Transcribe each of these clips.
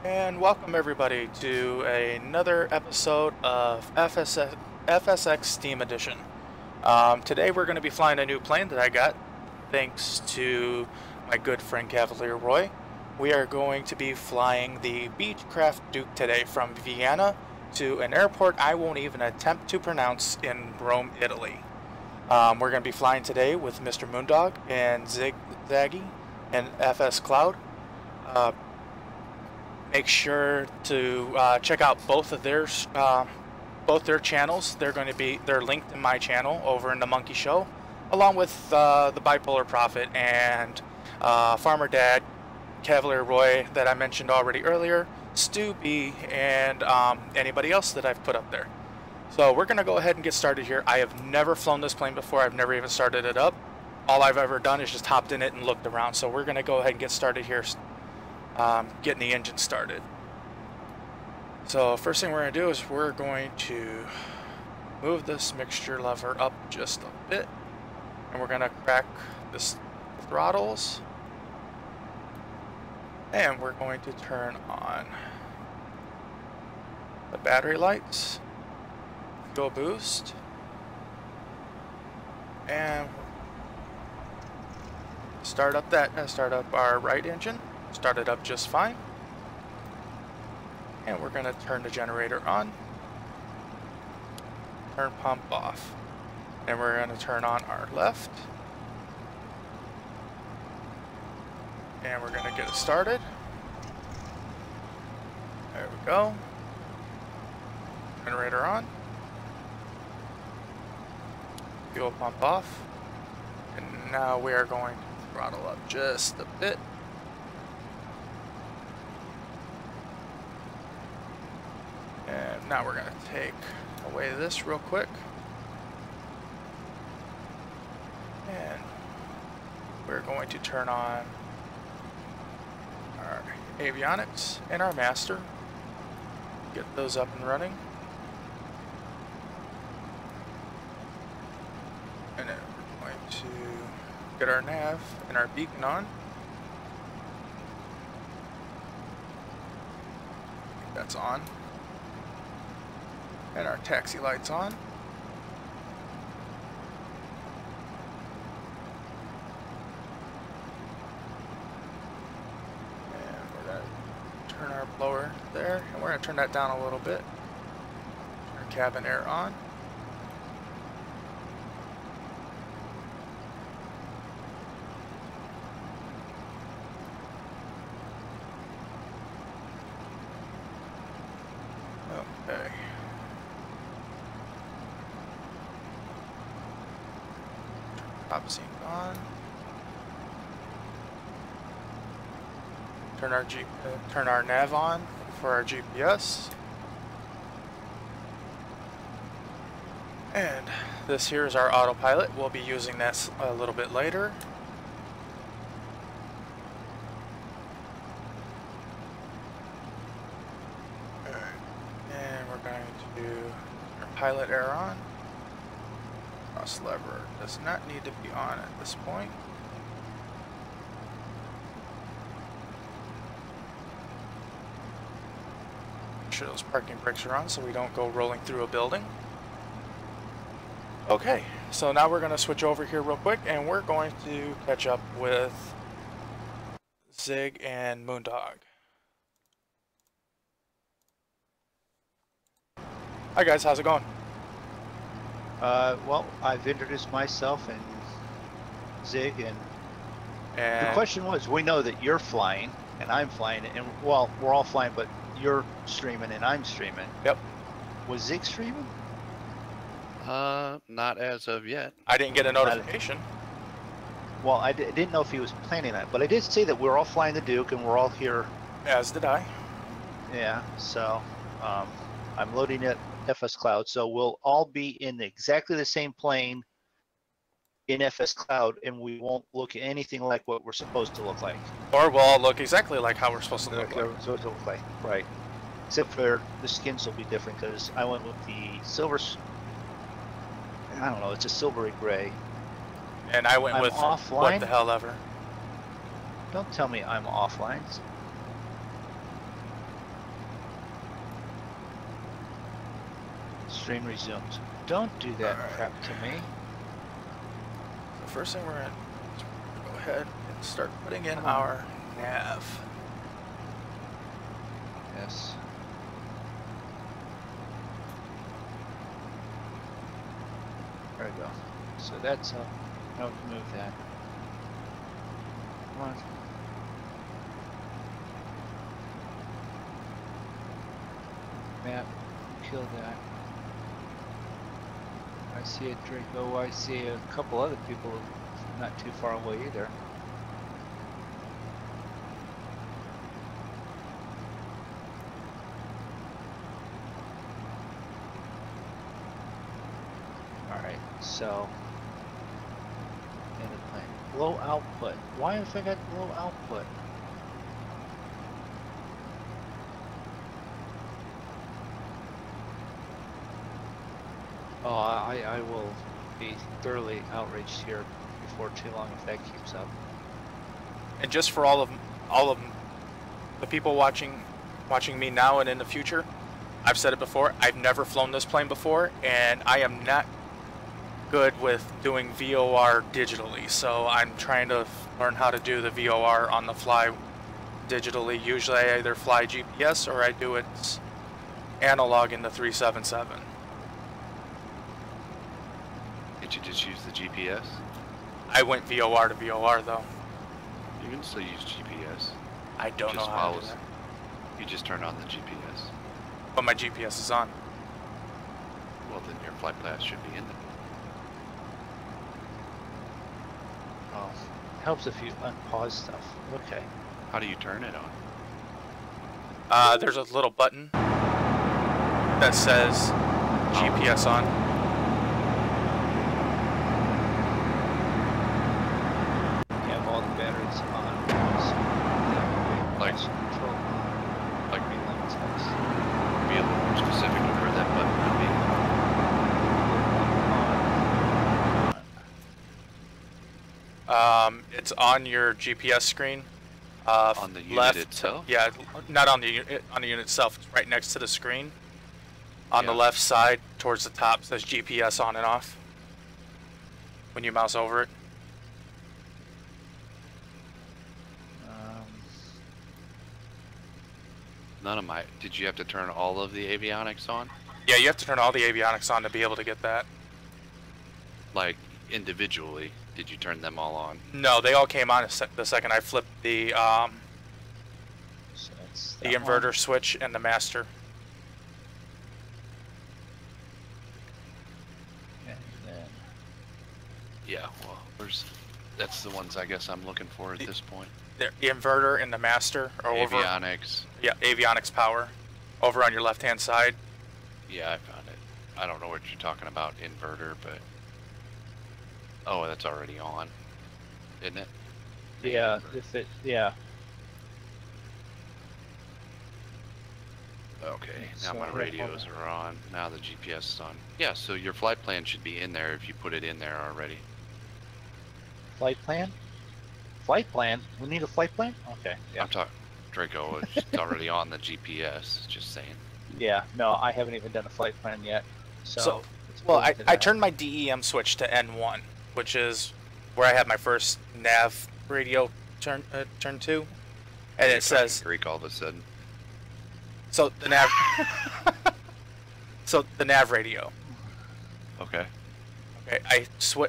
And welcome everybody to another episode of FSX Steam Edition. Today we're going to be flying a new plane that I got thanks to my good friend Cavalier Roy. We are going to be flying the Beechcraft Duke today from Vienna to an airport I won't even attempt to pronounce in Rome, Italy. We're going to be flying today with Mrmoondog and ZigZaggy and FS Cloud. Make sure to check out both their channels. They're linked in my channel over in the Monkey Show, along with the Bipolar Prophet and Farmer Dad, Cavalier Roy that I mentioned already earlier, Stu B, and anybody else that I've put up there. So we're gonna go ahead and get started here. I have never flown this plane before. I've never even started it up. All I've ever done is just hopped in it and looked around. So we're gonna go ahead and get started here. Getting the engine started. So first thing we're going to do is we're going to move this mixture lever up just a bit, and we're going to crack this throttles, and we're going to turn on the battery lights, fuel boost, and start up our right engine. Started up just fine, and we're going to turn the generator on, turn pump off, and we're going to turn on our left, and we're going to get it started. There we go. Generator on, fuel pump off, and now we are going to throttle up just a bit. And now we're going to take away this real quick. And we're going to turn on our avionics and our master. Get those up and running. And then we're going to get our nav and our beacon on. That's on. And our taxi lights on. And we're going to turn our blower there, and we're going to turn that down a little bit. Turn cabin air on. Okay. Top sync on. Turn our nav on for our GPS. And this here is our autopilot. We'll be using this a little bit later. And we're going to do our pilot air on. Cross lever does not need to be on at this point. Make sure those parking brakes are on so we don't go rolling through a building. Okay, so now we're going to switch over here real quick, and we're going to catch up with Zig and Moondog. Hi guys, how's it going? Well, I've introduced myself and Zig, and the question was, we know that you're flying and I'm flying, and well, we're all flying, but you're streaming and I'm streaming. Yep. Was Zig streaming? Not as of yet. I didn't get a notification. Well, I didn't know if he was planning on it, but I did say that we're all flying the Duke and we're all here. As did I. Yeah, so I'm loading it FS Cloud, so we'll all be in exactly the same plane in FS Cloud, and we won't look anything like what we're supposed to look like. Or we'll all look exactly like how we're supposed to look like. Right. Except for the skins will be different, because I went with the silver, I don't know, it's a silvery gray. And I went with offline? What the hell ever. Don't tell me I'm offline. Stream resumes. Don't do that crap to me. The first thing we're going to go ahead and start putting in our nav. Yes. There we go. So that's up. Now we can move that. Come on. Map. Kill that. I see a Draco. I see a couple other people not too far away either. Alright, so the plane. Low output. Why have I got low output? Oh, I will be thoroughly outraged here before too long if that keeps up. And just for all of the people watching me now and in the future, I've said it before, I've never flown this plane before, and I am not good with doing VOR digitally, so I'm trying to learn how to do the VOR on the fly digitally. Usually I either fly GPS or I do it analog in the 377. Did you just use the GPS? I went VOR to VOR though. You can still use GPS. I don't know how to do that. You just turn on the GPS. But my GPS is on. Well, then your flight path should be in there. Oh, helps if you unpause stuff. Okay. How do you turn it on? There's a little button that says GPS on. You have all the batteries on. Like, control on. like reload text. be a little more specific of where that button would be. It's on your GPS screen. On the unit left, itself? Yeah, not on the unit itself. It's right next to the screen. On the Yeah. left side, towards the top, says GPS on and off. When you mouse over it. None of my... Did you have to turn all of the avionics on? Yeah, you have to turn all the avionics on to be able to get that. Like, individually, did you turn them all on? No, they all came on the second I flipped the So that's the that inverter one. switch and the master. And then Yeah, well, that's the ones I guess I'm looking for at this point. The inverter and the master are over. Avionics. Yeah, avionics power, over on your left-hand side. Yeah, I found it. I don't know what you're talking about, inverter, but... Oh, that's already on, isn't it? yeah, if it yeah. Okay, now So my hold radios are on. Now the GPS is on. Yeah, so your flight plan should be in there if you put it in there already. Flight plan? Flight plan? We need a flight plan? Okay. Yeah. I'm talking, Draco, it's already on the GPS, just saying. Yeah, no, I haven't even done a flight plan yet. So, let's Well, go into I that. turned my DEM switch to N1, which is where I had my first nav radio turn to, and it says Greek all of a sudden. so the nav so the nav radio. Okay. Okay,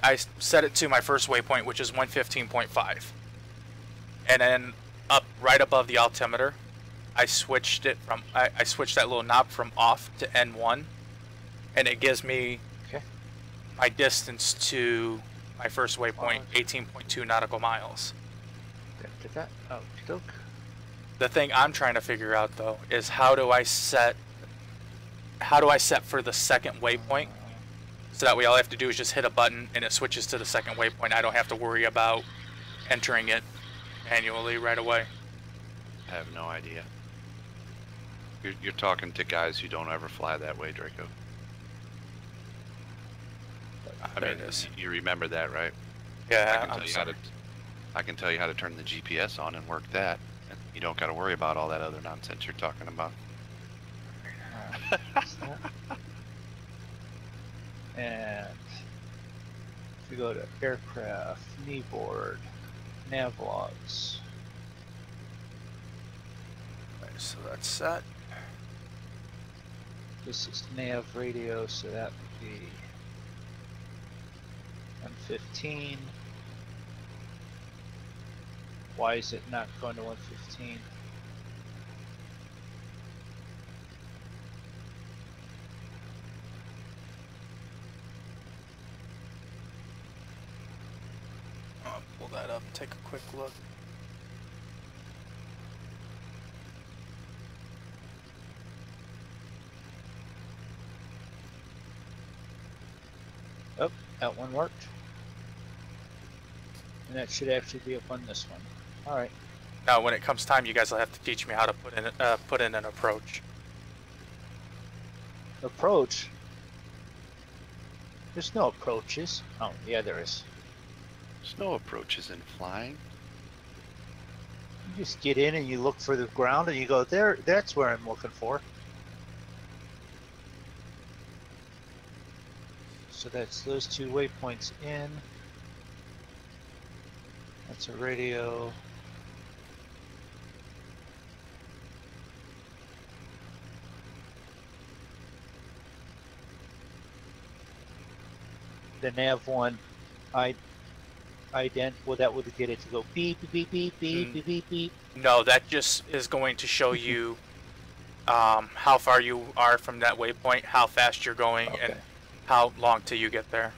I set it to my first waypoint, which is 115.5, and then right above the altimeter, I switched that little knob from off to N1, and it gives me my distance to my first waypoint, 18.2 nautical miles. Did that? Oh, doke. The thing I'm trying to figure out though is how do I set for the second waypoint, so that way all I have to do is just hit a button and it switches to the second waypoint. I don't have to worry about entering it manually right away. I have no idea. You're talking to guys who don't ever fly that way, Draco. I There mean, it is. you remember that, right? Yeah, I can tell you how to turn the GPS on and work that. And you don't got to worry about all that other nonsense you're talking about. And if we go to aircraft, kneeboard, nav logs. Okay, so that's set. This is nav radio, so that would be 115. Why is it not going to 115? I'll pull that up and take a quick look. Oh, that one worked. And that should actually be up on this one. All right. Now, when it comes time, you guys will have to teach me how to put in an approach. Approach? There's no approaches. Oh, yeah, there is. There's no approaches in flying. You just get in and you look for the ground and you go, there, that's where I'm looking for. So that's those two waypoints in. That's a radio. The nav one, ident, well, that would get it to go beep, beep, beep, beep, beep, beep, beep. No, that just is going to show you how far you are from that waypoint, how fast you're going, Okay. and how long till you get there.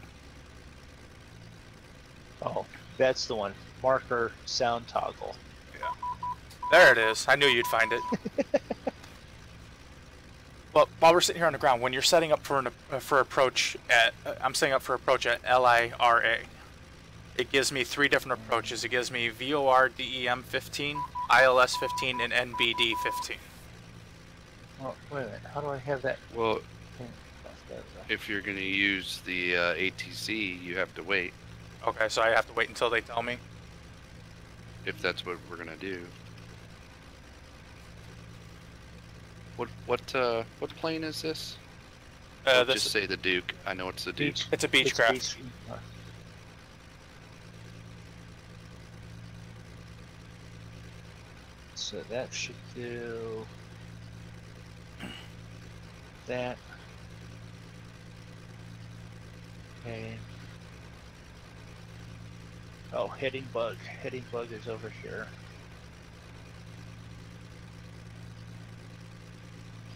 Oh, that's the one. Marker sound toggle. There it is. I knew you'd find it. But while we're sitting here on the ground, when you're setting up for approach at, I'm setting up for approach at LIRA. It gives me 3 different approaches. It gives me VOR DEM 15, ILS 15, and NBD 15. Oh, wait a minute. How do I have that? Well, if you're going to use the ATC, you have to wait. Okay, so I have to wait until they tell me. If that's what we're going to do. What plane is this? This Just say the Duke. I know it's the Duke. It's a Beechcraft. So that should do that. Okay. Oh, heading bug. Heading bug is over here.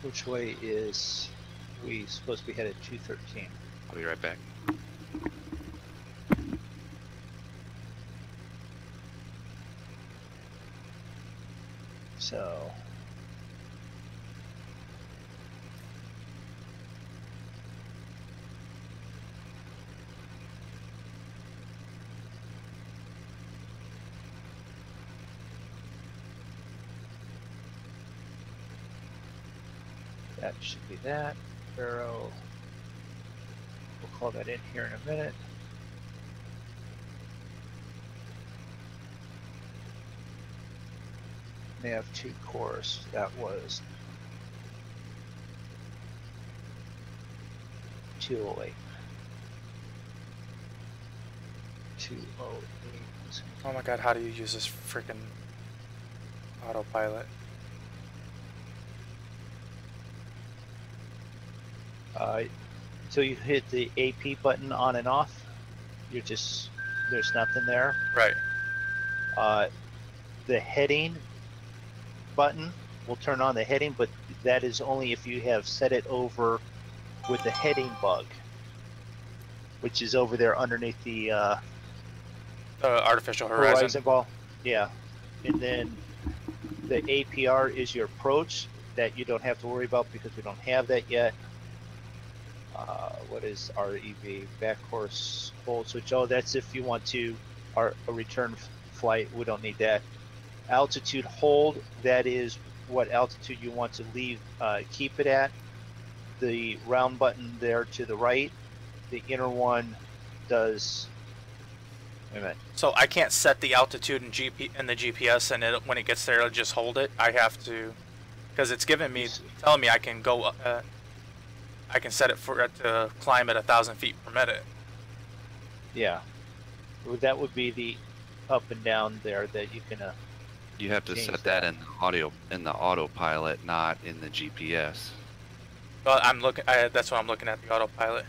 Which way is we supposed to be headed? 213. I'll be right back. So that should be that. Arrow. We'll call that in here in a minute. They have 2 cores. That was 208. 208. Oh my god, how do you use this freaking autopilot? Until you hit the AP button on and off, you're just, there's nothing there. Right. The heading button will turn on the heading, but that is only if you have set it over with the heading bug, which is over there underneath the Artificial horizon. ball. Yeah. And then the APR is your approach that you don't have to worry about because we don't have that yet. What is REV? Back course hold switch. Oh, that's if you want to a return flight. We don't need that. Altitude hold, that is what altitude you want to leave, keep it at. The round button there to the right, the inner one does, wait a minute. So I can't set the altitude in the GPS, and when it gets there, it'll just hold it. I have to, because it's giving me, telling me I can go. I can set it for it to climb at 1,000 feet per minute. Yeah. Well, that would be the up and down there that you can. You have to set that in the autopilot, not in the GPS. Well, that's what I'm looking at, the autopilot.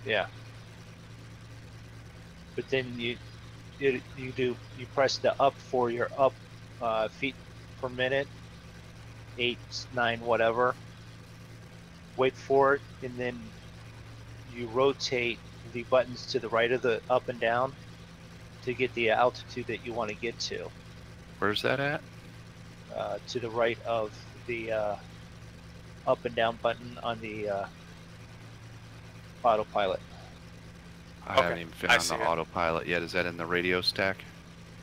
Yeah. But then you press the up for your up feet per minute, 8, 9, whatever. Wait for it, and then you rotate the buttons to the right of the up and down to get the altitude that you want to get to. Where's that at? To the right of the up and down button on the autopilot. I haven't even found the autopilot yet. Is that in the radio stack?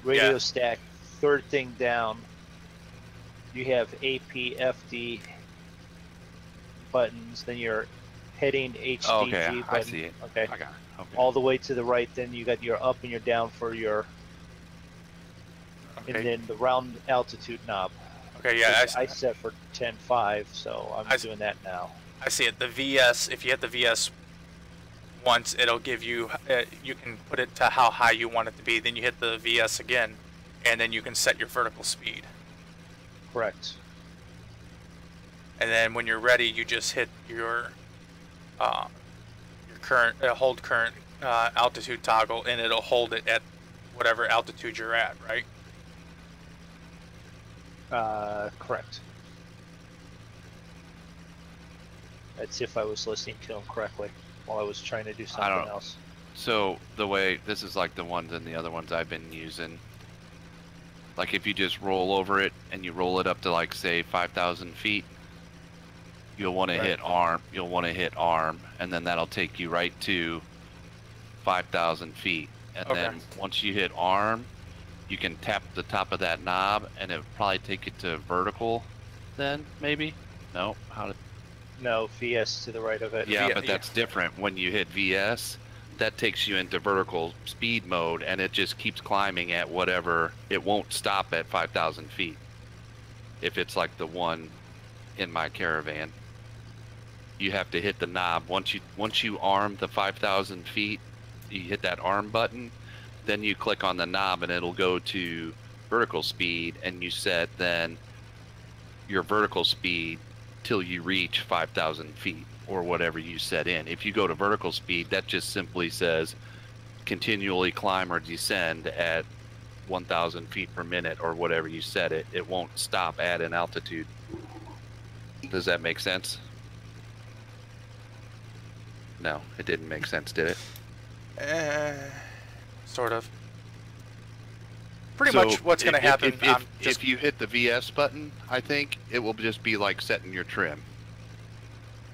Radio stack, third thing down. You have AP, FD buttons, then your heading HDG button. I see it. Okay. I got it. Okay. All the way to the right, then you got your up and your down for your, and then the round altitude knob. Okay, yeah. I set for 10.5, so I'm doing that now. I see it. The VS, if you hit the VS once, it'll give you, you can put it to how high you want it to be. Then you hit the VS again, and then you can set your vertical speed. Correct. And then when you're ready, you just hit your current hold current altitude toggle, and it'll hold it at whatever altitude you're at, right? Correct. That's if I was listening to him correctly while I was trying to do something else. So the way this is like the ones and the other ones I've been using. Like if you just roll over it and you roll it up to like say 5,000 feet, you'll want to hit arm. You'll want to hit arm, and then that'll take you right to 5,000 feet. And then once you hit arm, you can tap the top of that knob, and it'll probably take it to vertical. Then maybe no. No, VS to the right of it. Yeah, but that's different. When you hit VS, that takes you into vertical speed mode, and it just keeps climbing at whatever. It won't stop at 5,000 feet. If it's like the one in my Caravan, you have to hit the knob. Once you arm the 5,000 feet, you hit that arm button, then you click on the knob, and it'll go to vertical speed, and you set then your vertical speed till you reach 5,000 feet or whatever you set in. If you go to vertical speed, that just simply says continually climb or descend at 1,000 feet per minute or whatever you set it. It won't stop at an altitude. Does that make sense? No, it didn't make sense, did it? Sort of. Pretty much what's going to happen. If you hit the VS button, I think it will just be like setting your trim.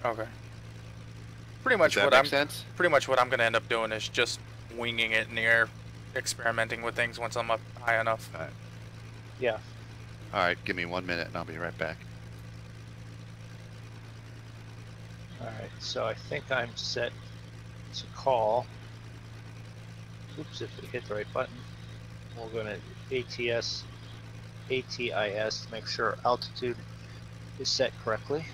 Okay. Pretty much Does that make sense? Pretty much what I'm going to end up doing is just winging it in the air, experimenting with things once I'm up high enough. All right. Yeah. All right, give me 1 minute and I'll be right back. All right, so I think I'm set to call. Oops, if we hit the right button. We're going to ATIS to make sure altitude is set correctly.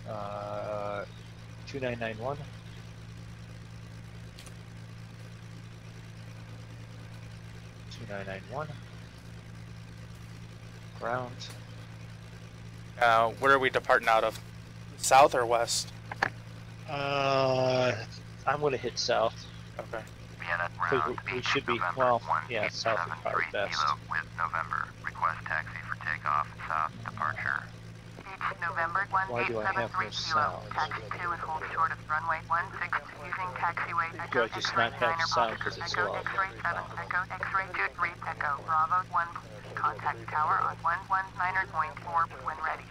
Uh, 2991. 2991. Ground. Where are we departing out of? South or west? I'm going to hit south. Okay. Vienna, ground, we should be, well, yeah, south is probably best. Kilo with November. Request taxi for takeoff, south departure. Beach, November, Why do I have no 1873 kilo. sound? Taxi 2 and hold short of runway 16 using taxiway Do Echo I just not have X-ray sound 9 because it's Echo low? X-ray 7 Echo X-ray 23 Echo Bravo 1. Contact tower on 119.4 when ready.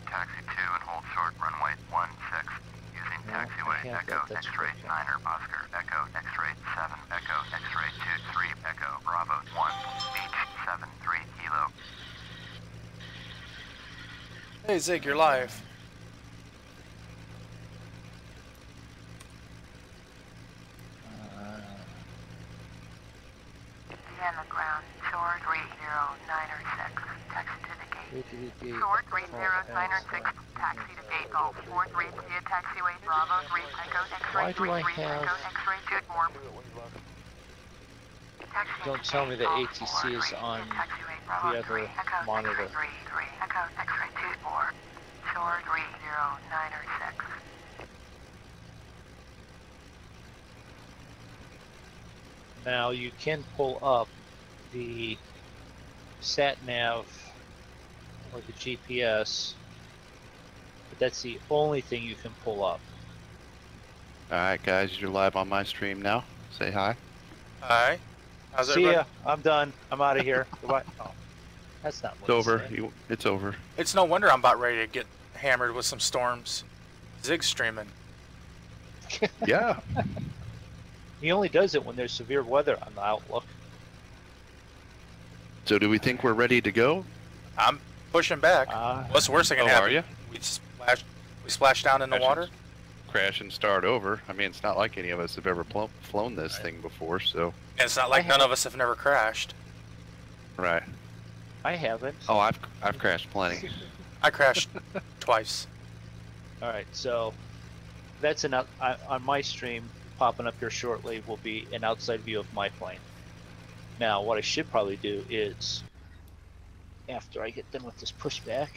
Taxi 2 and hold short runway 16 using taxiway Echo X-ray 9er Oscar Echo X-ray 7 Echo X-ray 23 Echo Bravo 1 Beach 73 kilo. Hey Zig, you're live. Short 3096, taxi to Gate Golf 43 via taxiway Bravo 3 Echo X-ray 3 Echo X-ray 24. Don't tell me the ATC is on the other monitor. 3 Echo X-ray 24. Short 3096. Now you can pull up the sat nav or the GPS, but that's the only thing you can pull up. Alright guys, you're live on my stream now. Say hi. Hi. How's See everybody? ya. I'm done. I'm out of here. Goodbye. Oh, that's not what It's over. said. It's over. It's no wonder I'm about ready to get hammered with some storms. Zig streaming. Yeah. He only does it when there's severe weather on the outlook. So do we think we're ready to go? I'm pushing back. What's the worst that can happen? Are you? We splash down in the water. Crash and start over. I mean, it's not like any of us have ever flown this thing before, so. And it's not like none of us have never crashed. Right. I haven't. Oh, I've crashed plenty. I crashed twice. Alright, so that's on my stream, popping up here shortly, will be an outside view of my plane. Now, what I should probably do is, after I get done with this pushback,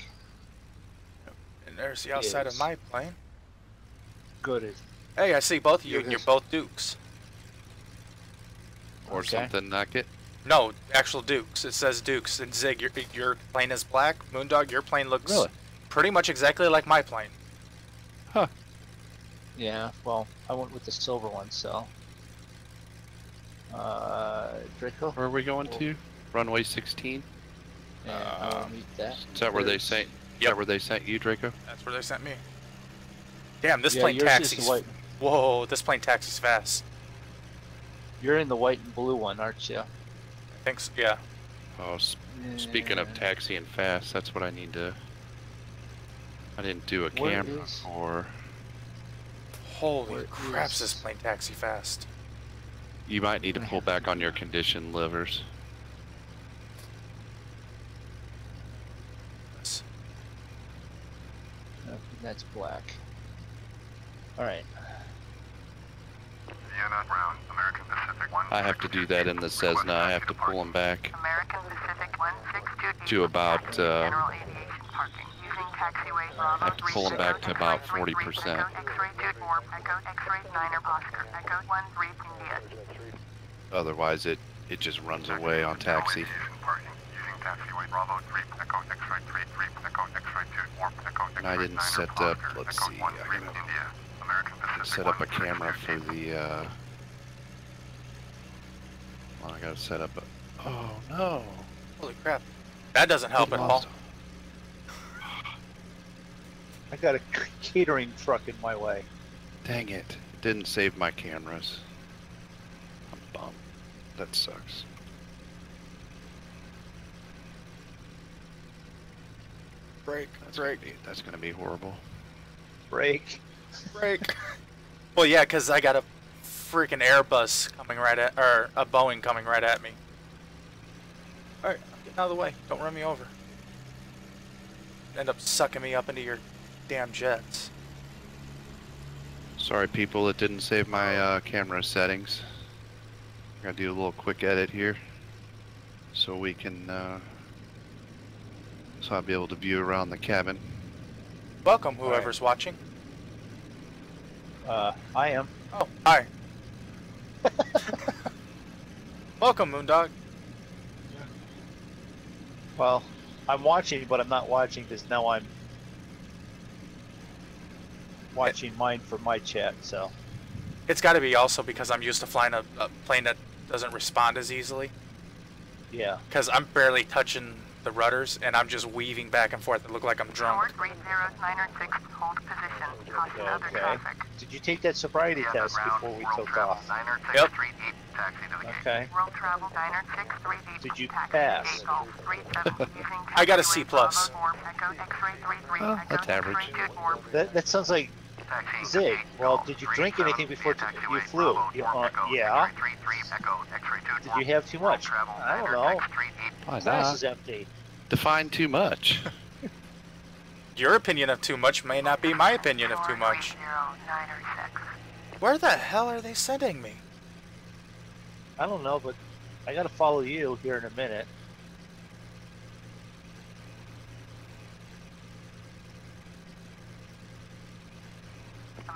And there's the outside of my plane. go to Hey, I see both of you, and you're both Dukes. Or Okay. something like it. No, actual Dukes. It says Dukes. And Zig, your plane is black. Moondog, your plane looks Really? pretty much exactly like my plane. Huh. Yeah, well, I went with the silver one, so. Draco? Where are we going to? Runway 16? Yeah, I will meet that. Is that where they sent? Is that where they sent you, Draco? That's where they sent me. Damn, this Yeah, plane yours is taxis. the white. Whoa, this plane taxis fast. You're in the white and blue one, aren't you? I think so, yeah. Oh, speaking of taxiing fast, that's what I need to. I didn't do a Where camera is- or. Holy Where crap, is- this plane taxi fast. You might need to pull back on your condition livers. That's black. Alright. Vienna Brown, American Pacific 1. I have to do that in the Cessna. I have to pull them back American Pacific 162 to about. General aviation parking using taxiway Bravo I have to pull them back to about 40%. X-ray 24 Echo X-ray 9er Oscar Echo 13 India. Otherwise, it just runs away on taxi. And I didn't set up. Let's see. I gotta set up a camera for the. Well, I gotta set up a. Oh no! Holy crap. That doesn't help at all. Lost- I got a catering truck in my way. Dang it! It didn't save my cameras. I'm bummed. That sucks. Break, That's gonna be horrible. Break. break. Well, yeah, because I got a freaking Airbus coming right at, or a Boeing coming right at me. Alright, I'm getting out of the way. Don't run me over. End up sucking me up into your damn jets. Sorry, people. It didn't save my camera settings. I gotta do a little quick edit here, so we can. So I'll be able to view around the cabin. Welcome, whoever's watching. I am. Oh, hi. Welcome, Moondog. Well, I'm watching, but I'm not watching because now I'm watching mine for my chat, so. It's got to be also because I'm used to flying a plane that doesn't respond as easily. Yeah. Because I'm barely touching the rudders, and I'm just weaving back and forth. It look like I'm drunk. Short 3096, hold position, caution other Okay. traffic. Did you take that sobriety test before we took off? Yep. Okay. World travel 963 Did you taxi pass? Gate Golf 37 using I got a taxiway C+. Bravo 4 Echo X-ray 33 Well, Echo that's average. X-ray 24. That sounds like Zig. Well, did you drink anything before you flew? Yeah. Did you have too much? I don't know. Why Glass not? is empty. Define too much. Your opinion of too much may not be my opinion of too much. Where the hell are they sending me? I don't know, but I gotta follow you here in a minute.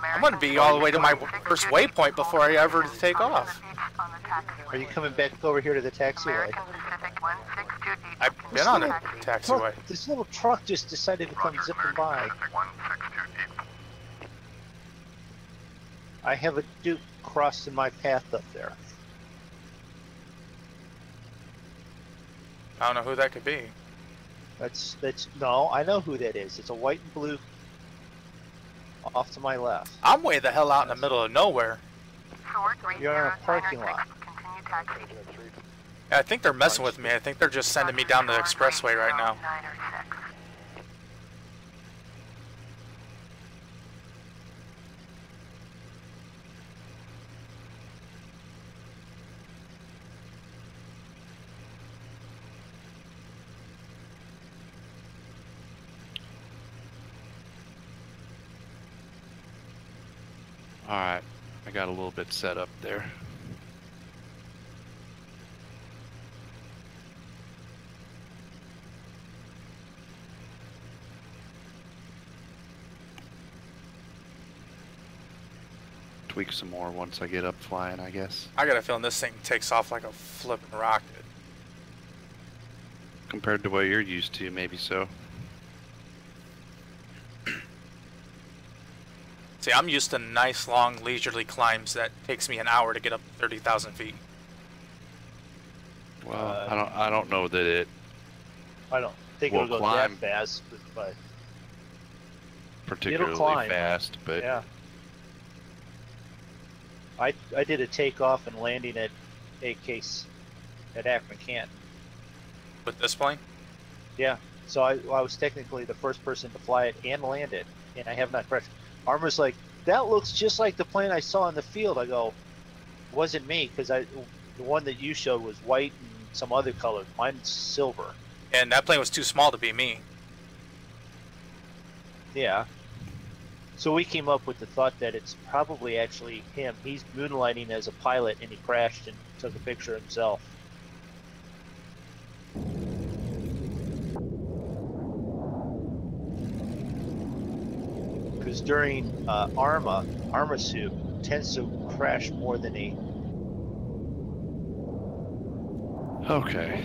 I'm gonna be all the way to my first waypoint before I ever take off. Are you coming back over here to the taxiway? I've been on a taxiway. Look, this little truck just decided to come zipping by. I have a Duke crossing my path up there. I don't know who that could be. No, I know who that is. It's a white and blue off to my left. I'm way the hell out in the middle of nowhere. You're in a parking lot. I think they're messing with me. I think they're just sending me down the expressway right now. Alright, I got a little bit set up there. Tweak some more once I get up flying, I guess. I got a feeling this thing takes off like a flippin' rocket. Compared to what you're used to, maybe so. See, I'm used to nice, long, leisurely climbs that takes me an hour to get up to 30,000 feet. Well, I don't know that it. I don't think will it'll go climb that fast, but particularly it'll climb. fast, but yeah. I did a takeoff and landing at AK's at Akron Canton. With this plane? Yeah. So I was technically the first person to fly it and land it, and I have not crashed. Armor's like, that looks just like the plane I saw in the field. I go, it wasn't me, because the one that you showed was white and some other color. Mine's silver. And that plane was too small to be me. Yeah. So we came up with the thought that it's probably actually him. He's moonlighting as a pilot, and he crashed and took a picture himself. Because during armor suit tends to crash more than he. okay.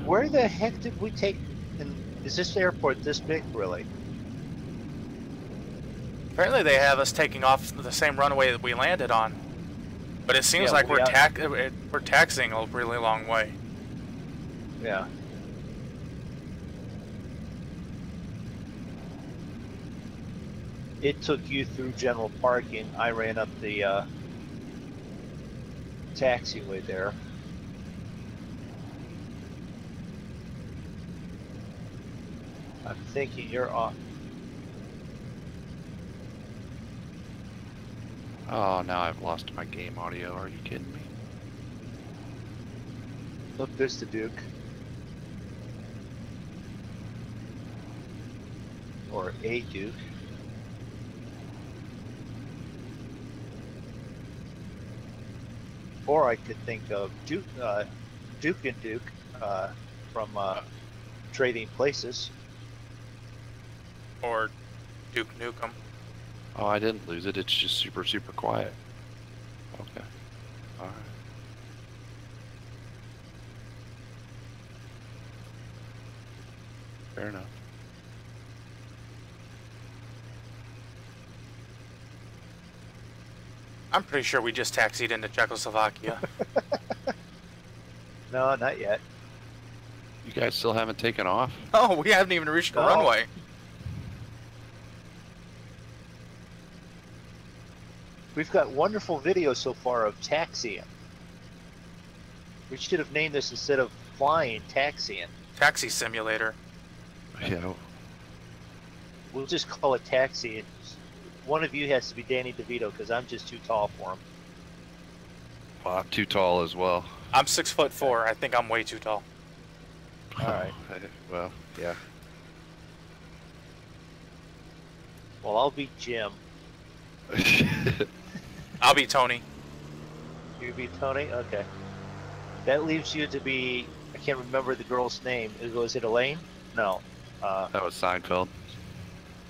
Where the heck did we take? And is this airport this big, really? Apparently they have us taking off the same runway that we landed on. But it seems like we're taxiing a really long way. Yeah. It took you through general parking. I ran up the taxiway there. I'm thinking you're off. Oh, now I've lost my game audio. Are you kidding me? Look, there's the Duke. Or a Duke. Or I could think of Duke and Duke from Trading Places. Or Duke Nukem. Oh, I didn't lose it. It's just super, super quiet. Okay. Alright. Fair enough. I'm pretty sure we just taxied into Czechoslovakia. No, not yet. You guys still haven't taken off? Oh, we haven't even reached the runway. We've got wonderful videos so far of taxiing. We should have named this instead of flying, taxiing. Taxi simulator. Yeah. We'll just call it taxiing. One of you has to be Danny DeVito because I'm just too tall for him. Well, I'm too tall as well. I'm 6'4". I think I'm way too tall. All right. Well, yeah. Well, I'll be Jim. I'll be Tony. You be Tony? Okay. That leaves you to be, I can't remember the girl's name. Was it Elaine? No. That was Seinfeld.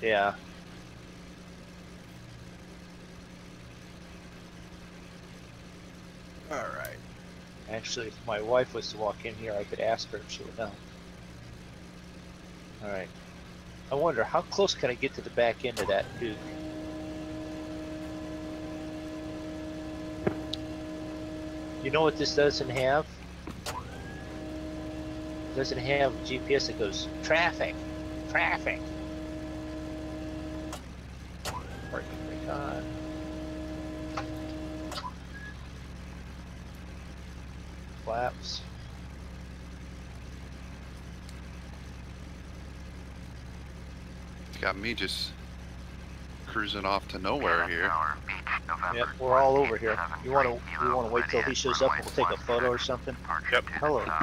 Yeah. All right. Actually, if my wife was to walk in here, I could ask her if she would know. All right. I wonder, how close can I get to the back end of that Duke? You know what this doesn't have? It doesn't have GPS that goes, traffic, traffic. Parking brake on. Flaps. Got me just cruising off to nowhere here. Yep, we're all over here. We want to wait till he shows up and we'll take a photo or something? Yep. Hello. Beach,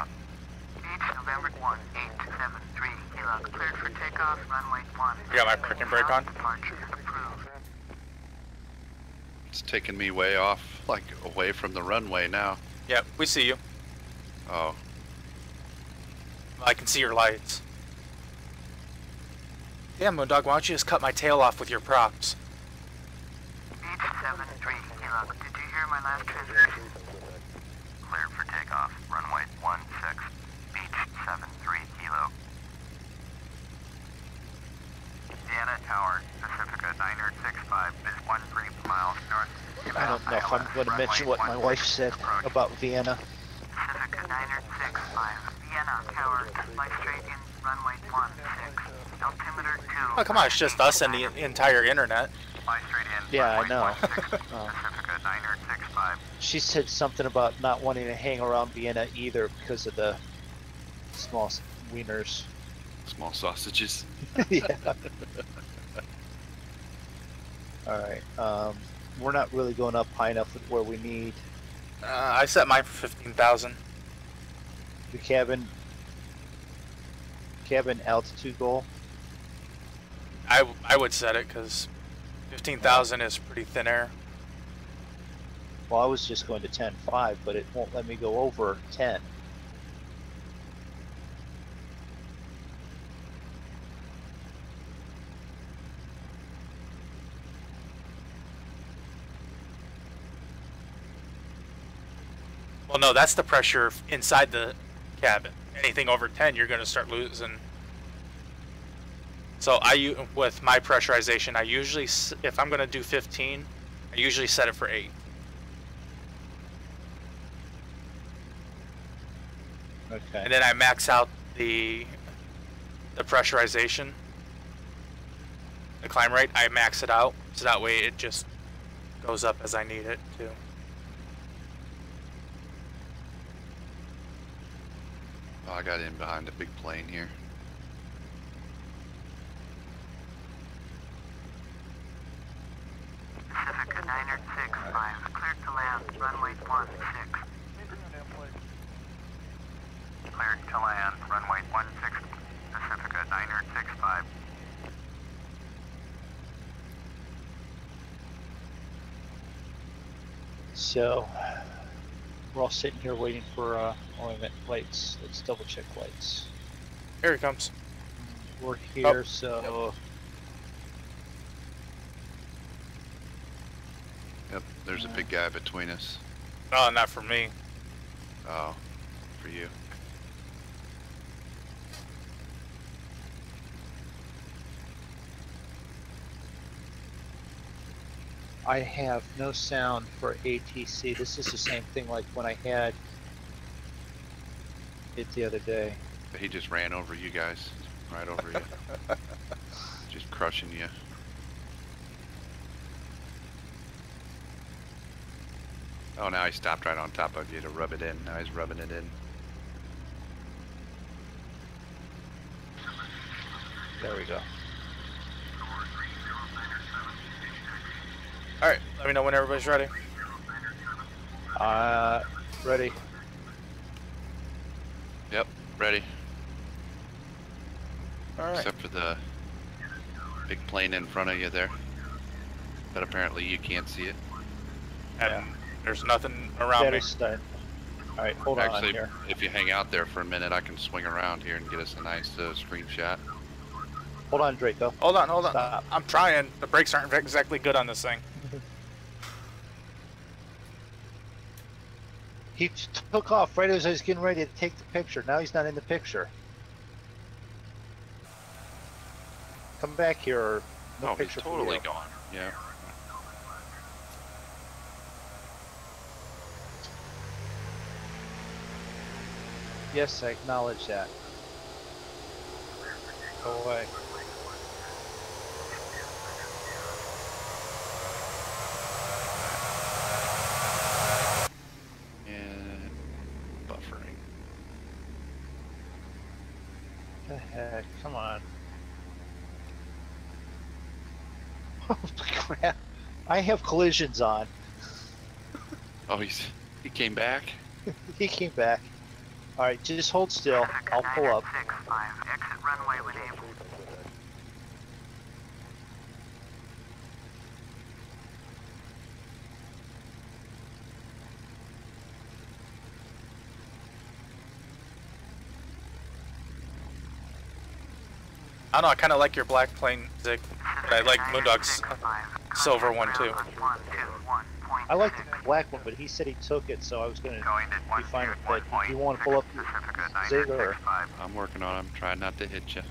November 1873, Kilo, cleared for takeoff, runway 1. You got my parking brake on? Departure approved. It's taking me way off, like away from the runway now. Yep, we see you. Oh, I can see your lights. Yeah, Mrmoondog, why don't you just cut my tail off with your props? Beach 73, Kilo, did you hear my last transmission? Cleared for takeoff, runway 16. Beach 73, Kilo. Vienna Tower, Pacifica 9865 is 13 miles north. I don't know if I'm going to mention what my wife said about Vienna. Pacifica 9865, Vienna Tower, fly straight in, runway 16. Altimeter 2. Oh, come on, it's just us and the entire internet. Fly straight in, Yeah, I runway know. 16, Pacifica 9865. She said something about not wanting to hang around Vienna either because of the small wieners. small sausages. Yeah. All right. We're not really going up high enough with where we need I set mine for 15,000. the cabin altitude goal. I would set it because 15,000 is pretty thin air. Well, I was just going to 10.5, but it won't let me go over 10. Well, no, that's the pressure inside the cabin. Anything over 10, you're going to start losing. So with my pressurization, I usually, if I'm going to do 15, I usually set it for 8. Okay. And then I max out the pressurization, the climb rate. I max it out, so that way it just goes up as I need it to. Oh, I got in behind a big plane here. Pacifica 9865, cleared to land, runway 16. Cleared to land, runway 16, Pacifica 9865. So we're all sitting here waiting for oh, wait a minute, lights. Let's double check lights. Here he comes. We're here, so Yep, there's a big guy between us. No, not for me. Oh, for you. I have no sound for ATC. This is the same thing like when I had it the other day. He just ran over you guys, right over you. Just crushing you. Oh, now he stopped right on top of you to rub it in. Now he's rubbing it in. There we go. Alright, let me know when everybody's ready. Ready. Yep, ready. Alright. Except for the big plane in front of you there. But apparently you can't see it. And there's nothing around me. Alright, hold Actually, on here. if you hang out there for a minute, I can swing around here and get us a nice screenshot. Hold on, Draco. Hold on, hold on. Stop. I'm trying. The brakes aren't exactly good on this thing. He took off right as I was getting ready to take the picture. Now he's not in the picture. Come back here or no Oh, he's picture for totally you. gone. Yeah. Yes, I acknowledge that. Go away. And buffering. What the heck? Come on. Oh crap. I have collisions on. Oh, he came back? He came back. Alright, just hold still. I'll pull up. 65, exit runway when able. I don't know, I kind of like your black plane, Zig. But I like Mrmoondog's silver one too. I like the black one, but he said he took it, so I was going to be fine with that. Do you want to pull up Zig or? I'm working on him. Trying not to hit you.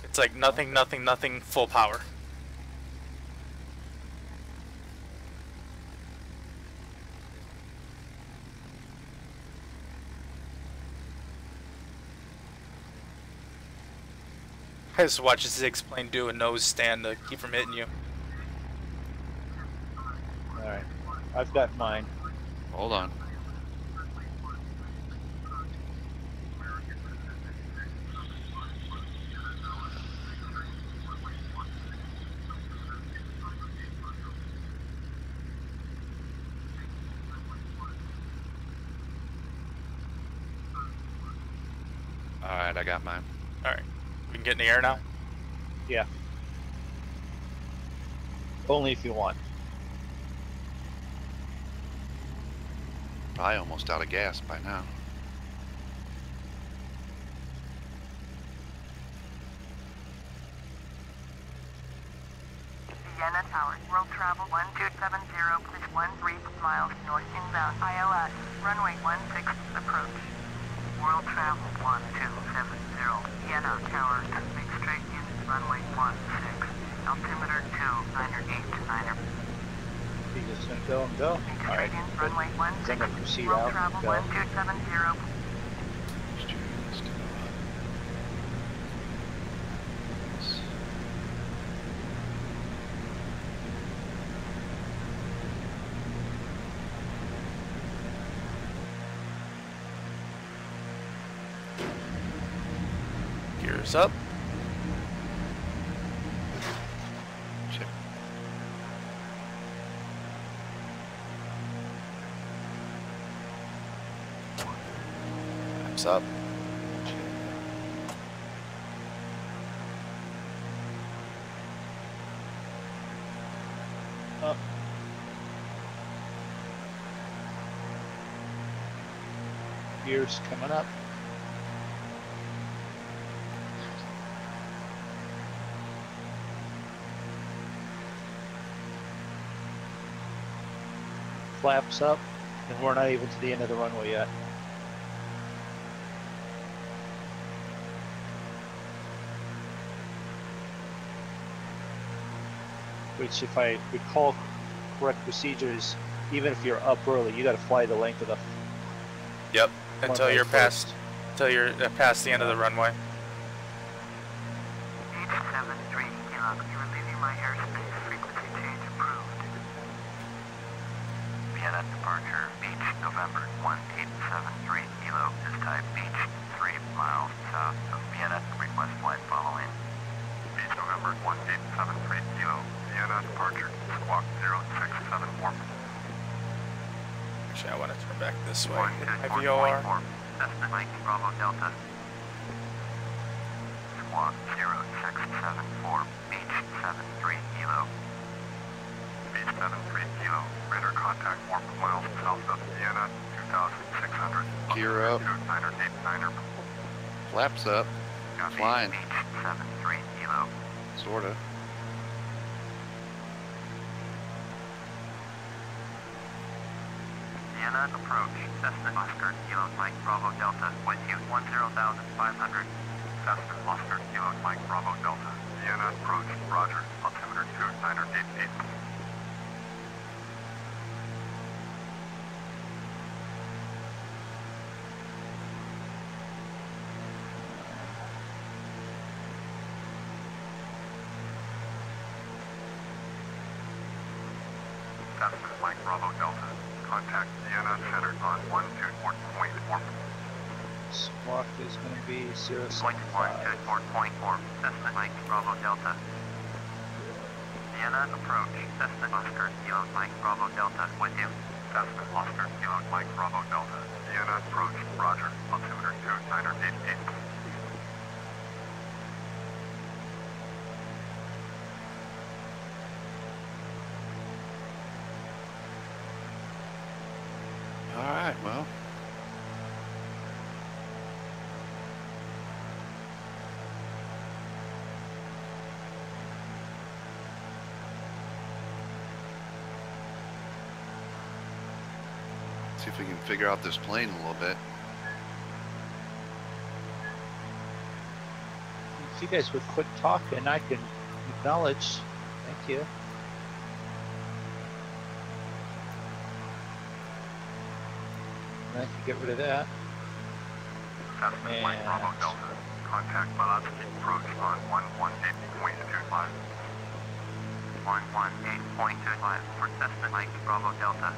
It's like nothing, nothing, nothing, full power. I just watch Zig's plane do a nose stand to keep from hitting you. Alright, I've got mine. Hold on. Alright, I got mine. Alright, we can get in the air now? Yeah. Only if you want. Probably almost out of gas by now. Vienna Tower, world travel 1270, please 13 miles north inbound, ILS, runway 16 approach. World travel 1270, Vienna Tower, make straight in, runway 16, altimeter 298. You just gonna go and go? Alright. Runway Then we'll proceed world out travel and go. 1270. Gears up. Check. Laps up. Up. Gears coming up. Flaps up, and we're not even to the end of the runway yet. Which, if I recall correct procedures, even if you're up early, you got to fly the length of the Yep, until runway you're first. until you're past the end of the runway. H73 Kilo, you're leaving my airspace. Frequency change approved. Vienna departure, Beach, November 1873 Kilo, this type Beach, 3 miles south of Vienna. Request flight following. Beach, November 1873 Kilo, Vienna departure, squawk 0674. Actually, I want to turn back this way. My VOR. That's the Mike Bravo Delta. on 0674, Beach 73 Kilo. Beach 73 Kilo, radar contact 4 miles south of Vienna, 2600. Gear up. Niner 89er. Flaps up. Copy. Flying. Beach 73 Kilo. Sorta. Vienna approach, Cessna Oscar, Kilo Mike Bravo Delta, with you 10,500. Cessna Oscar, Kilo Mike Bravo Delta. Vienna approach, roger, altimeter 2988. Cessna Mike Bravo Delta. Contact Vienna Center on 124.4. Squawk is going to be 075. 124.4. Cessna Mike Bravo Delta. Vienna approach. Cessna Oscar Kilo Mike Bravo Delta with you. Cessna Oscar Kilo Mike Bravo Delta. Vienna approach. Roger. Altimeter 2988. Alright, well. See if we can figure out this plane a little bit. If you guys would quit talking, I can acknowledge. Thank you. I can get rid of that. Cessna Mike Bravo Delta. Contact velocity approach on 118.25. 118.25 for Cessna Mike Bravo Delta.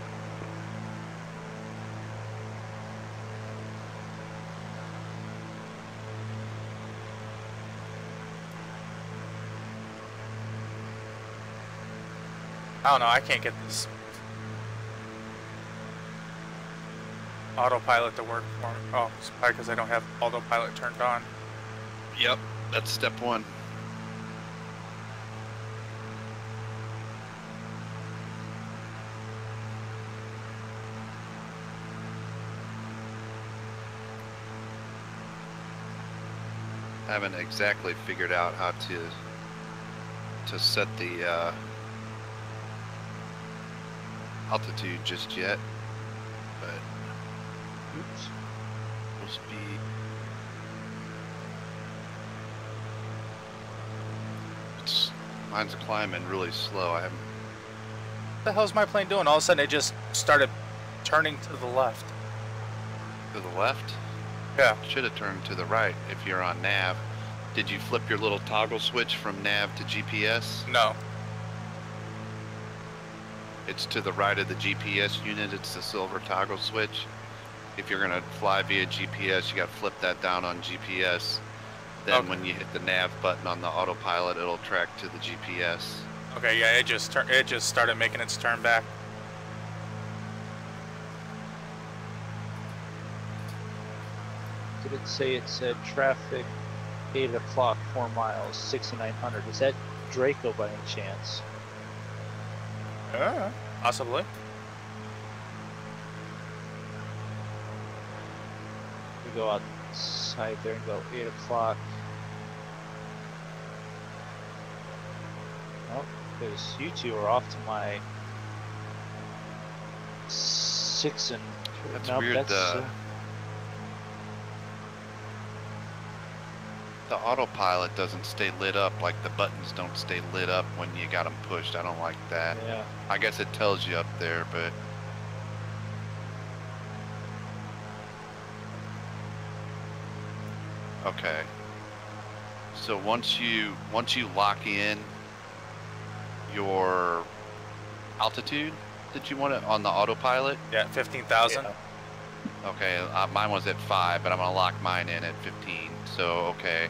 I don't know, I can't get this autopilot to work for me. Oh, it's probably because I don't have autopilot turned on. Yep, that's step one. I haven't exactly figured out how to set the altitude just yet, but oops, full speed. Mine's climbing really slow. I haven't. What the hell's my plane doing? All of a sudden it just started turning to the left. To the left? Yeah. Should have turned to the right if you're on nav. Did you flip your little toggle switch from nav to GPS? No. It's to the right of the GPS unit. It's the silver toggle switch. If you're gonna fly via GPS, you gotta flip that down on GPS. Then Okay. when you hit the nav button on the autopilot, it'll track to the GPS. Okay, yeah, it just started making its turn back. Did it say it said traffic 8 o'clock, 4 miles, 6,900? Is that Draco by any chance? Yeah, possibly. We go outside there and go 8 o'clock. Oh, because you two are off to my 6 and... That's no, weird. That's, The autopilot doesn't stay lit up, like the buttons don't stay lit up when you got them pushed. I don't like that. yeah. I guess it tells you up there, but okay. So once you lock in your altitude that you want it on the autopilot, Yeah, 15,000. Yeah. okay, mine was at 5, but I'm gonna lock mine in at 15. So okay,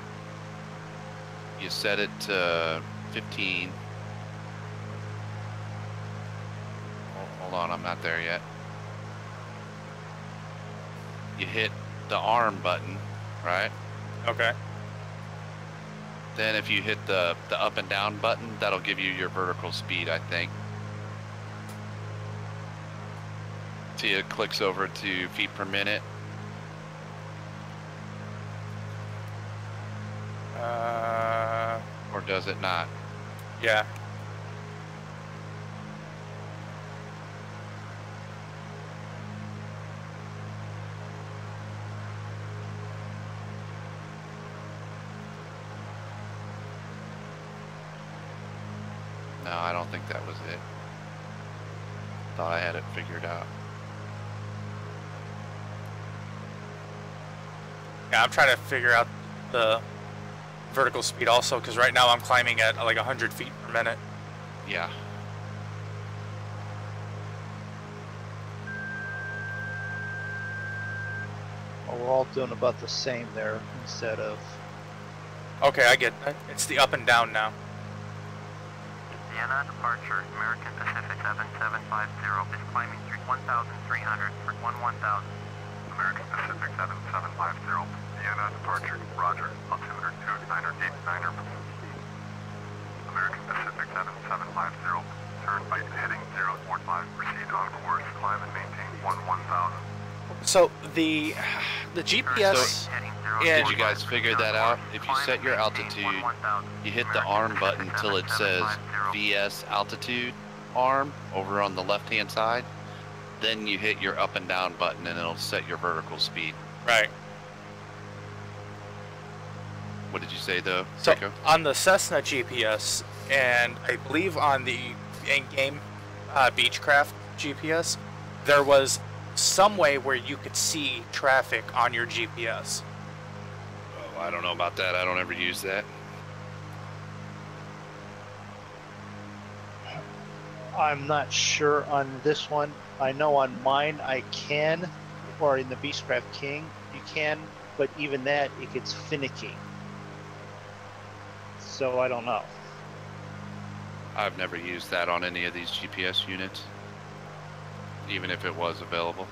you set it to 15. Hold on, I'm not there yet. You hit the arm button, right? Okay. Then if you hit the up and down button, that'll give you your vertical speed, I think. See, it clicks over to feet per minute. Or does it not? Yeah. No, I don't think that was it. Thought I had it figured out. Yeah, I'm trying to figure out the vertical speed also, because right now I'm climbing at like 100 feet per minute. Yeah. Well, we're all doing about the same there instead of... Okay, I get that. It's the up and down now. Vienna departure, American Pacific 7750 is climbing through 1,300 for 1000. American Pacific 7750, Vienna departure, roger, altimeter 2989er. American Pacific 7750, turn right heading 045, proceed on course, climb and maintain 1000. So the GPS. Did you guys figure that out? If you set your altitude, you hit the arm button till it says VS altitude arm over on the left hand side, then you hit your up and down button and it'll set your vertical speed. Right. What did you say though, So Draco? on the Cessna GPS, and I believe on the in-game Beechcraft GPS, there was some way where you could see traffic on your GPS. Oh, I don't know about that. I don't ever use that. I'm not sure on this one. I know on mine I can, or in the Beechcraft King, you can, but even that, it gets finicky. So I don't know. I've never used that on any of these GPS units, even if it was available.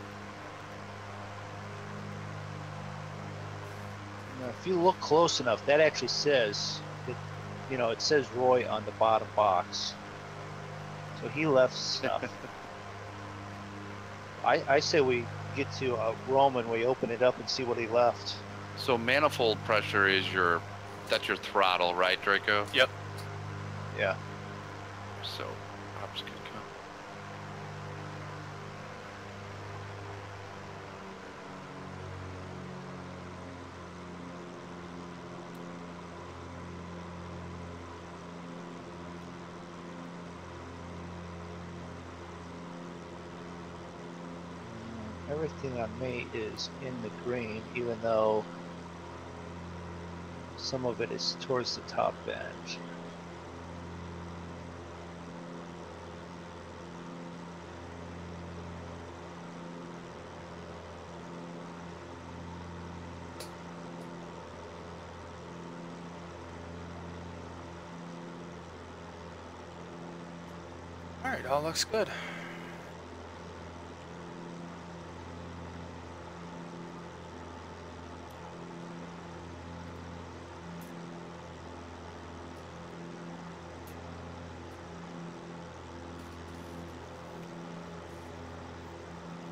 Now, if you look close enough, that actually says, it says Roy on the bottom box. So he left stuff. I say we get to Rome and we open it up and see what he left. So manifold pressure is that's your throttle, right, Draco? Yep. Yeah. So I'm just gonna go. Everything on me is in the green, even though some of it is towards the top end. All right, all looks good.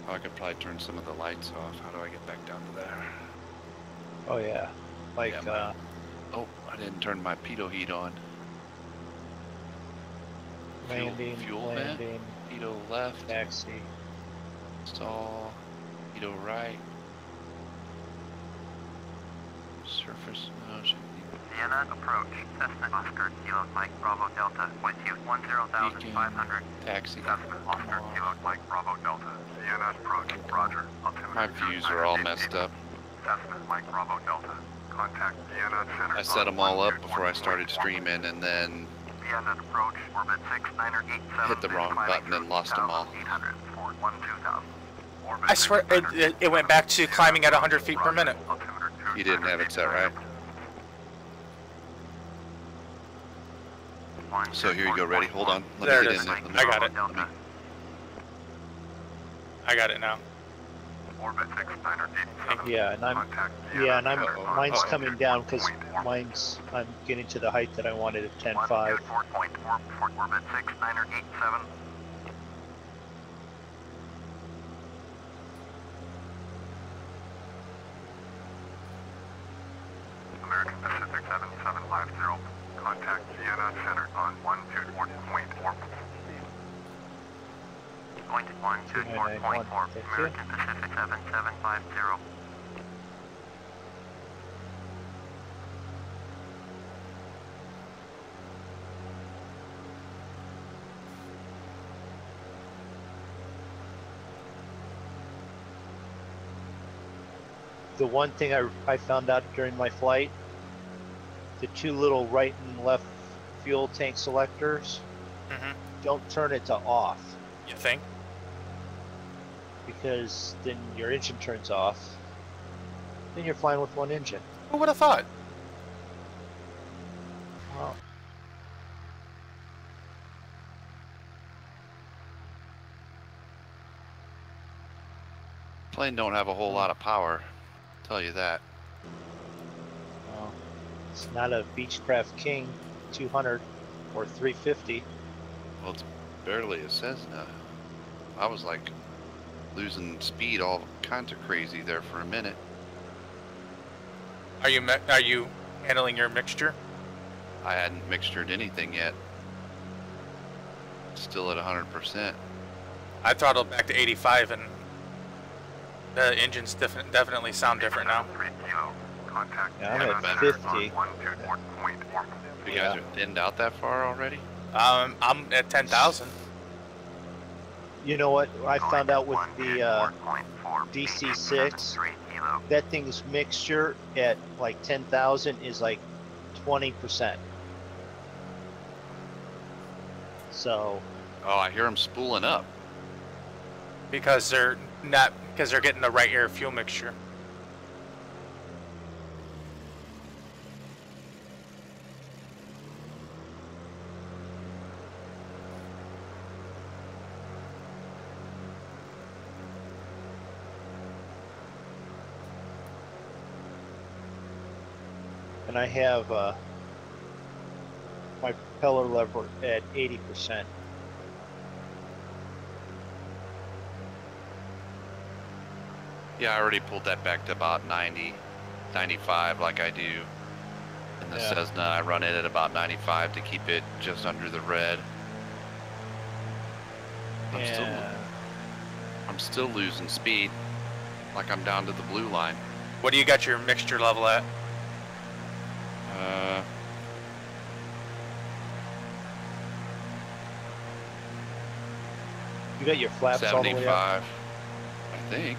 I could probably turn some of the lights off. How do I get back down to there? Oh yeah, like Yeah, oh, I didn't turn my pitot heat on. landing, fuel vent, landing, pitot left, taxi. stall, pitot right, surface. No, should be Vienna approach, Cessna Oscar, Kilo Mike Bravo Delta, point you 10,500. taxi. Cessna Oscar, Kilo Mike Bravo Delta, Vienna approach, roger. Altimeter My views are all messed up. Cessna Mike Bravo Delta, contact Vienna Center. I set them all up before I started streaming, and then Vienna approach, orbit 6987. hit the wrong button and lost them all. 800 for 12,000. Orbit I swear it went back to climbing at 100 feet per minute. altimeter You didn't have it set right. So here you go, ready? Hold on. Let There me it get is. in there. Let me- I got it. let me- I got it now. Orbit 6987. Yeah, and mine's coming down because I'm getting to the height that I wanted at 10.5. 4.4 for Orbit 6987. American Pacific 7750. Contact Vienna Center on 124.4. Point 124.4. American Pacific 7750. The one thing I found out during my flight, the two little right and left fuel tank selectors, don't turn it to off. You think? Because then your engine turns off. Then you're flying with one engine. Who would have thought? Wow. Plane don't have a whole lot of power. Tell you that. Well, it's not a Beechcraft King 200 or 350. Well, it's barely a Cessna. I was like losing speed all kinds of crazy there for a minute. Are you handling your mixture? I hadn't mixtured anything yet. Still at 100%. I throttled back to 85 and the engines definitely sound different now. Yeah, I'm at 50. You guys are thinned out that far already? I'm at 10,000. You know what I found out with the DC6? That thing's mixture at like 10,000 is like 20%. So. Oh, I hear them spooling up. Because they're getting the right air fuel mixture. And I have my propeller lever at 80%. Yeah, I already pulled that back to about 90, 95 like I do. In the Cessna, I run it at about 95 to keep it just under the red. I'm still losing speed. Like I'm down to the blue line. What do you got your mixture level at? You got your flaps all the way up? 75, I think.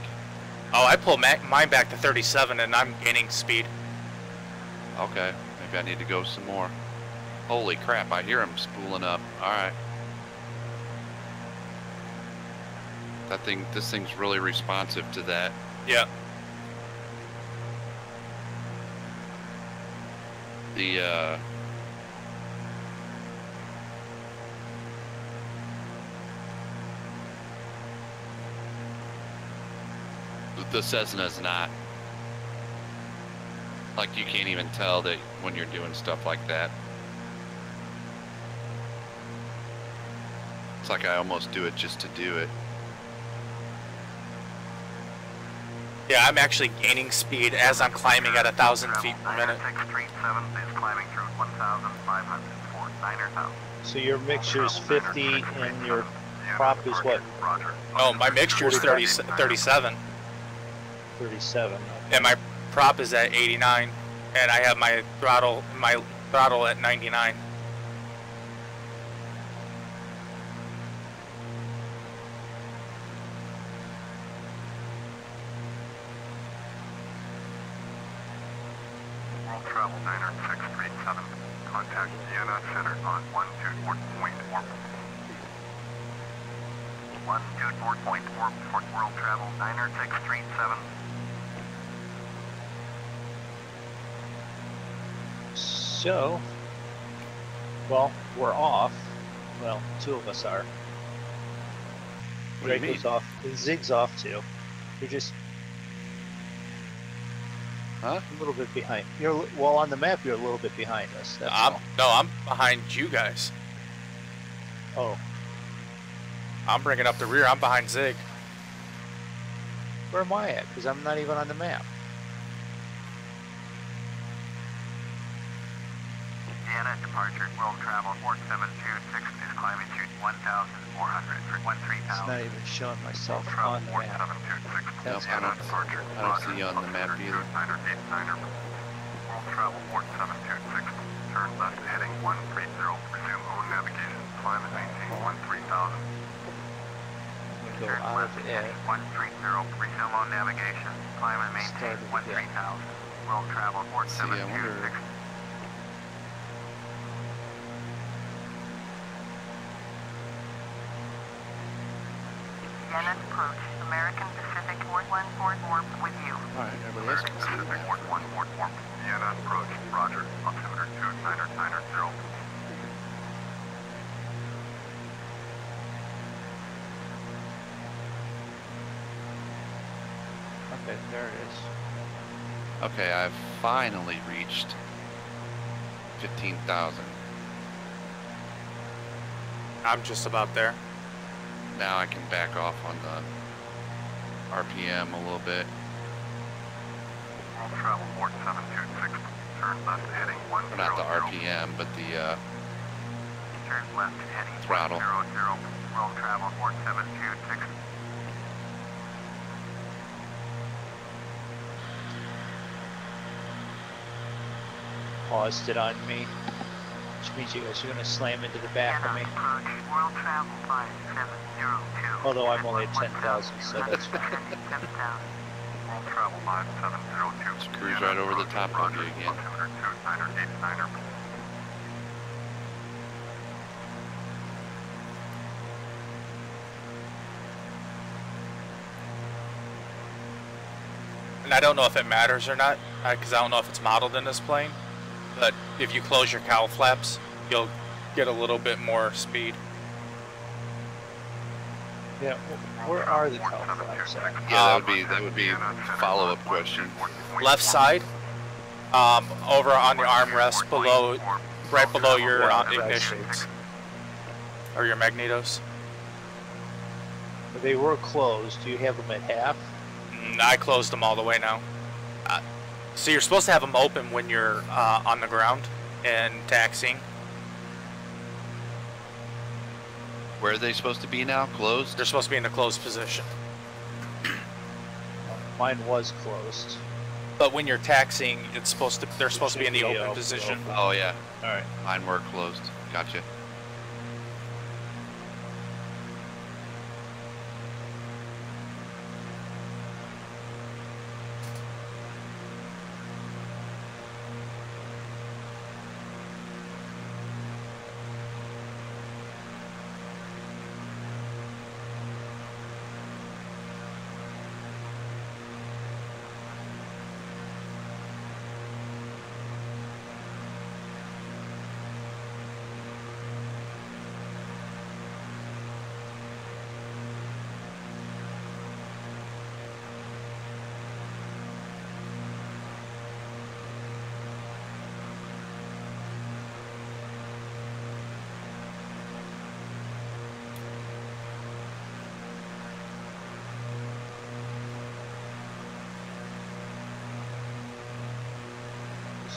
Oh, I pulled mine back to 37 and I'm gaining speed. Okay, maybe I need to go some more. Holy crap, I hear them spooling up. Alright. This thing's really responsive to that. Yeah. The Cessna's not. Like, you can't even tell that when you're doing stuff like that. It's like I almost do it just to do it. Yeah, I'm actually gaining speed as I'm climbing at 1,000 feet per minute. 637 is climbing through 1,504 9,000. So your mixture's 50 and your prop is what? Roger. Oh, my mixture is 37. 37. And my prop is at 89, and I have my throttle at 99. World Travel Diner 637. Contact Vienna Center on 124.4. 124.4 for World Travel Diner 637. So, well, we're off. Well, two of us are. What do you Drako's mean? off. And Zig's off too. We're just Huh? A little bit behind. Well, on the map, you're a little bit behind us. That's all. No, I'm behind you guys. Oh, I'm bringing up the rear. I'm behind Zig. where am I at? Because I'm not even on the map. Vienna departure, world travel 4726 is climbing to 1,400 for 13,000. It's not even showing myself Travel on the map. 4726. That's Nope, departure. I don't see you on the map either. World travel 4726. Turn left heading 130. Resume own navigation. Climb and maintain 13,000. Go Turn out left of heading it. 130. Resume own navigation. Climb and maintain Start it again. 13,000. World travel See, I wonder. 4726. Vienna approach. American Pacific 4144 with you. All right, everybody else can see the map. 4144. Vienna approach. Roger. Altimeter 29990. Okay, there it is. Okay, I've finally reached 15,000. I'm just about there. Now I can back off on the RPM a little bit. World travel 4726. Turn left heading 100. Or not the RPM, but the Turn left heading throttle. 100. World travel 4726. Paused it on me, which means you guys are going to slam into the back of me. Approach. World travel 5702. Although I'm only at 10,000, so that's fine. 77,000. World travel 5702. Just cruise right over the top of you again. Altimeter 29989. And I don't know if it matters or not, because I don't know if it's modeled in this plane. But if you close your cowl flaps, you'll get a little bit more speed. Yeah, where are the cowl flaps at? Yeah, that would be a follow-up question. Left side, over on the armrest below, right below your ignitions or your magnetos. They were closed. Do you have them at half? I closed them all the way now. So you're supposed to have them open when you're on the ground and taxiing. Where are they supposed to be now? Closed? They're supposed to be in a closed position. Mine was closed. But when you're taxiing, they're supposed to be in the open position. Oh yeah. All right. Mine were closed. Gotcha.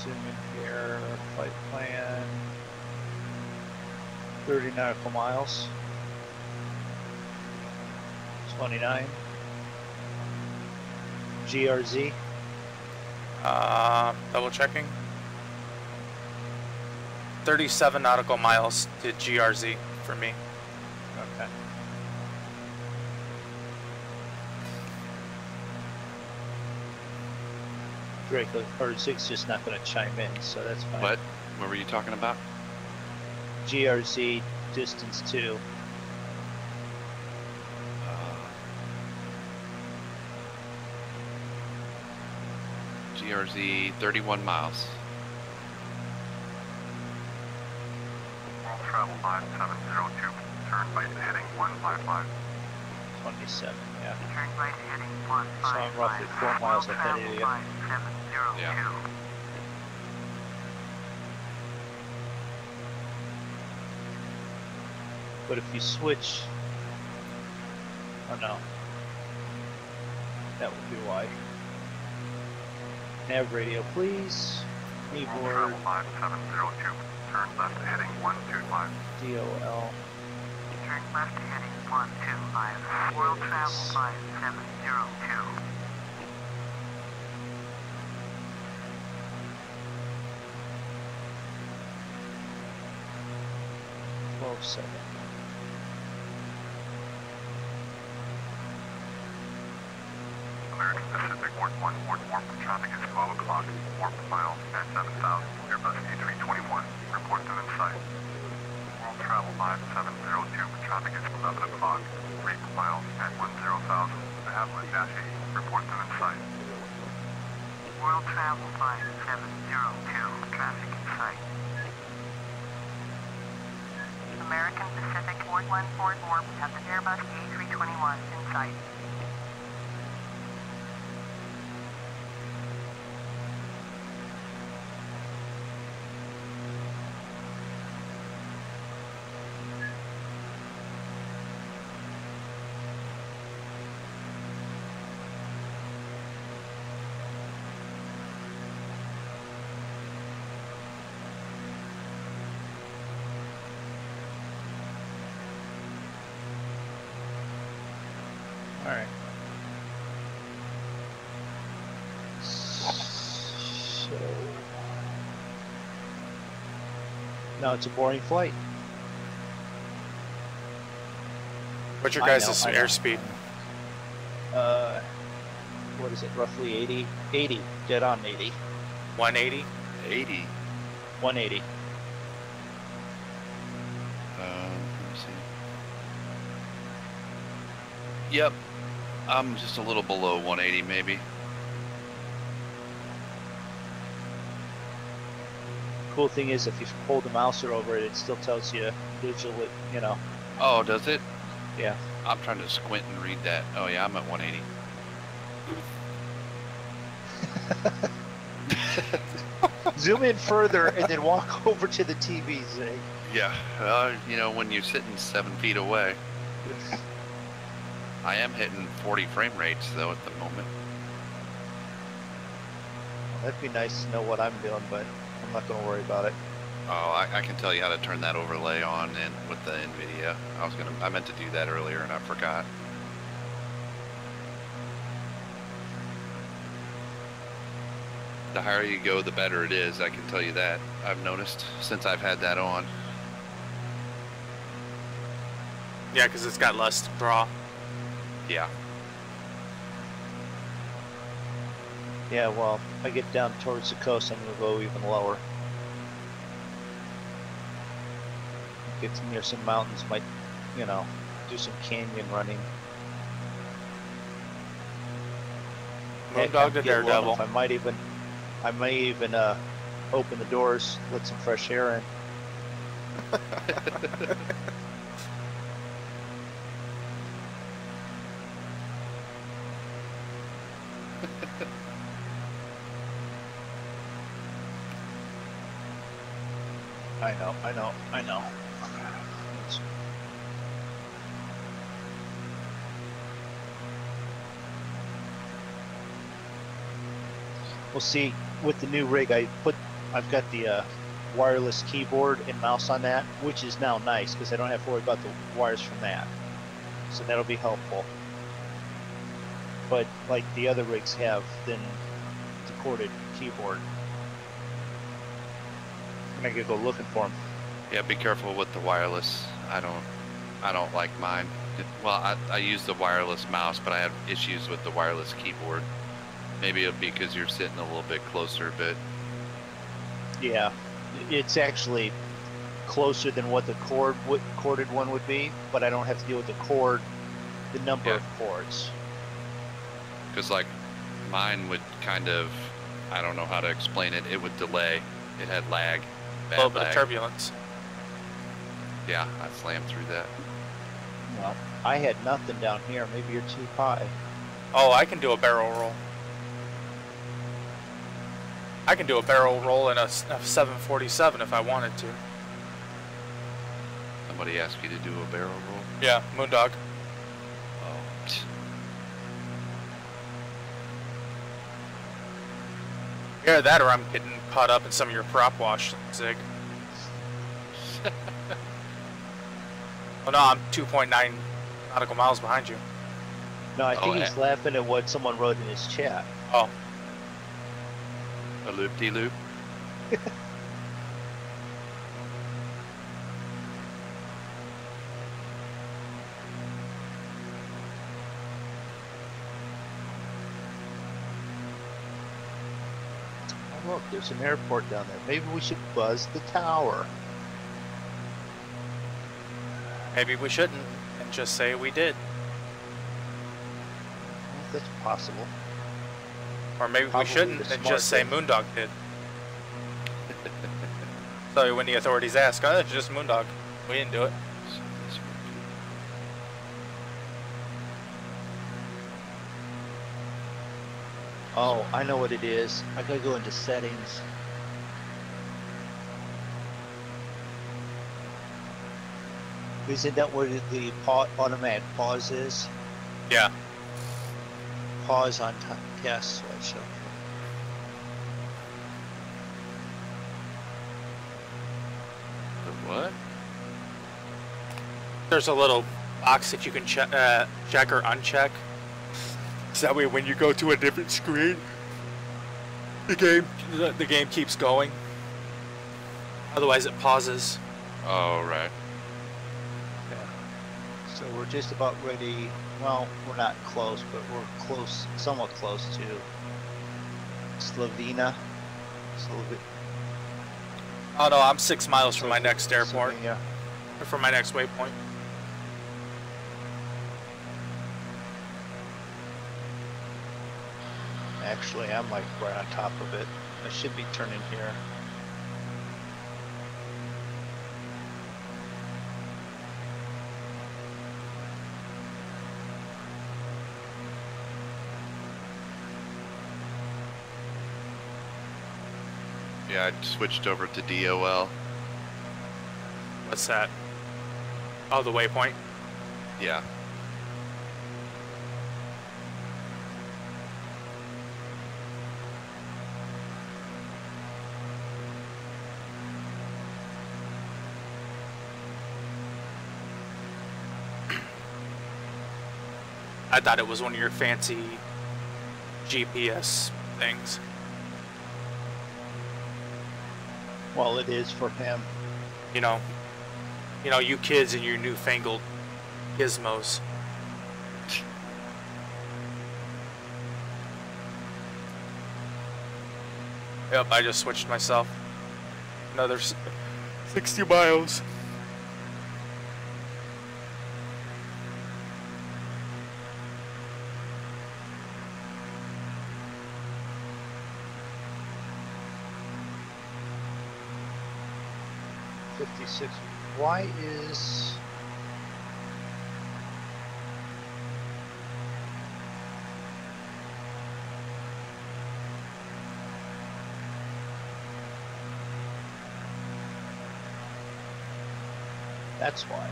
Zoom in here. Flight plan. 30 nautical miles. 29. GRZ. Double checking. 37 nautical miles to GRZ for me. Okay. Drako or Zig's just not going to chime in, so that's fine. What were you talking about? GRZ distance 2. GRZ 31 miles. World travel 5702. Turn right heading 155. 27, yeah. Turn right heading 155. So I'm roughly 4 miles ahead of you. 570. Yeah. But if you switch, oh no, that would be why. Nav radio, please. Keyboard. 5702. Turn left heading 125. DOL. Turn left heading 125. World travel 5702. American Pacific Warp 1, Warp traffic is 12 o'clock. Warp miles at 7,000. Airbus A321. Report to insight. World travel 5702. Traffic is 11 o'clock. 3 miles at 10,000. Avalanche Dash 8. Report to insight. World travel 5702. Traffic in sight. American Pacific 4144 has an Airbus A321 in sight. Alright. So now it's a boring flight. What's your I guys' know. airspeed? What is it? Roughly 80? 80. Dead on 80. 180? 80. 180. Let me see. Yep. I'm just a little below 180 maybe. Cool thing is, if you hold the mouse over it, it still tells you visually, you know. Oh, does it? Yeah. I'm trying to squint and read that. Oh yeah, I'm at 180. Zoom in further and then walk over to the TV, Zig. Yeah. You know, when you're sitting 7 feet away. I am hitting 40 frame rates though at the moment. Well, that'd be nice to know what I'm doing, but I'm not going to worry about it. Oh, I can tell you how to turn that overlay on and with the NVIDIA. I meant to do that earlier and I forgot. The higher you go, the better it is. I can tell you that. I've noticed since I've had that on. Yeah, because it's got less draw. Yeah. Yeah, well, if I get down towards the coast, I'm going to go even lower. Get near some mountains, might, you know, do some canyon running. Mrmoondog to Daredevil. I may even open the doors, let some fresh air in. I know. We'll see. With the new rig, I've got the wireless keyboard and mouse on that, which is now nice because I don't have to worry about the wires from that. So that'll be helpful. But like the other rigs have, then the corded keyboard. I'm gonna go looking for them. Yeah, be careful with the wireless. I don't like mine. I use the wireless mouse, but I have issues with the wireless keyboard. Maybe it'll be because you're sitting a little bit closer, but yeah, it's actually closer than what the corded one would be, but I don't have to deal with the number of cords. Because like mine would kind of, I don't know how to explain it. It would delay. It had lag. A little bit of turbulence. Yeah, I slammed through that. Well, I had nothing down here. Maybe you're too high. Oh, I can do a barrel roll. I can do a barrel roll in a 747 if I wanted to. Somebody asked you to do a barrel roll? Yeah, Moondog. Oh. Yeah, that or I'm getting caught up in some of your prop wash, Zig. Oh no, I'm 2.9 nautical miles behind you. No, I think he's laughing at what someone wrote in his chat. Oh. A loop-de-loop? Oh, look, there's an airport down there. Maybe we should buzz the tower. Maybe we shouldn't, and just say we did. Well, that's possible. Or maybe Probably we shouldn't, the and just say smart Moondog did. So when the authorities ask, oh, it's just Moondog. We didn't do it. Oh, I know what it is. I gotta go into settings. Isn't that what the automatic pause is? Yeah. Pause on gas switch. Okay. The what? There's a little box that you can check or uncheck. So that way when you go to a different screen, the game keeps going. Otherwise it pauses. Oh, right. So we're just about ready. Well, we're not close, but we're close, somewhat close to Slovenia. Oh no, I'm 6 miles from my next airport. Yeah. Or from my next waypoint. Actually, I'm like right on top of it. I should be turning here. Yeah, I switched over to DOL. What's that? Oh, the waypoint? Yeah. I thought it was one of your fancy GPS things. Well, it is for him. You know, you kids and your newfangled gizmos. Yep, I just switched myself. Another 60 miles. Why is that's why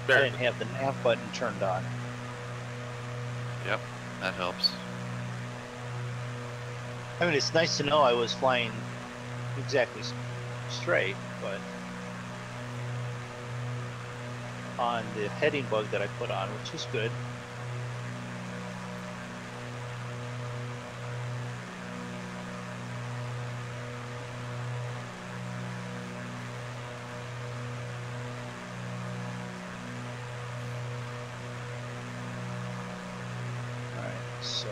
There. I didn't have the nav button turned on. Yep, that helps. I mean, it's nice to know I was flying exactly straight, but on the heading bug that I put on, which is good. Alright, so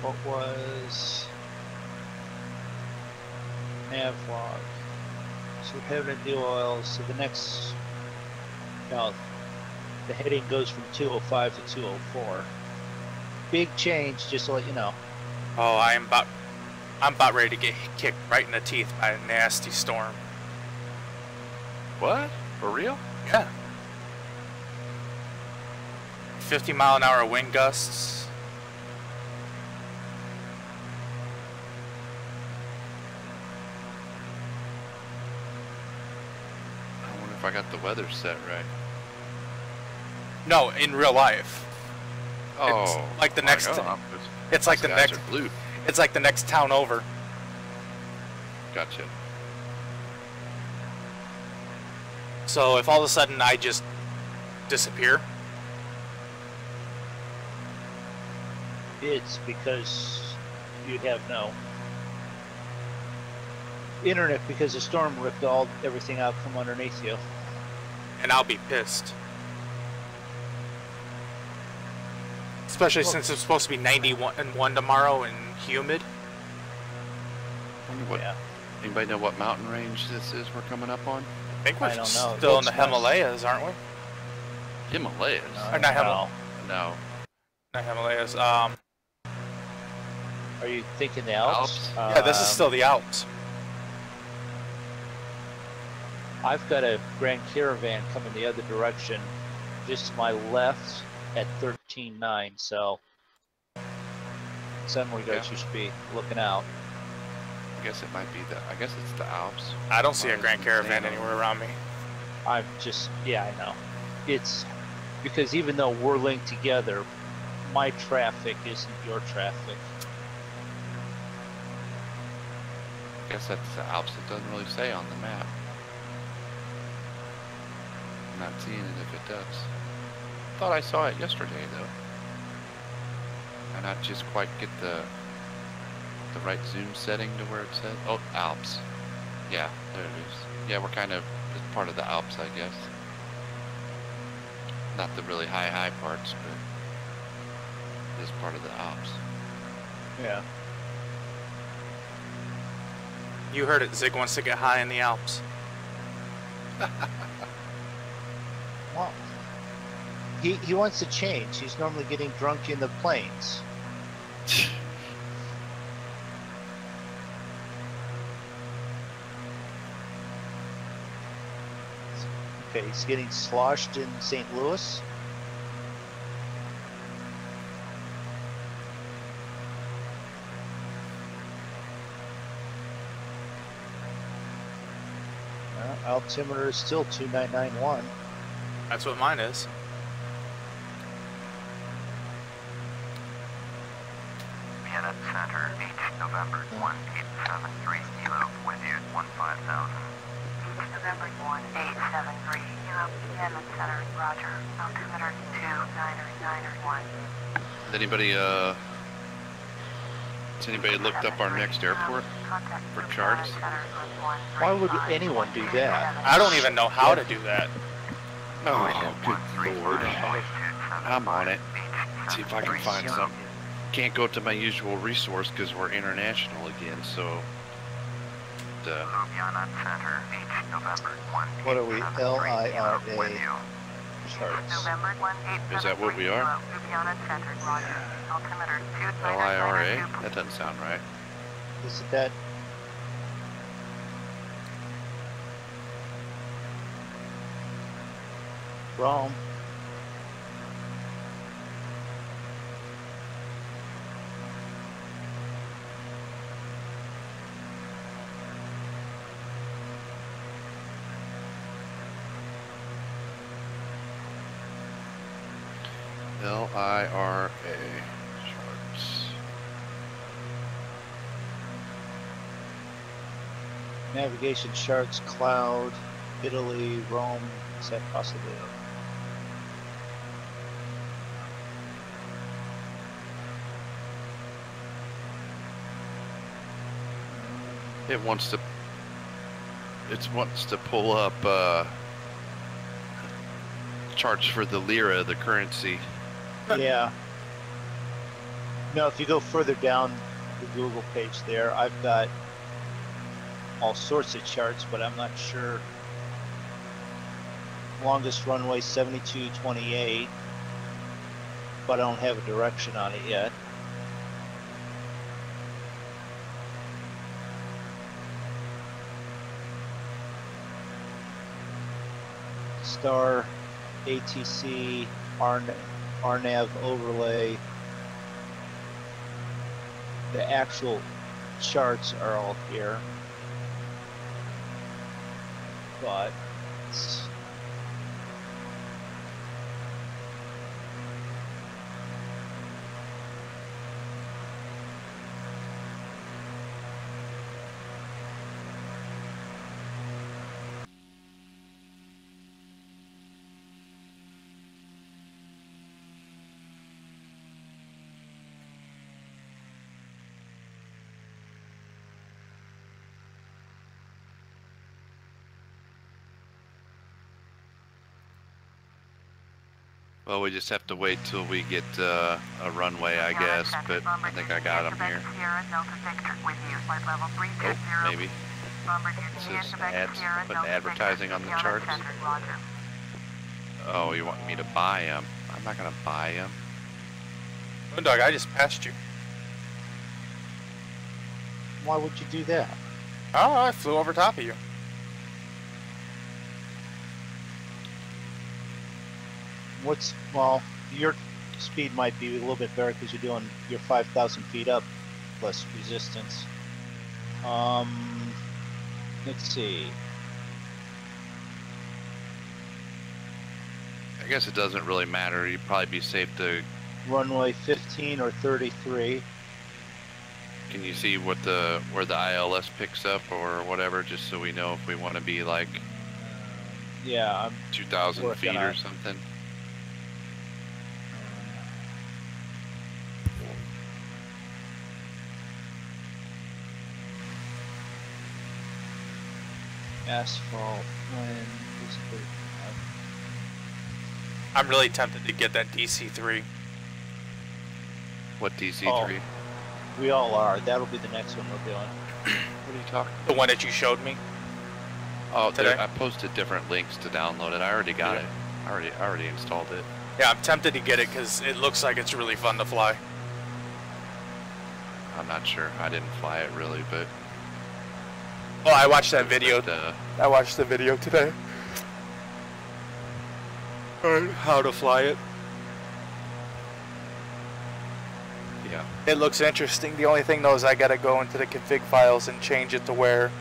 what was nav log? So we're having a new oil. So the next, now the heading goes from 205 to 204. Big change, just to let you know. Oh, I'm about ready to get kicked right in the teeth by a nasty storm. What? For real? Yeah. 50-mile-an-hour wind gusts. I got the weather set right. No, in real life. Oh, it's like the next. It's like the next. Blue. It's like the next town over. Gotcha. So if all of a sudden I just disappear, it's because you have no internet because the storm ripped everything out from underneath you. and I'll be pissed. Especially since it's supposed to be 91 tomorrow and humid. Wonder what, anybody know what mountain range this is we're coming up on? I think we're I don't know. still in the Himalayas, aren't we? Himalayas? Or not No. Not Himalayas. Are you thinking the Alps? Yeah, this is still the Alps. I've got a Grand Caravan coming the other direction, just to my left at 13.9, so some regards you should be looking out. I guess it might be I guess it's the Alps. I don't see a Grand Caravan anywhere around me. I'm just, yeah, I know. It's because even though we're linked together, my traffic isn't your traffic. I guess that's the Alps. It doesn't really say on the map. I'm not seeing it if it does. Thought I saw it yesterday though. And I just quite get the right zoom setting to where it says, oh, Alps. Yeah, there it is. Yeah, we're kind of it's part of the Alps, I guess. Not the really high parts, but it is part of the Alps. Yeah. You heard it. Zig wants to get high in the Alps. Well, he wants to change. He's normally getting drunk in the plains. Okay, he's getting sloshed in St. Louis. Altimeter is still 2991. That's what mine is. Vienna Center, Beach, November 1873, Kilo, with you, 15,000. Beach, November 1873, Kilo, Vienna Center, Roger, altimeter 29991. Has anybody looked up our next airport for charts? Why would anyone do that? I don't even know how to do that. Oh, good lord. I'm on it. See if I can find something. Can't go to my usual resource because we're international again, so... What are we? LIRA charts. Is that what we are? LIRA? That doesn't sound right. Is it that? Rome. LIRA charts. Navigation charts, cloud, Italy, Rome. Is that possibly it? It wants to pull up charts for the lira, the currency. Yeah. No, if you go further down the Google page there, I've got all sorts of charts, but I'm not sure. Longest runway 7228, but I don't have a direction on it yet. Star, ATC, RNAV overlay. The actual charts are all here, but Well, we just have to wait till we get a runway, I guess, but I think I got them here. Oh, maybe. This is ads, putting advertising on the charts. Oh, you want me to buy them? I'm not going to buy them. Mrmoondog, I just passed you. Why would you do that? Oh, I flew over top of you. Well, your speed might be a little bit better because you're doing your 5,000 feet up plus resistance. Let's see. I guess it doesn't really matter. You'd probably be safe to... Runway 15 or 33. Can you see what where the ILS picks up or whatever, just so we know if we want to be like... Yeah, I'm 2,000 feet or something? asphalt. When is it? I'm really tempted to get that DC-3. What DC-3? Oh, we all are. That'll be the next one we're doing. What are you talking about? The one that you showed me. Oh, today? I posted different links to download it. I already got it. I already installed it. Yeah, I'm tempted to get it because it looks like it's really fun to fly. I'm not sure. I didn't fly it really, but... Well, I watched that video. But, I watched the video today. On how to fly it. yeah. It looks interesting. The only thing though is I gotta go into the config files and change it to where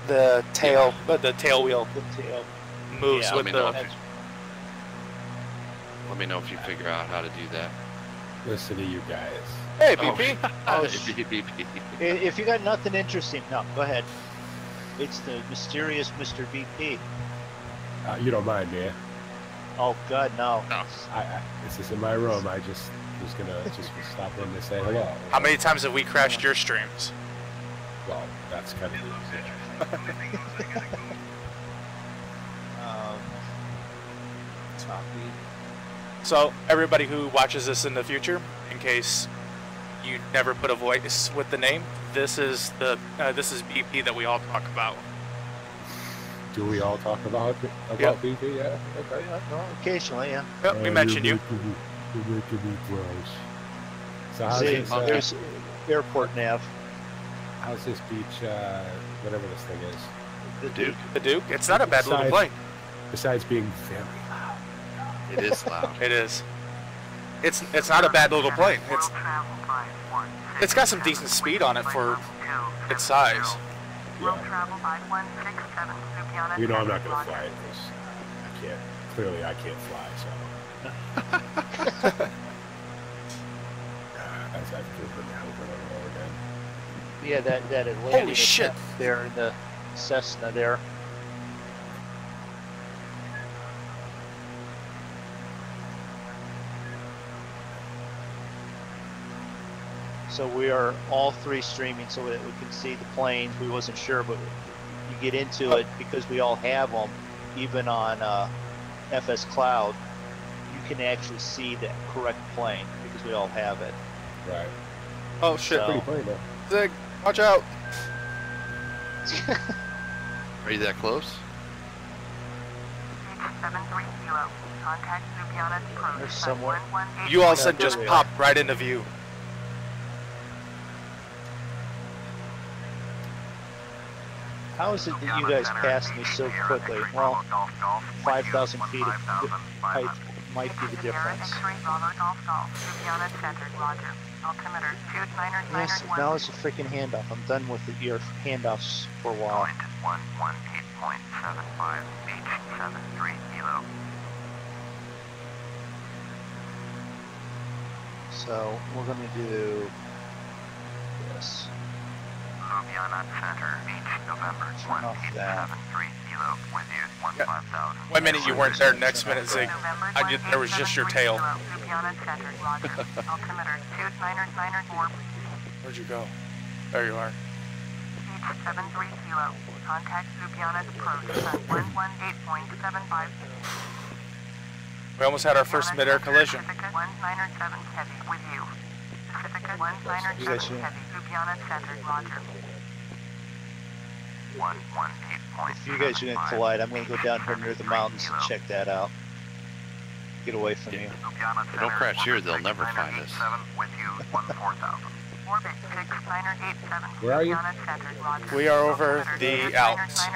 the tail, but the tail wheel moves Yeah, with the. Let me know if you figure out how to do that. Listen to you guys. Hey, BP. If you got nothing interesting, no, go ahead. It's the mysterious Mr. BP. You don't mind, do you? Oh God, no. This is in my room. I just was gonna stop in to say hello. How many times have we crashed your streams? Well, that's kind of Copy. So everybody who watches this in the future, in case you never put a voice with the name, this is BP that we all talk about. Do we all talk about Yep. BP? Yeah. Okay. No, occasionally, yeah. Yep, we mentioned you. You're making me gross. So how's See, this, there's airport nav. how's this beach? Whatever this thing is. The Duke? The Duke. It's not a bad little plane. Besides being very loud. It is loud. It is. It's not a bad little plane. It's got some decent speed on it for its size. You know I'm not gonna fly it because I can't. Clearly, I can't fly. So. As I've proven over and over again. Yeah, that Atlantic Holy shit. there in the Cessna there. So we are all three streaming so that we can see the planes. We wasn't sure, but you get into it because we all have them, even on FS Cloud. You can actually see the correct plane because we all have it. Right. Oh shit. So- Pretty plane though. Zig, watch out. Are you that close? There's somewhere. You all said there just we are. popped right into view. How is it that you guys passed me so quickly? Well, 5,000 feet of height might be the difference. Yes, now it's a freaking handoff. I'm done with your handoffs for a while. 118.75, Beach 73 kilo. So we're going to do this. Vienna Center, Beach, November Turn off that. 1873 kilo, with you, 15,000. 1 minute you weren't there, next minute Zig. There was just your tail. Where'd you go? There you are. Beach 73 kilo, contact Ljubljana approach at 118.75. We almost had our first mid-air collision. 197 heavy with you. Pacifica 197 heavy. Ljubljana Center, roger. 118.75. If you guys are going to collide, I'm going to go down here near the mountains and check that out. Get away from you. They don't crash here, they'll never find us. With you, 14,000. Orbit 6987. Where are you? We are over the Alps.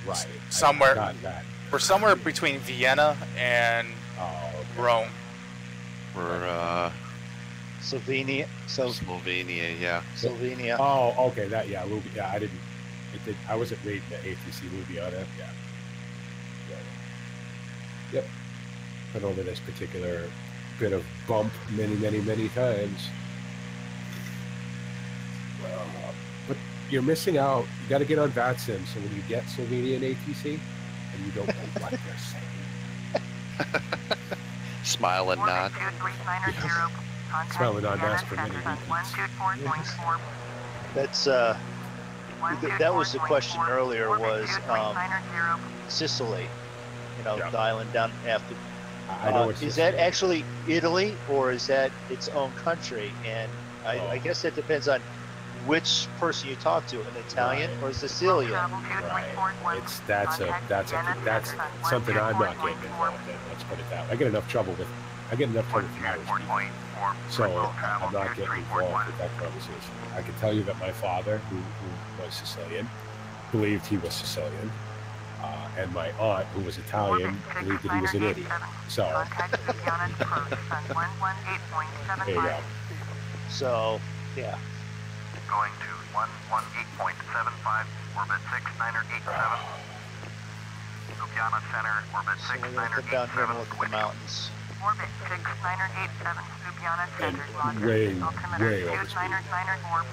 Right. Somewhere. Not that. We're somewhere between Vienna and Oh, Rome. We're Slovenia. Slovenia, yeah. Slovenia. Oh, okay. That yeah, yeah. I wasn't reading the ATC Ljubljana. Yeah. Yep. Been over this particular bit of bump many times. But you're missing out. You got to get on VATSIM. So when you get Slovenia and ATC, and you don't know what they're saying. Smile and nod. Smile and nod mask for many reasons. That's that was the question earlier. Was Sicily? You know, Yeah. the island down after. I know it's Is that actually Italy or is that its own country? And I guess that depends on which person you talk to, an Italian or a Sicilian. right. That's something I'm not getting involved in. Let's put it that way. I get enough trouble with Irish people, so I'm not getting involved with that conversation. I can tell you that my father, who was Sicilian, believed he was Sicilian. And my aunt, who was Italian, believed that he was an idiot. So, there you go. So, yeah. Going to 118.75, orbit 6987. Ljubljana Center, orbit So we're going to come down here and look at the 6987. mountains. Orbit 6987, Ljubljana Center, And roger. way Altimeter over 2999 orb.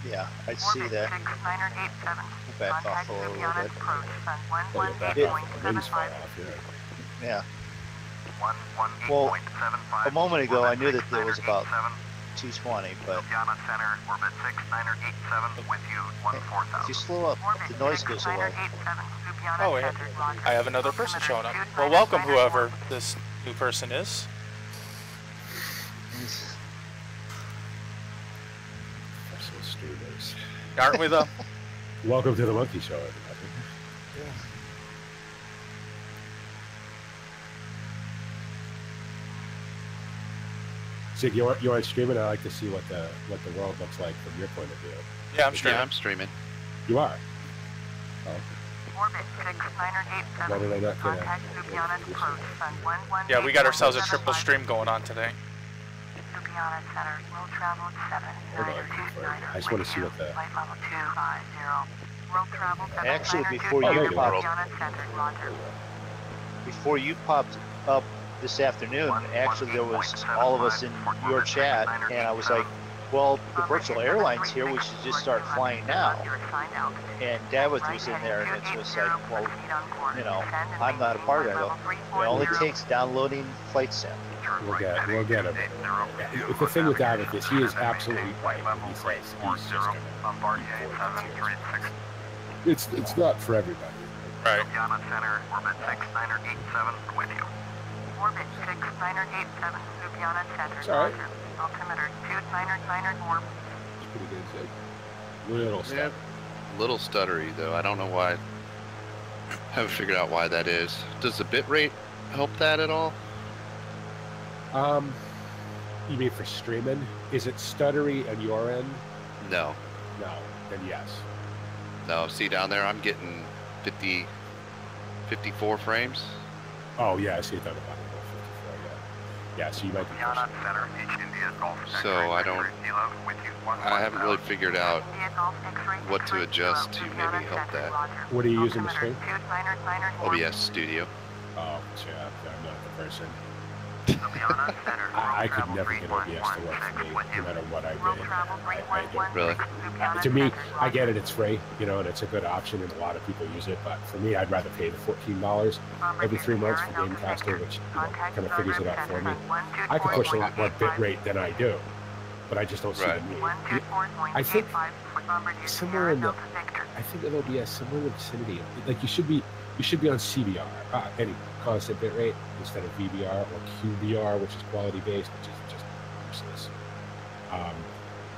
Yeah, I see Orbit that. 6987. Back off Contact a little Ljubljana bit. approach, sun Oh, you're back off. The wings fall 118.75. off, yeah. Yeah. 118.75. A moment ago, I knew that there was about 6987. 220, but Ljubljana Center, orbit 6987 with you, if you 14,000. slow up, the noise goes away. Oh, wait. I have another person showing up. Well, welcome whoever this new person is. Professional streamers. Aren't we though? Welcome to the Monkey Show, everybody. Zig, you aren't streaming. I like to see what the world looks like from your point of view. Yeah, I'm Yeah, streaming. I'm streaming. You are. Oh, Orbit 6987. why did I not get Contact Ljubljana approach, sun 118. Yeah, we got ourselves a triple stream going on today. Ljubljana Center, will travel Hold on, 7929. I just want to see what the. Flight level 250. World travel Actually, 7929. before you Ljubljana Center, roger. Before you popped up this afternoon, actually there was all of us in your chat, and I was like, well, the virtual airline's here, we should just start flying now. And David was in there, and it's just like, well, you know, I'm not a part of it. It only takes downloading Flight Sim. We'll get him. The thing with David is he is absolutely right when he says he's just gonna. It's not for everybody. Right. Ljubljana Center, orbit 6987 with you. Orbit 6987, Ljubljana Center, It's all right. roger. Altimeter 2999 orb. It's pretty good, Zig. Little Yeah. stuff. Little stuttery though. I don't know why. Haven't figured out why that is. Does the bit rate help that at all? You mean for streaming? Is it stuttery on your end? No. No. Then yes. No. See down there, I'm getting 54 frames. Oh yeah, I see it on the bottom. 54. Yeah. Yeah. So you might be. Ljubljana Center, H India Golf. So I don't. I haven't really figured out what to adjust to maybe help that. What are you using to stream? OBS Studio. Oh, yeah. I'm not the person. I could never get OBS to work for me, no matter what I did. Really? To me, I get it, it's free, you know, and it's a good option, and a lot of people use it, but for me, I'd rather pay the $14 every 3 months for Gamecaster, which, you know, kind of figures it out for me. I could push a lot more bit rate than I do, but I just don't see the need. I think somewhere in the, I think with OBS, somewhere in the vicinity, like you should be You should be on CBR, any constant bit rate instead of VBR or QBR, which is quality based, which is just useless. I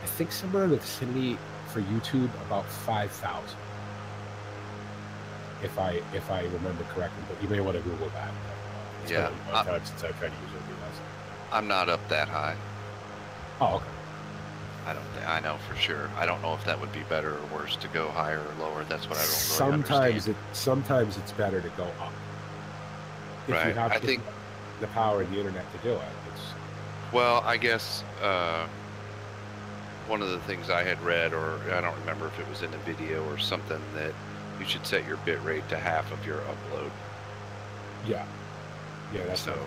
think somewhere in the vicinity for YouTube about 5,000, if I remember correctly. But you may want to Google that. It's been a long time since I've tried to use OBS. I'm not up that high. Oh, okay. I don't think I know for sure. I don't know if that would be better or worse to go higher or lower. That's what I don't really understand. Sometimes it's better to go up. If right. You have I think the power of the internet to do it. Well, I guess one of the things I had read, or I don't remember if it was in a video or something, that you should set your bit rate to half of your upload. Yeah. Yeah, that's so.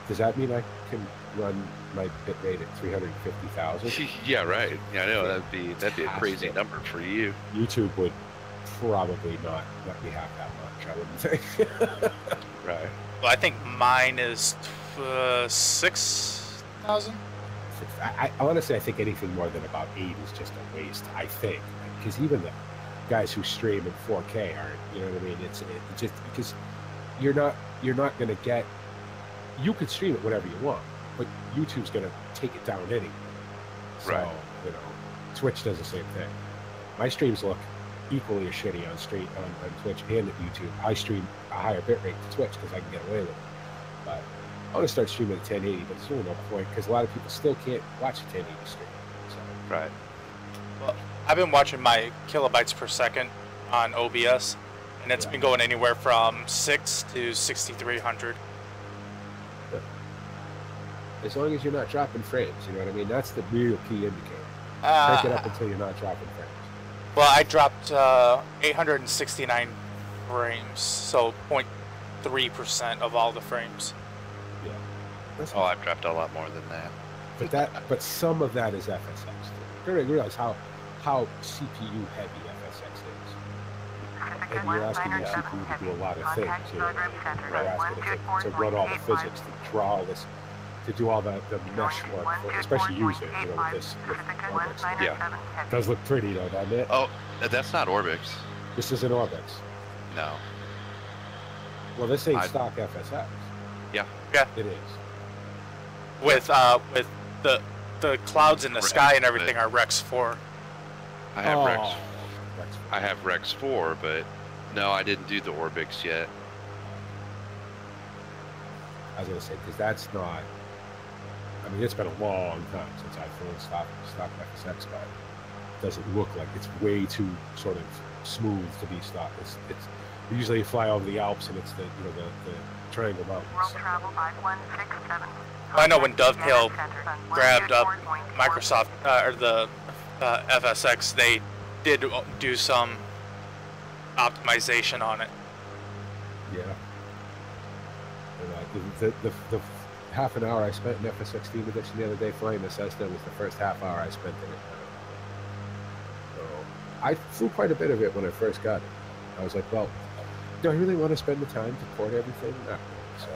Does that mean I can run my bit rate at 350,000? Yeah, right. Yeah, I know that'd be a crazy number for you. YouTube would probably not let me have that much, I wouldn't think. Right. Well, I think mine is 6,000. I honestly, I think anything more than about 8 is just a waste. I think because even the guys who stream in 4K aren't. You know what I mean? It's just because you're not going to get. You could stream it whatever you want, but YouTube's going to take it down anyway. So, right. You know, Twitch does the same thing. My streams look equally as shitty on Twitch and at YouTube. I stream a higher bitrate to Twitch because I can get away with it. But I want to start streaming at 1080, but there's really no point because a lot of people still can't watch a 1080 stream. So. Right. Well, I've been watching my kilobytes per second on OBS, and it's been going anywhere from 6 to 6,300. As long as you're not dropping frames, you know what I mean? That's the real key indicator. Take it up until you're not dropping frames. Well, I dropped 869 frames, so 0.3% of all the frames. Yeah. I've dropped a lot more than that. But some of that is FSX. You don't realize how CPU heavy FSX is. And you're asking your CPU to do a lot of things. You're asking it to run all the physics, to draw all this, to do all the mesh work, especially using with this Orbix. Yeah. It does look pretty though, doesn't it? Oh, that's not Orbix. This isn't Orbix. No. Well, this ain't stock FSX. Yeah. Yeah. It is. With the clouds in the sky and everything are Rex 4. I have Rex 4. I have Rex 4, but no, I didn't do the Orbix yet. I was gonna say because that's not. I mean, it's been a long time since I've flown stock FSX, but it doesn't look like it's way too sort of smooth to be stock. It's usually you fly over the Alps and it's the Triangle Mountains. I know when Dovetail grabbed up Microsoft or the FSX, they did do some optimization on it. Yeah. And, the half an hour I spent in FSX Team Edition the other day flying the Cessna was the first half hour I spent in it. So I flew quite a bit of it when I first got it. I was like, well, do I really want to spend the time to port everything? Not really. So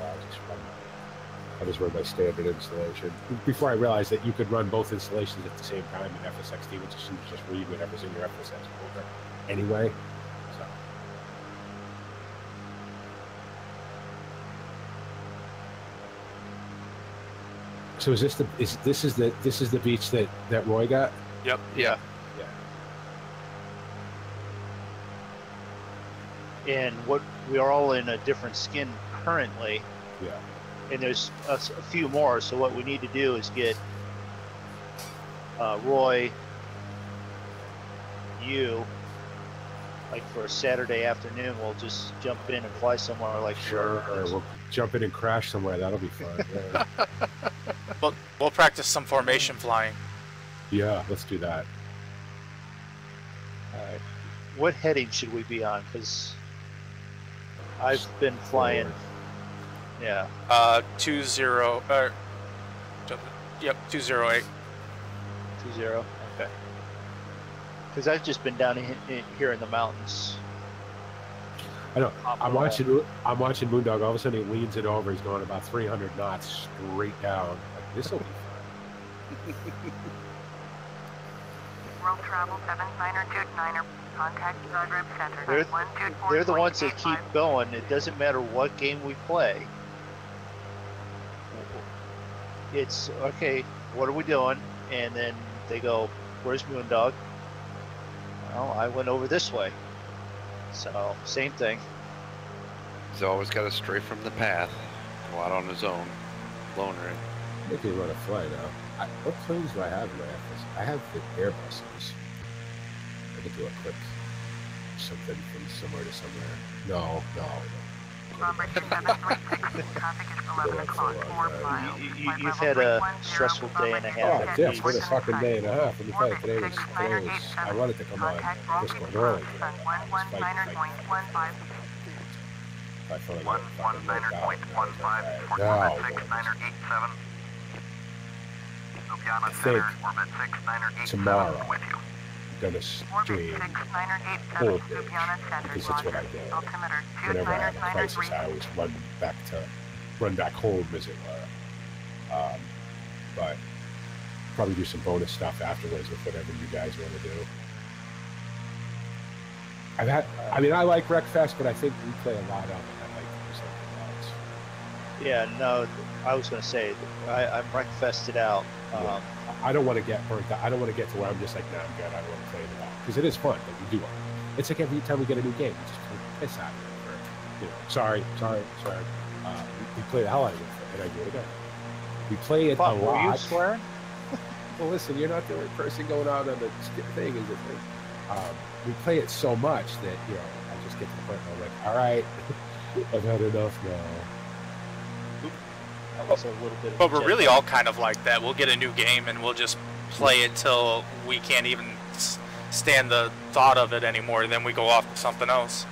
I just run my standard installation. Before I realized that you could run both installations at the same time in FSX Team, which is just read whatever's in your FSX folder anyway. So is this the beach that Roy got? Yep. Yeah. And what we are all in a different skin currently. Yeah. And there's a few more. So what we need to do is get Roy, you, like for a Saturday afternoon, we'll just jump in and fly somewhere like sure. We'll jump in and crash somewhere. That'll be fun. Yeah. We'll practice some formation flying. Yeah, let's do that. All right. What heading should we be on? Because I've been flying. Yeah. 20. Yep, 208. 20. Okay. Because I've just been down here in the mountains. I know. I'm watching Mrmoondog. All of a sudden, he leans it over. He's going about 300 knots straight down. Like, this will be fun. World Travel 7929er. Contact Zagreb Center. They're the ones that keep going. It doesn't matter what game we play. It's okay. What are we doing? And then they go, "Where's Mrmoondog?" Well, I went over this way. So same thing. He's always got to stray from the path. Go out on his own. Loner. They can run a fly now. What planes do I have in my FS? I have the Airbuses. I could do a quick something from somewhere to somewhere. No. You've had a stressful day and a half. Oh, yeah, it's been a fucking day and a half. Let me tell you, today was, I wanted to come on Bristol early. I felt like I think tomorrow I'm going to stream full pitch because it's what I do. Whenever I have a crisis, I always run back home, as it were. But probably do some bonus stuff afterwards with whatever you guys want to do. I like Wreckfest, but I think we play a lot of it. I'd like to do something else. Yeah, no, I was going to say, I'm Wreckfested out. Yeah. I don't want to get burnt out. I don't want to get to where I'm just like, nah, I'm good. I don't want to play it at all. Because it is fun, but we do it. It's like every time we get a new game, we just piss out of it. Sorry. We play the hell out of it, and I do it again. We play it a lot. Were you swearing? Well, listen, you're not the only person going out on the thing, is the thing. We play it so much that, I just get to the point where I'm like, all right, I've had enough now. A little bit. But we're really all kind of like that. We'll get a new game and we'll just play it till we can't even stand the thought of it anymore. Then we go off to something else.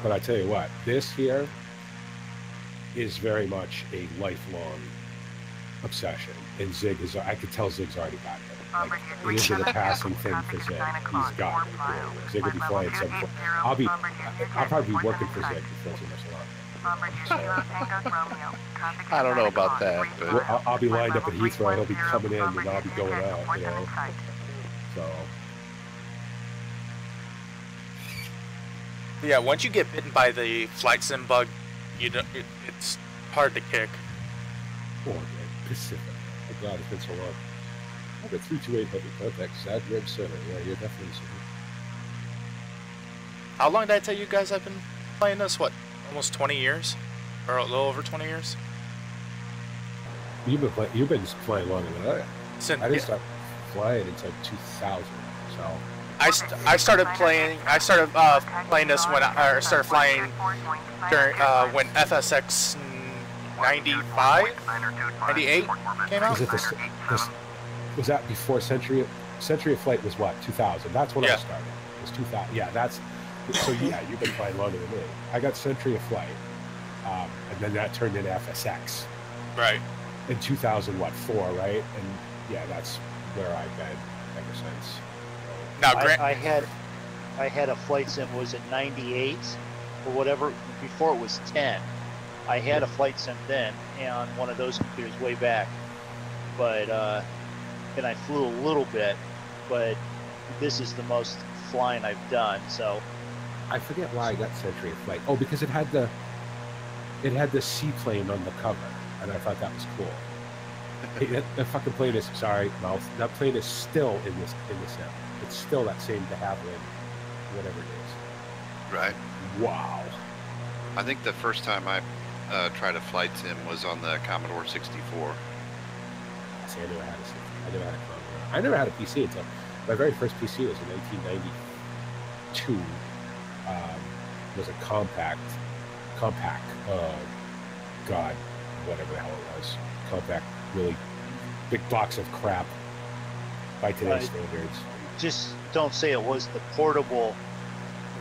But I tell you what, this here is very much a lifelong obsession. And Zig is, I could tell Zig's already got it. Like, it isn't a passing thing for Zig. He's got it. Zig will be flying some. I'll probably be working for Zig before too much longer. I don't know about that, but I'll be lined up at Heathrow. He'll be coming in, and I'll be going out. So. Yeah, once you get bitten by the flight sim bug, it's hard to kick. Oh, man, Pacific. Oh God, it's been so long. I've got 328 heavy contact, Zagreb Center. Yeah, you're definitely so. How long did I tell you guys I've been playing this? What? Almost 20 years, or a little over 20 years. You've been flying longer than I have. I didn't start flying until 2000. So I started playing this when I started flying during when FSX 95, 98 came out. Was that before Century of Flight was what, 2000? That's when I started. It was 2000. Yeah, that's. So yeah, you've been flying longer than me. I got Century of Flight, and then that turned into FSX. Right. In 2004, right? And yeah, that's where I've been ever since. Now, I had a flight sim. Was it 98 or whatever? Before it was 10. I had a flight sim then, on one of those computers way back. But and I flew a little bit, but this is the most flying I've done. So. I forget why I got Century of Flight. Oh, because it had the seaplane on the cover, and I thought that was cool. The fucking plane is that plane is still in the sim. It's still that same de Havilland, whatever it is. Right. Wow. I think the first time I tried a flight sim was on the Commodore 64. See, I never had a Commodore. I never had a PC until my very first PC was in 1992. Was a compact, God, whatever the hell it was. Compact, really big box of crap by today's standards. Just don't say it was the portable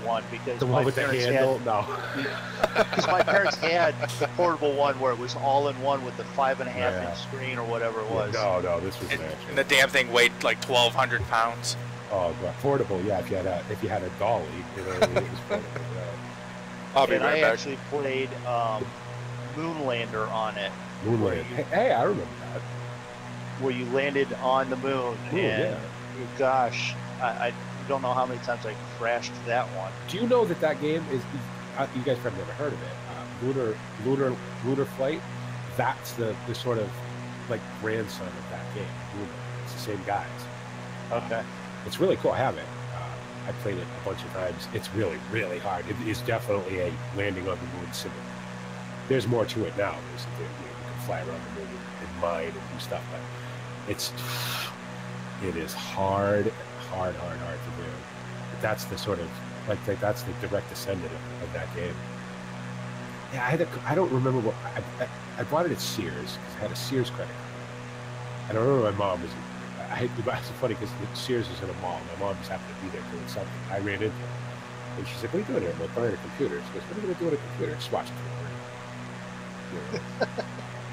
one, because the one with the handle? No. Because my parents had the portable one where it was all in one with the 5.5-inch screen or whatever it was. No, this was an actual. And the damn thing weighed like 1,200 pounds. Oh, God. Portable, yeah. If you had a dolly, it was portable. I'll be right back. I actually played Moonlander on it. Moonlander. Hey, I remember that. where you landed on the moon. Ooh, and gosh, I don't know how many times I crashed that one. Do you know that game is? You guys probably never heard of it. Lunar Flight. That's the sort of like grandson of that game. It's the same guys. Okay. It's really cool. I have it. I played it a bunch of times. It's really, really hard. It is definitely a landing on the moon simulator. There's more to it now. You can fly around the moon and mine and do stuff, but it is hard to do. But that's the sort of that's the direct descendant of that game. Yeah, I don't remember what I bought it at Sears because I had a Sears credit card. And I remember my mom was. It's funny because Sears was in a mall. My mom just happened to be there doing something. I ran into her. And she's like, "What are you doing here?" I'm like, "Buying a computer." She goes, "What are you going to do with a computer?" Just watch it.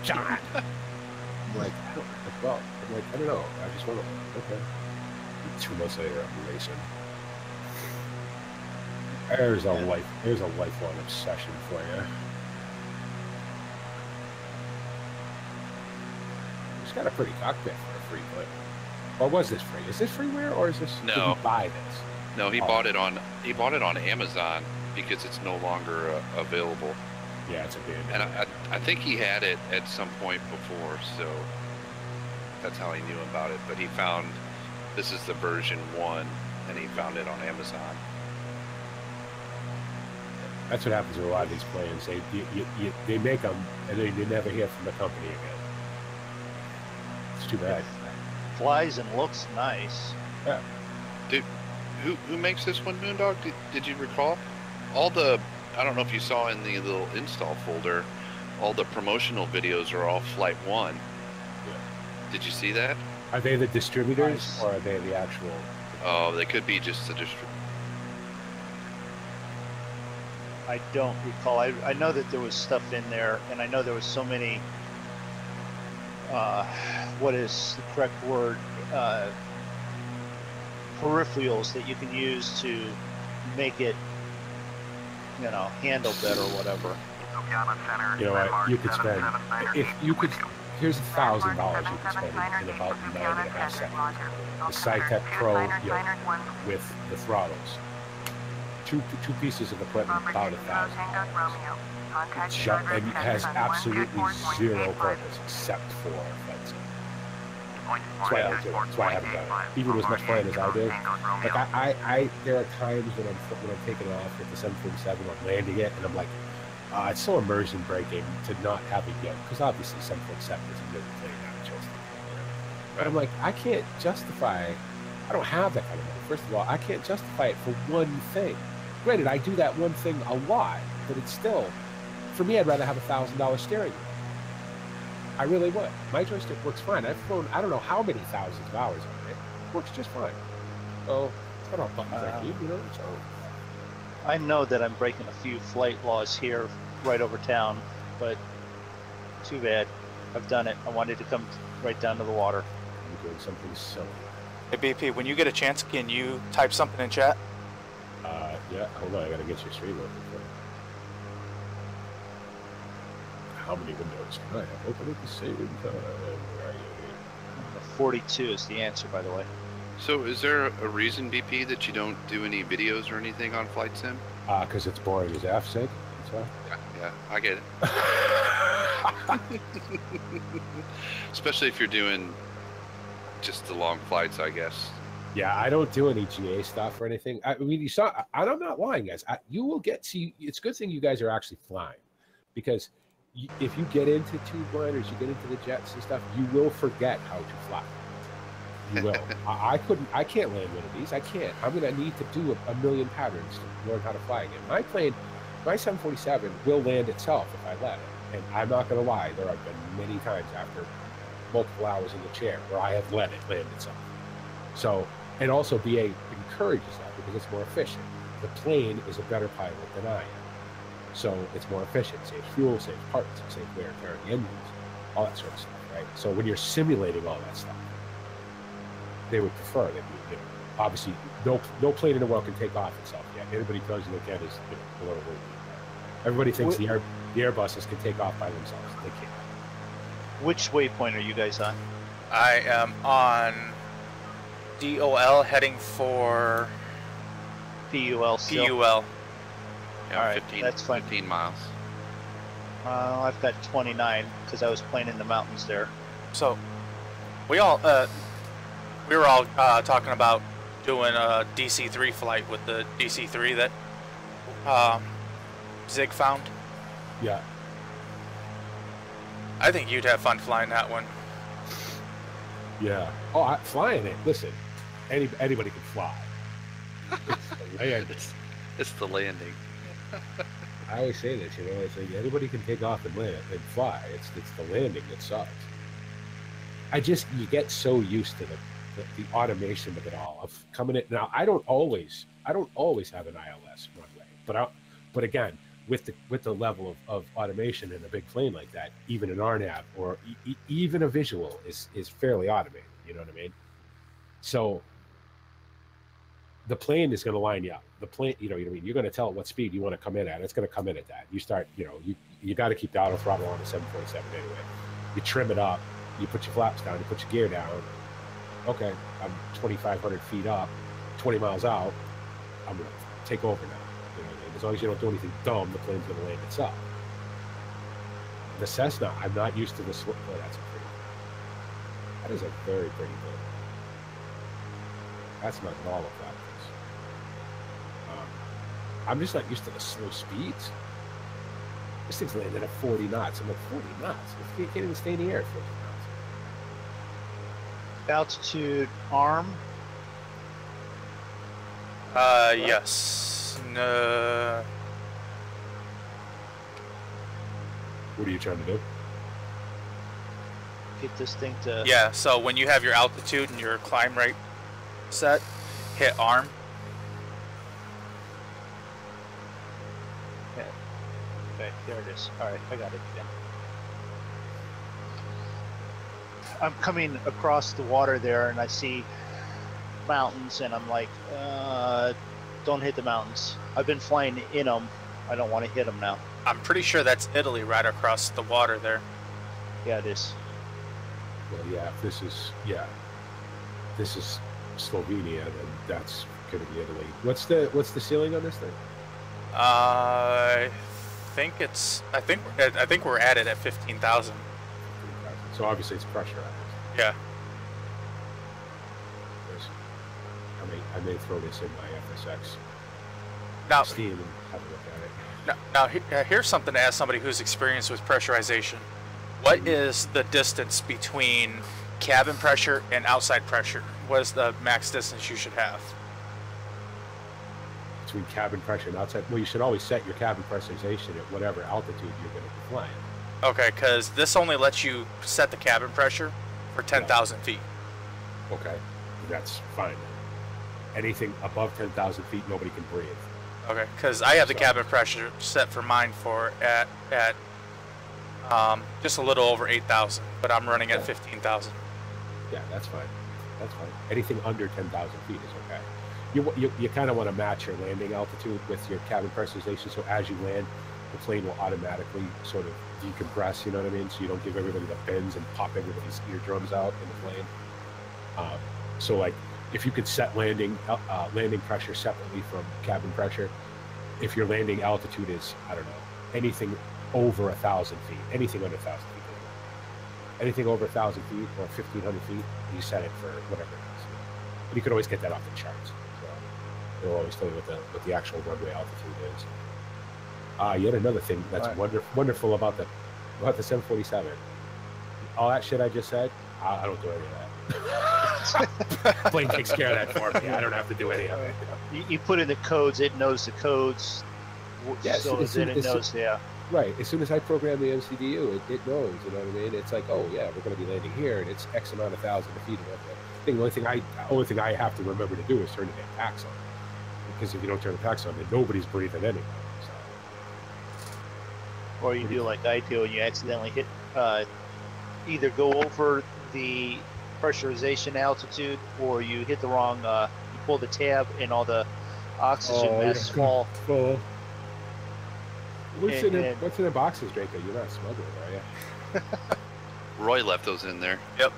John. I'm like, I don't know. I just want to, okay. 2 months later, I'm racing. There's a lifelong obsession for you. It's got a pretty cockpit for a free clip. Or was this free? Is this freeware or is this? No. Did he buy this? No, he bought it on Amazon because it's no longer available. Yeah, it's a bid. And I think he had it at some point before, so that's how he knew about it. But he found this is the version 1, and he found it on Amazon. That's what happens with a lot of these planes. They make them, and then you never hear from the company again. It's too bad. Flies and looks nice. Yeah. Dude, who makes this one, Moondog? Did you recall? I don't know if you saw in the little install folder, all the promotional videos are all Flight 1. Yeah. Did you see that? Are they the distributors Nice. or are they the actual? Oh, they could be just the I don't recall. I know that there was stuff in there, and I know there was so many. What is the correct word? Peripherals that you can use to make it, handle better or whatever. You know what? You could spend if you could. Here's $1,000 you could spend in about 9.5 seconds. The SciTech Pro with the throttles. Two pieces of equipment, about $1,000. And it has absolutely zero purpose except for flight sim. That's why I don't do it. That's why I haven't done it. Even as much flying as I do. Like I there are times when I'm taking off with the 747, I'm landing it, and I'm like, it's so immersion breaking to not have a yoke, because obviously 747 is a good plane out of Chelsea. But I'm like, I can't justify. I don't have that kind of money. First of all, I can't justify it for one thing. Granted, I do that one thing a lot, but it's still, for me, I'd rather have $1,000 steering wheel. I really would. My joystick works fine. I've flown, I don't know how many thousands of hours on it. It works just fine. So, it's got all buttons I need, so. I know that I'm breaking a few flight laws here right over town, but too bad. I've done it. I wanted to come right down to the water. I'm doing something silly. Hey BP, when you get a chance, can you type something in chat? Yeah, hold on, I gotta get your stream open for how many windows can I have open at the same time? Where are you? 42 is the answer, by the way. So is there a reason, BP, that you don't do any videos or anything on Flight Sim? Because it's boring as F, Sig. Yeah, I get it. Especially if you're doing just the long flights, I guess. Yeah, I don't do any GA stuff or anything. I mean, you saw, and I'm not lying, guys. You will see, it's a good thing you guys are actually flying, because if you get into tube liners, you get into the jets and stuff, you will forget how to fly. You will. I can't land one of these. I can't. I'm going to need to do a million patterns to learn how to fly again. My plane, my 747 will land itself if I let it. And I'm not going to lie, there have been many times after multiple hours in the chair where I have let it land itself. So, and also BA encourages that because it's more efficient. The plane is a better pilot than I am. So it's more efficient, saves fuel, saves parts, saves wear and tear on the engines, all that sort of stuff, right? So when you're simulating all that stuff, they would prefer that obviously no plane in the world can take off itself yet. Anybody tells you they can is below the weight. Everybody thinks the Airbuses can take off by themselves. They can't. Which waypoint are you guys on? I am on DOL heading for PUL still. PUL. Yeah, All right, 15, that's fine. 15 miles. I've got 29 because I was playing in the mountains there. So we were all talking about doing a DC-3 flight with the DC-3 that Zig found. Yeah. I think you'd have fun flying that one. Yeah. Oh, flying it. Listen, anybody can fly. It's the landing. It's the landing. I always say this, it's like anybody can take off and land and fly. It's the landing that sucks. You get so used to the automation of it all, of coming in. Now, I don't always have an ILS runway, but again, with the level of automation in a big plane like that, even an RNAV or even a visual is fairly automated. You know what I mean? So the plane is going to line you up. The plane, you mean, you're going to tell it what speed you want to come in at. It's going to come in at that. You start, you got to keep the auto throttle on the 747 anyway. You trim it up. You put your flaps down. You put your gear down. Okay, I'm 2,500 feet up, 20 miles out. I'm going to take over now. As long as you don't do anything dumb, the plane's going to land itself. The Cessna, I'm not used to the slip. Oh, that is a very pretty boat. That's not at all what that is. I'm just not used to the slow speeds. This thing's landing at 40 knots. I'm like, 40 knots? You can't even stay in the air at 40 knots. Altitude arm. Yes. No. What are you trying to do? Get this thing to... Yeah, so when you have your altitude and your climb rate set, hit arm. Okay, there it is. All right, I got it again. I'm coming across the water there, and I see mountains, and I'm like, don't hit the mountains. I've been flying in them. I don't want to hit them now. I'm pretty sure that's Italy right across the water there. Yeah, it is. Well, yeah, this is Slovenia, then that's going to be Italy. What's the ceiling on this thing? I think we're at it at 15,000. So obviously it's pressurized. Yeah. I may throw this in my FSX Now, Steam and have a look at it. Now, here's something to ask somebody who's experienced with pressurization. What is the distance between cabin pressure and outside pressure? What is the max distance you should have? Between cabin pressure and outside? Well, you should always set your cabin pressurization at whatever altitude you're going to be flying. Okay, because this only lets you set the cabin pressure for 10,000 feet. Okay, that's fine. Anything above 10,000 feet, nobody can breathe. Okay, because I have the cabin pressure set for mine for at just a little over 8,000, but I'm running at 15,000. Yeah, that's fine. That's fine. Anything under 10,000 feet is okay. You kind of want to match your landing altitude with your cabin pressurization, so as you land, the plane will automatically sort of decompress, you know what I mean? So you don't give everybody the bends and pop everybody's eardrums out in the plane. So like, if you could set landing pressure separately from cabin pressure, if your landing altitude is, I don't know, anything over 1,000 feet, anything under 1,000 feet, anything over 1,000 feet or 1,500 feet, you set it for whatever it is. But you can always get that off the charts. So they'll always tell you what the actual runway altitude is. Yet another thing that's wonderful about the 747. All that shit I just said, I don't do any of that. Plane takes care of that for me. I don't have to do any of it. You put in the codes, it knows the codes. Yes, so then it knows, yeah. Right. As soon as I program the MCDU, it knows, you know what I mean? It's like, oh yeah, we're going to be landing here, and it's X amount of thousand feet. The only thing I have to remember to do is turn the damn packs on. Because if you don't turn the packs on, then nobody's breathing anyway. So. Or you do like I do, and you accidentally hit, either go over the pressurization altitude, or you hit the wrong, you pull the tab, and all the oxygen masks fall. Oh. What's in the boxes, Draco? You're not smuggling, are you? Roy left those in there. Yep.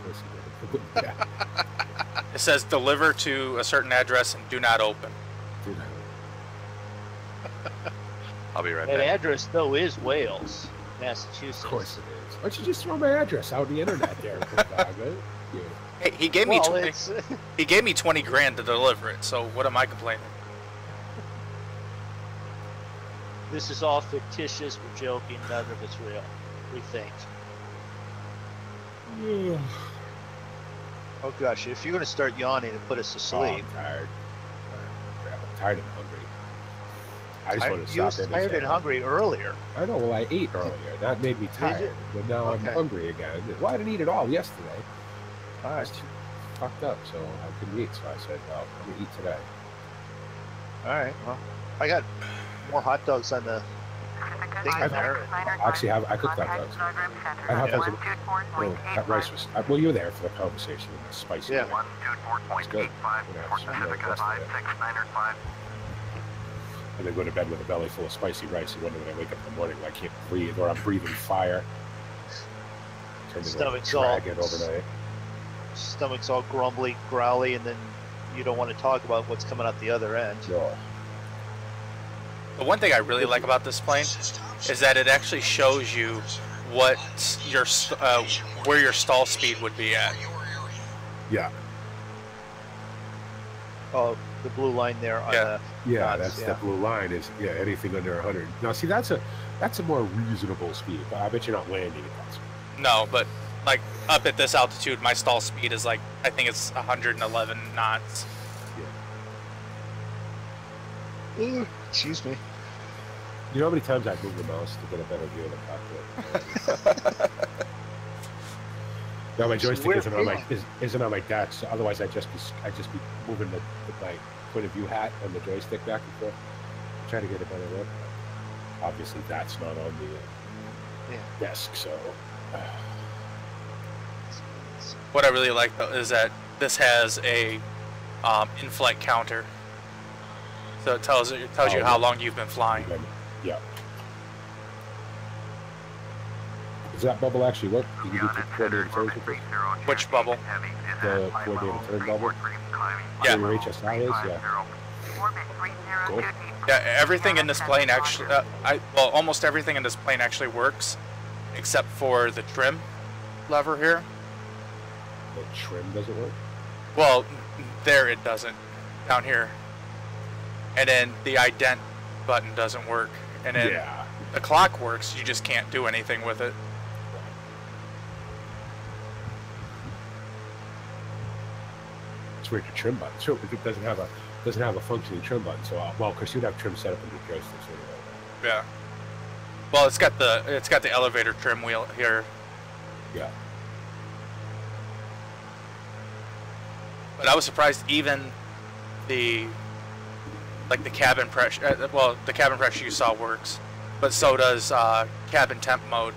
course he did. Yeah. It says deliver to a certain address and do not open. Do not. I'll be right That back. address, though, is Wales, Massachusetts. Of course it is. Why don't you just throw my address out on the internet there? Right? Yeah. Hey, he gave me Well, 20, it's... he gave me 20 grand to deliver it. So what am I complaining? This is all fictitious. We're joking. None of it's real. We think. Oh gosh, if you're going to start yawning and put us to Oh, sleep. I'm tired. I'm tired and hungry. I just want to You stop was tired and hungry earlier. I know. Well, I ate earlier. That made me tired. But now I'm Okay. hungry again. Well, I didn't eat at all yesterday. I was fucked up, so I couldn't eat. So I said, well, I'm going to eat today. All right. Well, I got more hot dogs on the thing there. Actually, I cooked hot dogs. I had hot dogs. Well, that rice was. Well, you were there for the conversation. It was spicy. Yeah. It's good. And then go to bed with a belly full of spicy rice. And wonder when I wake up in the morning, I can't breathe, or I'm breathing fire. Turn into a Stomach's all dragon overnight. Stomach's all grumbly, growly, and then you don't want to talk about what's coming out the other end. No. The one thing I really like about this plane is that it actually shows you what your where your stall speed would be at. Yeah. Oh, the blue line there on Yeah. the Yeah, dots, that's that blue line is anything under 100. Now, see, that's a more reasonable speed. But I bet you're not landing at that speed. No, but like up at this altitude, my stall speed is like I think it's 111 knots. Ooh, excuse me. You know how many times I moved the mouse to get a better view of the cockpit? No, my joystick isn't on my dash. So otherwise, I'd just be moving my point of view hat and the joystick back and forth, trying to get a better look. Obviously, that's not on the desk. So, What I really like though is that this has a in-flight counter, so it tells you how long you've been flying. yeah. Does that bubble actually work? Can you do coordinated turns with it? Which bubble? The coordinated turn bubble? Yeah. Where your HSI is? Yeah. Cool. Yeah, everything in this plane actually, almost everything in this plane actually works, except for the trim lever here. The trim doesn't work? Well, there it doesn't, down here. And then the ident button doesn't work. And then Yeah. the clock works, you just can't do anything with it. It's weird, your trim button. So it doesn't have a functioning trim button. So well, of course you'd have trim set up in your joysticks anyway. Yeah. Well, it's got the elevator trim wheel here. Yeah. But I was surprised even the cabin pressure, the cabin pressure you saw works, but so does cabin temp mode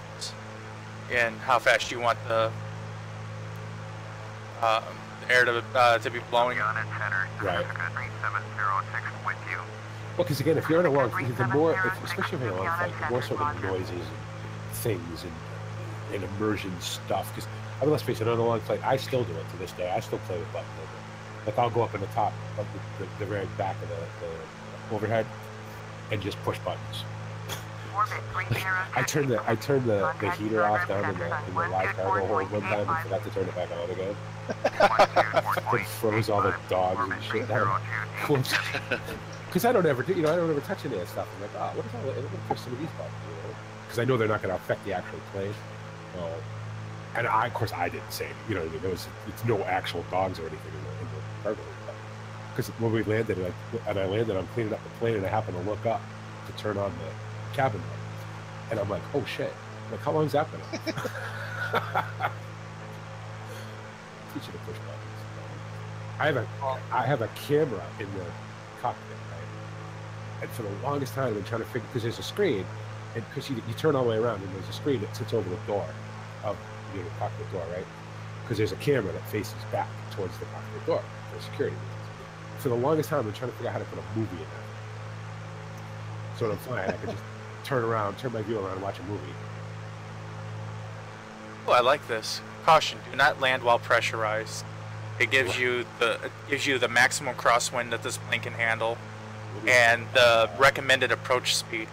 and how fast you want the air to be blowing. Right. Well, because again, if you're on a long, especially if you're on a long flight, the more sort of noises and things and immersion stuff. Because I mean, let's face it, on a long flight, I still do it to this day. I still play with buttons. Like I'll go up in the top of the very back of the overhead and just push buttons. I turned the heater off down in the live cargo hold one time and forgot to turn it back on again. It froze all the dogs and shit down. Because I don't ever touch any of that stuff. I'm like, oh, what is all? Let me push some of these buttons, because I know they're not going to affect the actual plane. And of course, I didn't say, it's no actual dogs or anything in the cargo. Because when we landed, I'm cleaning up the plane, and I happen to look up to turn on the cabin light, and I'm like, oh shit! Like, how long's that been on? Teach you to push buttons. I have a camera in the cockpit, right? And for the longest time, I've been trying to figure, because there's a screen, and because you turn all the way around, and there's a screen that sits over the door of the cockpit door, right? Because there's a camera that faces back towards the cockpit door for security reasons. For the longest time, I've been trying to figure out how to put a movie in there. So when I'm flying, I can just turn my view around and watch a movie. Oh, I like this. Caution: do not land while pressurized. It gives you the maximum crosswind that this plane can handle, and the recommended approach speed.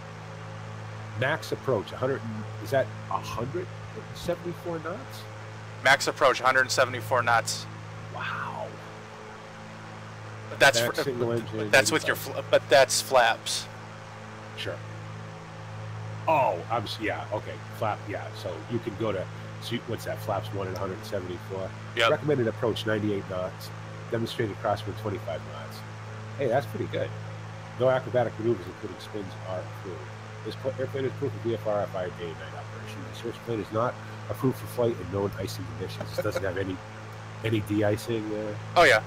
Max approach 100. Is that 174 knots? Max approach 174 knots. Wow. But that's Max single engine, that's with your but that's flaps. Sure. Oh, yeah. Okay, flap. Yeah. So you can go to. So what's that? Flaps 1 at 174. Yep. Recommended approach 98 knots. Demonstrated crosswind 25 knots. Hey, that's pretty good. No acrobatic maneuvers, including spins, are approved. This airplane is approved for VFR FIA day and night operation. The search plane is not approved for flight in known icing conditions. It doesn't have any de-icing. Oh yeah.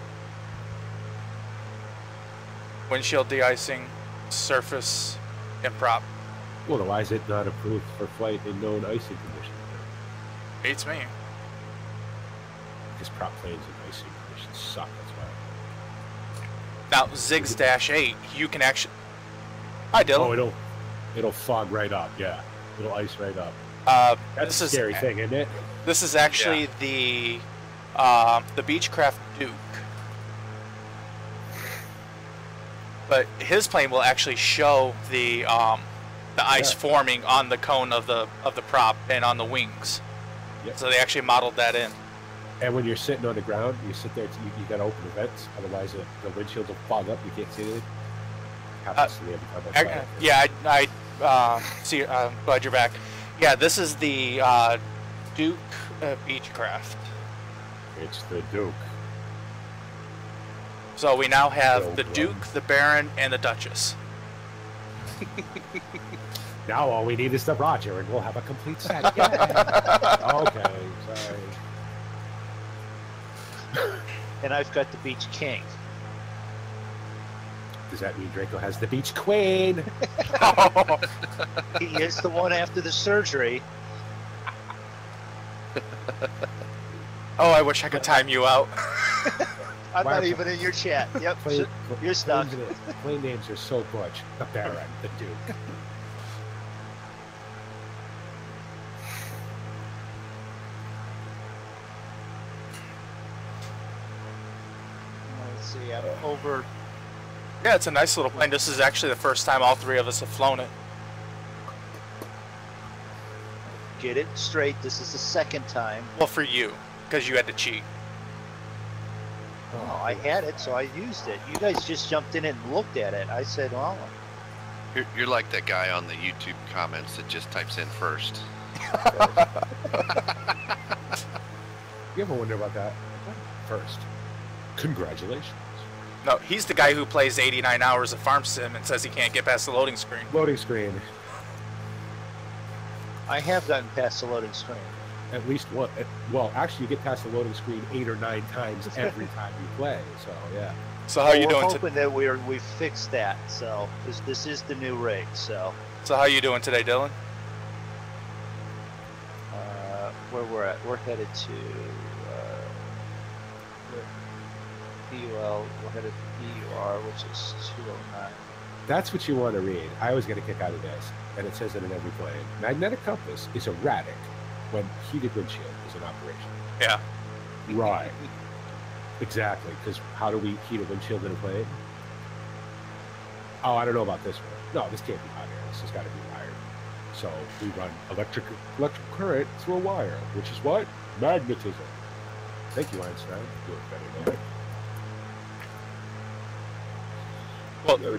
Windshield de-icing, surface, and prop. Well, why is it not approved for flight in known icing conditions? Beats me. Because prop planes in icing conditions suck. That's why. Now ZigZaggy, you can actually. Hi, Dylan. Oh, it'll fog right up. Yeah, it'll ice right up. That's a scary thing, isn't it? This is actually the Beechcraft Duke, but his plane will actually show the ice forming on the cone of the prop and on the wings. Yep. So they actually modeled that in. And when you're sitting on the ground, you sit there, you got to open the vents, otherwise the windshield will fog up. You can't see anything. Happens to me every time I yeah, I see. Glad you're back. Yeah, this is the Duke Beechcraft. It's the Duke. So we now have the Duke, the Baron, and the Duchess. Now all we need is the Roger, and we'll have a complete set. Yeah. Okay, sorry. And I've got the Beach King. Does that mean Draco has the Beach Queen? He is the one after the surgery. Oh, I wish I could time you out. I'm not even in your chat. Yep, you're stuck. Plane names are so butch. The Baron, the Duke. Let's see, I'm over. Yeah, it's a nice little plane. This is actually the first time all three of us have flown it. Get it straight. This is the second time. Well, for you, because you had to cheat. Oh, I had it, so I used it. You guys just jumped in and looked at it. I said, "Oh." You're like that guy on the YouTube comments that just types in first. You ever wonder about that? First. Congratulations. No, he's the guy who plays 89 hours of Farm Sim and says he can't get past the loading screen. Loading screen. I have gotten past the loading screen. At least one. Well, actually, you get past the loading screen 8 or 9 times every time you play. So yeah. So how are you doing? We're hoping that we've fixed that. So this is the new rig. So how are you doing today, Dylan? Where we're at, we're headed to PUL. We're headed to PUR, which is 209. That's what you want to read. I always get a kick out of this, and it says it in every plane. Magnetic compass is erratic when heated windshield is in operation. Yeah. Right. Exactly, because how do we heat a windshield in a plane? Oh, I don't know about this one. No, this can't be hot air. This has got to be wired. So we run electric current through a wire, which is what? Magnetism. Thank you, Einstein. You're better than well, the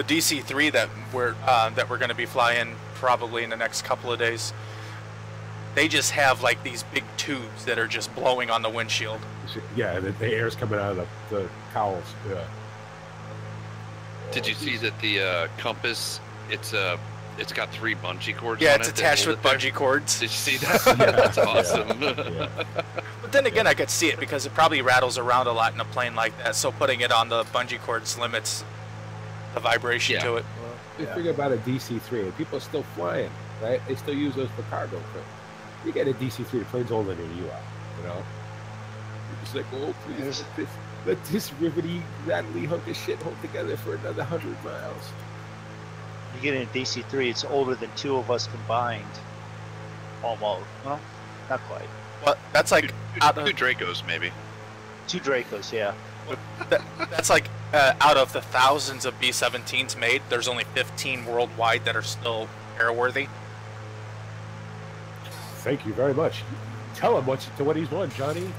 DC-3 that we're going to be flying probably in the next couple of days, they just have like these big tubes that are just blowing on the windshield. Yeah, the air's coming out of the cowls. Yeah. Did you see that the compass? It's got 3 bungee cords. Yeah, on it's it attached with bungee cords. Did you see that? Yeah, that's awesome. Yeah. But then again, I could see it because it probably rattles around a lot in a plane like that. So putting it on the bungee cords limits the vibration to it. Well, you figure about a DC-3, and people are still flying, right? They still use those for cargo. But you get a DC-3, the plane's older than you are, you know? You're just like, oh, please, let this rickety, rattly hunk of shit hold together for another 100 miles. You get in a DC-3, it's older than 2 of us combined. Almost. Well, not quite. Well, that's like two Dracos, maybe. 2 Dracos, yeah. That's like out of the thousands of B-17s made, there's only 15 worldwide that are still airworthy. Thank you very much. Tell him what he's won, Johnny.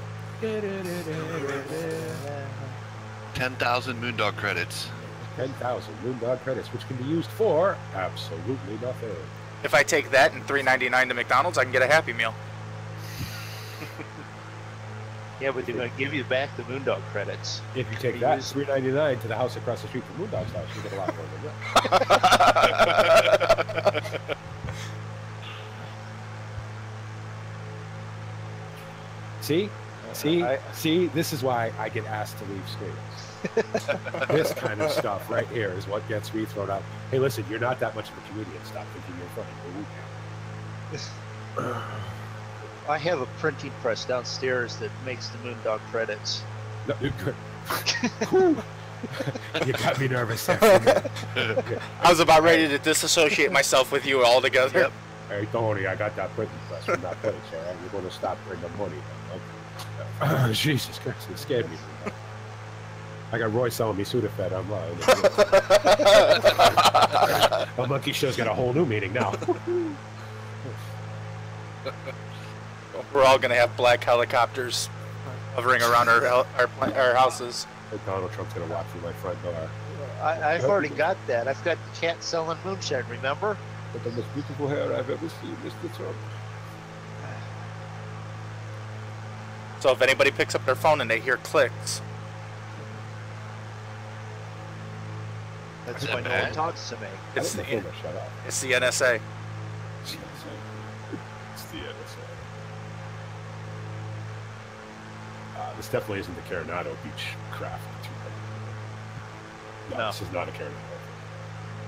10,000 Mrmoondog credits. 10,000 Mrmoondog credits, which can be used for absolutely nothing. If I take that and $3.99 to McDonald's, I can get a Happy Meal. Yeah, but they're going to give you back the Mrmoondog credits. If you take that $3.99 to the house across the street from Mrmoondog's house, you get a lot more than that. See, this is why I get asked to leave streams. This kind of stuff right here is what gets me thrown out. Hey, listen, you're not that much of a comedian. Stop thinking you're funny. I have a printing press downstairs that makes the Mrmoondog credits. No, you got me nervous there. I was about ready to disassociate myself with you altogether. Yep. Hey, Tony, I got that printing press. I'm not finished, all right? You're going to stop bringing money. Okay. Jesus Christ, it scared me. I got Roy selling me Sudafed online. A monkey show's got a whole new meaning now. We're all going to have black helicopters hovering around our houses. Donald Trump's going to walk through my front door. I've already got that. I've got the cat selling moonshine, remember? But the most beautiful hair I've ever seen, Mr. Trump. So if anybody picks up their phone and they hear clicks, that's why no one talks to me. It's the NSA. It's the NSA. This definitely isn't the Coronado Beechcraft. No, this is not a Coronado.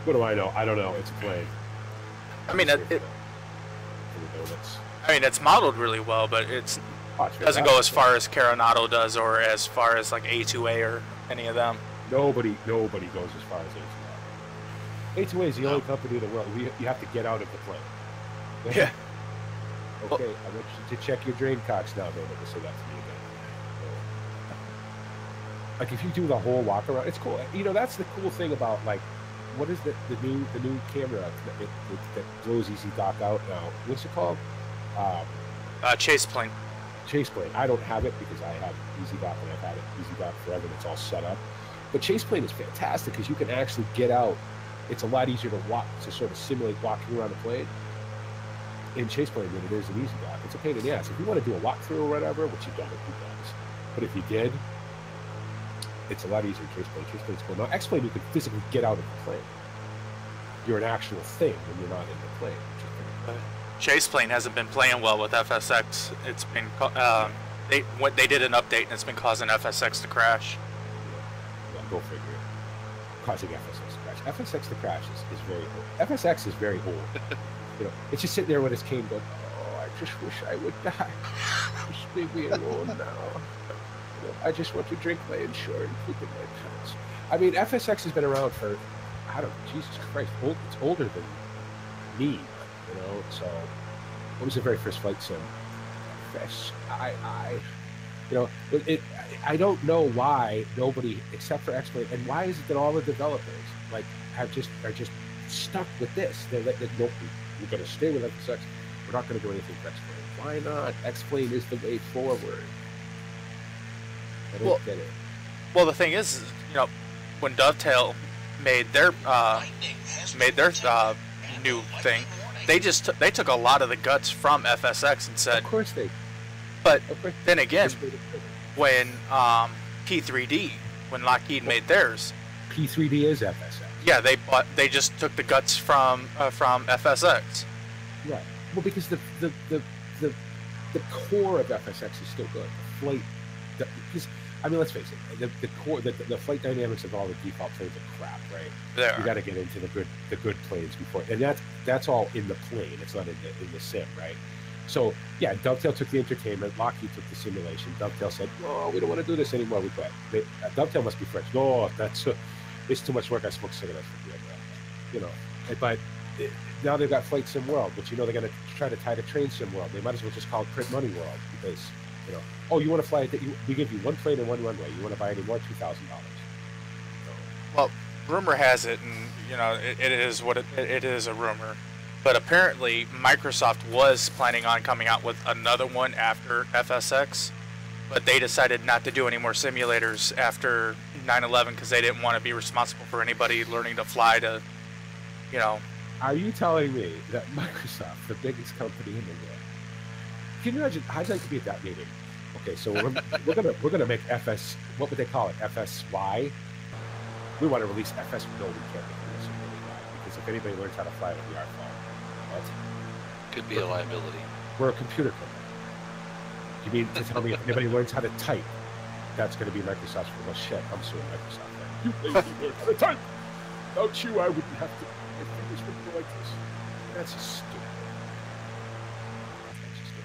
What do I know? I don't know. It's a plane. I mean, it's modeled really well, but it doesn't go as far as Coronado does, or as far as like A2A or any of them. Nobody goes as far as A2A. A2A is the only company in the world. You have to get out of the plane. Yeah. Okay, I want you to check your drain cocks now. Don't ever say that to me again. Like if you do the whole walk around, it's cool. You know, that's the cool thing about like, what is the new camera that blows Easy Dock out now? What's it called? Chase plane. Chase plane. I don't have it because I have Easy Dock and I've had it Easy Dock forever and it's all set up. But Chase plane is fantastic because you can actually get out. It's a lot easier to sort of simulate walking around a plane in Chase plane than it is in Easy Dock. It's a pain in the ass. If you want to do a walkthrough or whatever, which you don't, who does? But if you did, it's a lot easier in Chase plane. Chase plane's cool. Now, X-plane, you can physically get out of the plane. You're an actual thing when you're not in the plane. Chase plane hasn't been playing well with FSX. It's been they did an update and it's been causing FSX to crash. Yeah, go figure it. Causing FSX to crash. FSX to crash is very old. FSX is very old. You know, it's just sitting there with his cane going, "Oh, I just wish I would die. Just leave me alone now. I just want to drink my insurance, sleep in my pants." I mean, FSX has been around for, I don't know, Jesus Christ, it's older than me, you know. So, what was the very first flight sim? I don't know why nobody, except for X-Plane, and why is it that all the developers like are just stuck with this? They're like, nope, we're going to stay with FSX. We're not going to do anything with X-Plane. Why not? X-Plane is the way forward. I don't get it. Well, the thing is, you know, when Dovetail made their new thing, they took a lot of the guts from FSX and said, of course they. But then again, when P3D, when Lockheed made theirs, P3D is FSX. Yeah, they just took the guts from FSX. Right. Well, because the core of FSX is still good. The flight. Because, I mean, let's face it, the core, the flight dynamics of all the default planes are crap, right? You got to get into the good planes before, and that's all in the plane. It's not in the sim, right? So yeah, Dovetail took the entertainment, Lockheed took the simulation. Dovetail said, "Oh, we don't want to do this anymore. We quit." Dovetail must be French. No, it's too much work. I smoke cigarettes for the other, you know. But now they've got Flight Sim World, which they're going to try to tie to Train Sim World. They might as well just call it Print Money World because oh, you want to fly it? We give you one plane and one runway. You want to buy any more? $2,000. Well, rumor has it, and it is what it is, a rumor. But apparently, Microsoft was planning on coming out with another one after FSX, but they decided not to do any more simulators after 9/11 because they didn't want to be responsible for anybody learning to fly to, Are you telling me that Microsoft, the biggest company in the world, can you imagine? I'd like to be at that meeting. Okay, so we're gonna make what would they call it? FSY. We want to release FS. No, we can't make this really bad because if anybody learns how to fly, it'll be our fault. Could be a liability. We're a computer company. You mean to tell me if anybody learns how to type, that's going to be Microsoft's fault? Well, shit, I'm suing Microsoft. You lazy learn how to type. Without you, I wouldn't have to. My fingers wouldn't go like this. That's just stupid.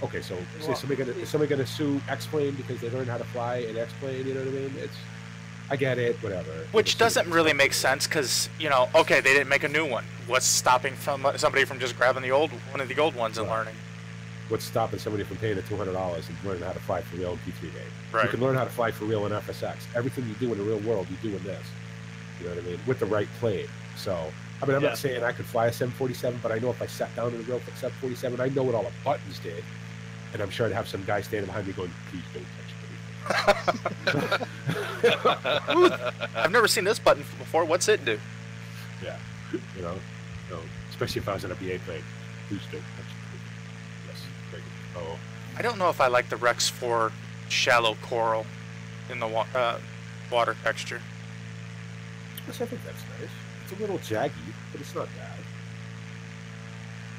Okay, so is somebody gonna sue X-Plane because they learned how to fly in X-Plane? You know what I mean? I get it, whatever. Which doesn't really make sense because, okay, they didn't make a new one. What's stopping somebody from just grabbing one of the old ones and learning? What's stopping somebody from paying the $200 and learning how to fly for real in P3 day? Right. You can learn how to fly for real in FSX. Everything you do in the real world, you do in this. You know what I mean? With the right plane. So, I'm not saying I could fly a 747, but I know if I sat down in a real 747, I know what all the buttons did. And I'm sure I'd have some guy standing behind me going, please don't touch I've never seen this button before. What's it do? Yeah, especially if I was in a BA plane. Please don't touch it. Yes, great. Oh, I don't know if I like the Rex 4 shallow coral in the water texture. Yes, I think that's nice. It's a little jaggy, but it's not bad.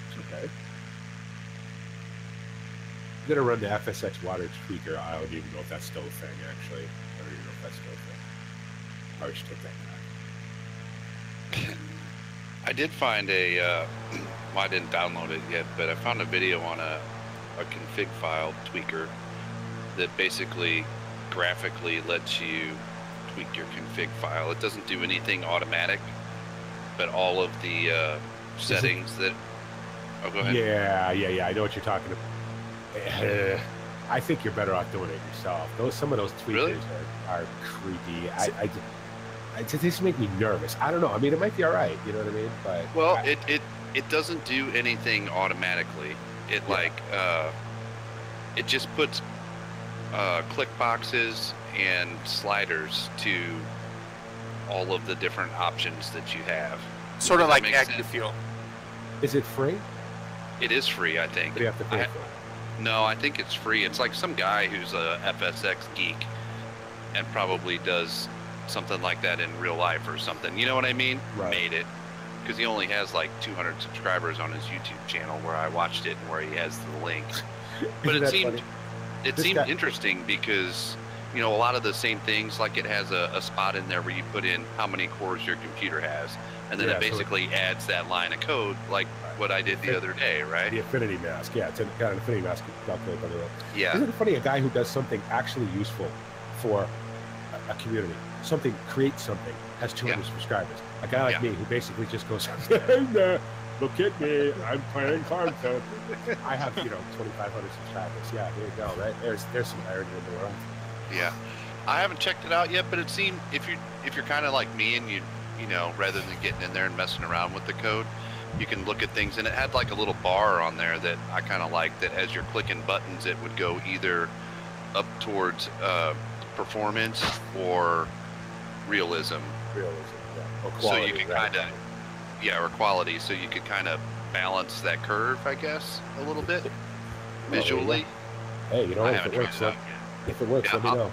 It's okay. I'm going to run the FSX water tweaker. I don't even know if that's still a thing, actually. I don't even know if that's still a thing. I should take that back. I did find well, I didn't download it yet, but I found a video on a config file tweaker that basically graphically lets you tweak your config file. It doesn't do anything automatic, but all of the settings that... Oh, go ahead. Yeah. I know what you're talking about. I think you're better off doing it yourself. Some of those tweakers are creepy. They just make me nervous. I don't know. I mean, it might be all right. You know what I mean? But it doesn't do anything automatically. It it just puts click boxes and sliders to all of the different options that you have. Sort of like AccuFuel. Is it free? It is free, I think. Do you have to pay for it? No, I think it's free. It's like some guy who's a FSX geek and probably does something like that in real life or something. You know what I mean? Right. Made it. Because he only has like 200 subscribers on his YouTube channel where I watched it and where he has the link. But it seemed interesting because, a lot of the same things, like it has a spot in there where you put in how many cores your computer has. And then it basically adds that line of code like what I did the other day, right? The affinity mask. Yeah, it's got an affinity mask calculated by the way. Yeah. Isn't it funny, a guy who does something actually useful for a community, creates something, has 200 subscribers. A guy like me who basically just goes, look at me, I'm playing content. I have, 2,500 subscribers. Yeah, there you go, right? There's some irony in the world. Yeah. I haven't checked it out yet, but it seemed if you're kind of like me and you rather than getting in there and messing around with the code, you can look at things, and it had like a little bar on there that I kind of like, that as you're clicking buttons, it would go either up towards performance or realism. Yeah. Or quality, so you can kind of, or quality, so you could kind of balance that curve, I guess, a little bit visually. Hey, if it works, let me know.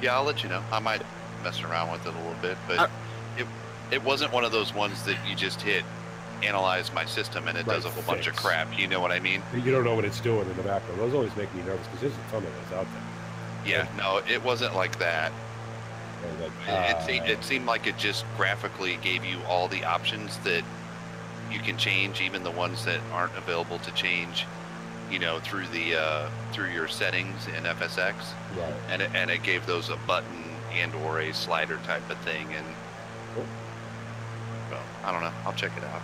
Yeah, I'll let you know. I might mess around with it a little bit, but it wasn't one of those ones that you just hit analyze my system and it does a whole bunch of crap. You know what I mean? You don't know what it's doing in the background. Those always make me nervous because there's a ton of those out there. Yeah, no, it wasn't like that. It seemed like it just graphically gave you all the options that you can change, even the ones that aren't available to change, through the through your settings in FSX. Right. And it gave those a button and or a slider type of thing. And I don't know. I'll check it out.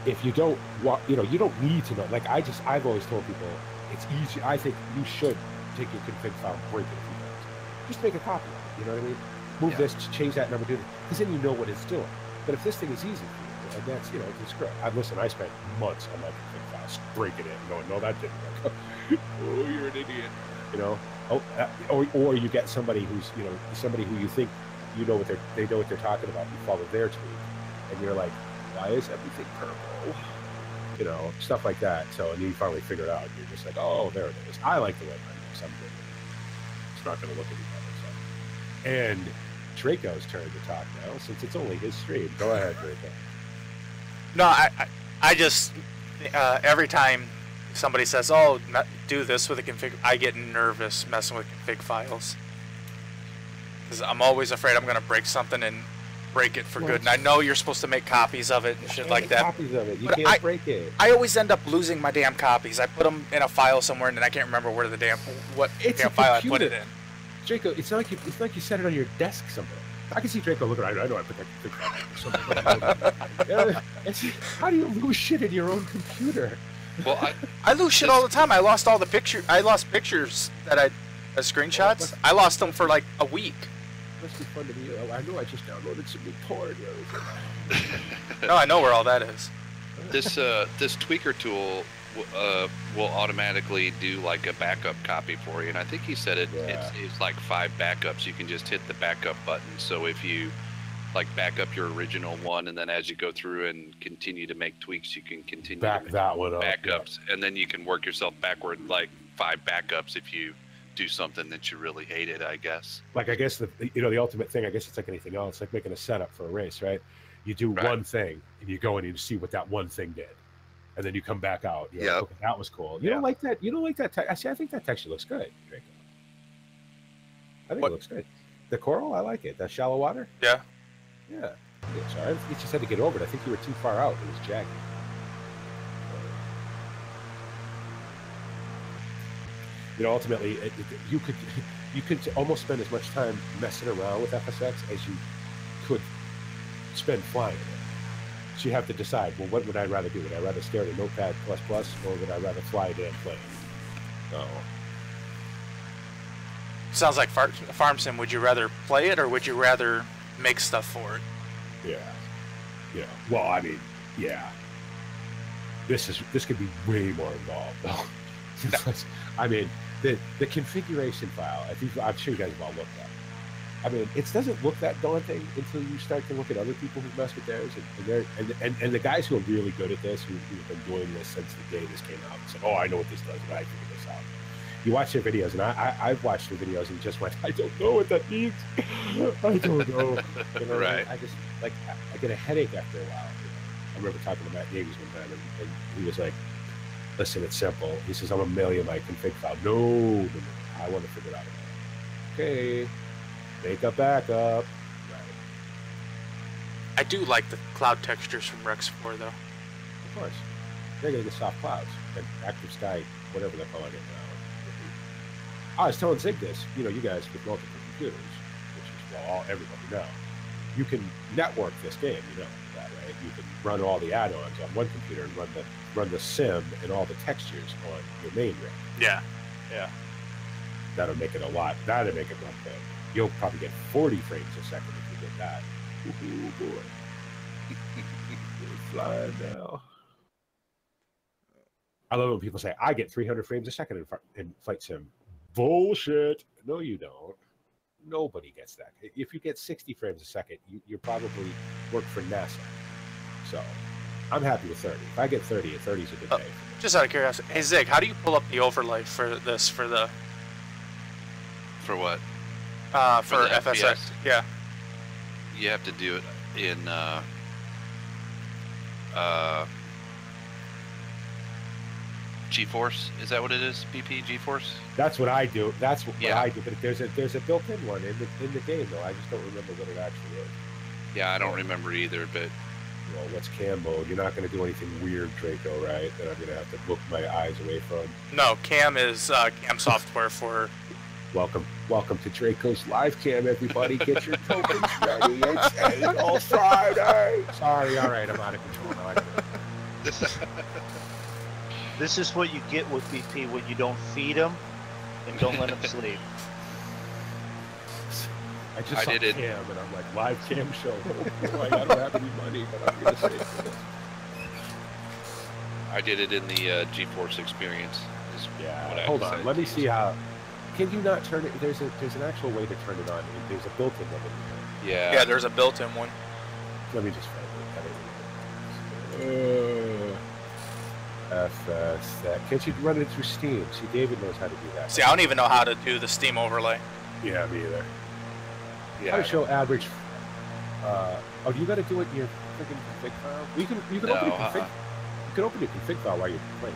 if you don't want, you know, you don't need to know. Like I've always told people, it's easy. I think you should take your config file and break it a few times. Just make a copy of it. You know what I mean? Move this, change that number, do this, because then you know what it's doing. But if this thing is easy for you, and that's, you know, it's great. Listen, I spent months on my config files breaking it and going, no, that didn't work. Oh, you're an idiot. You know, or you get somebody who's, you know, somebody who you think you know what they know what they're talking about. You follow their tweet, and you're like, why is everything purple? You know, stuff like that. So, and you finally figure it out. And you're just like, oh, there it is. I like the way mine looks. I'm good. It's not going to look any better. So. And Draco's turn to talk now, since it's only his stream. Go ahead, Draco. No, I just every time somebody says, "Oh, do this with a config," I get nervous messing with config files because I'm always afraid I'm going to break something and break it for good. And I know you're supposed to make copies of it and shit like that. Copies of it. You can't break it. I always end up losing my damn copies. I put them in a file somewhere and then I can't remember where the damn file I put it in. Draco, it's not like you set it on your desk somewhere. I can see Draco looking. I know I put that config file. How do you lose shit in your own computer? Well, I lose shit all the time. I lost all the pictures. I lost pictures that screenshots. I lost them for like a week. Must be fun to me. I know I just downloaded some new porn. no, I know where all that is. This tweaker tool will automatically do like a backup copy for you, and I think he said it's like 5 backups. You can just hit the backup button. So if you like back up your original one, and then as you go through and continue to make tweaks, you can continue back to that one up, backups, and then you can work yourself backward like 5 backups if you do something that you really hated, I guess. Like, I guess the ultimate thing, I guess it's like anything else, like making a setup for a race, right? You do one thing and you go in and you see what that one thing did, and then you come back out. You're like, okay, that was cool. You don't like that? You don't like that? I think that texture looks good, Draco. I think it looks good. The coral, I like it. That shallow water. Yeah. Yeah. Sorry, you just had to get over it. I think you were too far out. It was jaggy. You know, ultimately, you could almost spend as much time messing around with FSX as you could spend flying it. So you have to decide, well, what would I rather do? Would I rather stare at a Notepad++, or would I rather fly it and play it? Oh. Sounds like Farm Sim. Would you rather play it, or would you rather make stuff for it? Yeah. Yeah. Well, I mean, yeah. This could be way more involved, though. I mean, the configuration file, I'm sure you guys have all looked at. I mean, it doesn't look that daunting until you start to look at other people who mess with theirs, and the guys who are really good at this, who've been doing this since the day this came out, and said, "Oh, I know what this does, but I figured this out." You watch their videos, and I've watched their videos and just went, "I don't know what that means. I don't know." You know, right. I just I get a headache after a while. I remember talking to Matt Davies one time, and he was like, "Listen, it's simple." He says, "I'm gonna mail you my config file." No, I want to figure it out. Okay, make a backup. Right. I do like the cloud textures from Rex 4, though. Of course, they're gonna get soft clouds and active sky, whatever they're calling it now. I was telling Zig this. You know, you guys with multiple computers, which is everybody know. You can network this game. You know that, right? You can run all the add-ons on one computer and run the sim and all the textures on your main rig. Yeah, yeah. That'll make it run good. You'll probably get 40 frames a second if you get that. Oh boy, we're flying now. I love when people say I get 300 frames a second in Flight Sim. Bullshit. No, you don't. Nobody gets that. If you get 60 frames a second, you probably work for NASA. So I'm happy with 30. If I get 30, 30 is a good day. Just out of curiosity, hey Zig, how do you pull up the overlay for this? For what? For FSX. FPS? Yeah. You have to do it in GeForce. Is that what it is? BP GeForce. That's what I do. That's what I do. But there's a built-in one in the game, though. I just don't remember what it actually is. Yeah, I don't remember either. But well, what's cam mode? You're not going to do anything weird, Draco, right? That I'm going to have to look my eyes away from. No, cam is cam software for. Welcome to Draco's live cam, everybody. Get your tokens ready. It's Anal Friday. Sorry, all right, I'm out of control now. This is what you get with BP when you don't feed them and don't let them sleep. I just saw did Cam, and I'm like, live cam show. Oh, I don't have any money, but I'm gonna say this. I did it in the GeForce experience. Yeah. Hold on. Let me see how. Can you not turn it? There's an actual way to turn it on. There's a built-in one. Yeah. Yeah, there's a built-in one. Let me just find it. FSX. Can't you run it through Steam? See, David knows how to do that. See, I don't even know how to do the Steam overlay. Yeah, me either. Yeah. How to show average. Oh, you got to do it in your freaking config file. You can open your config. You can open your config file while you're playing.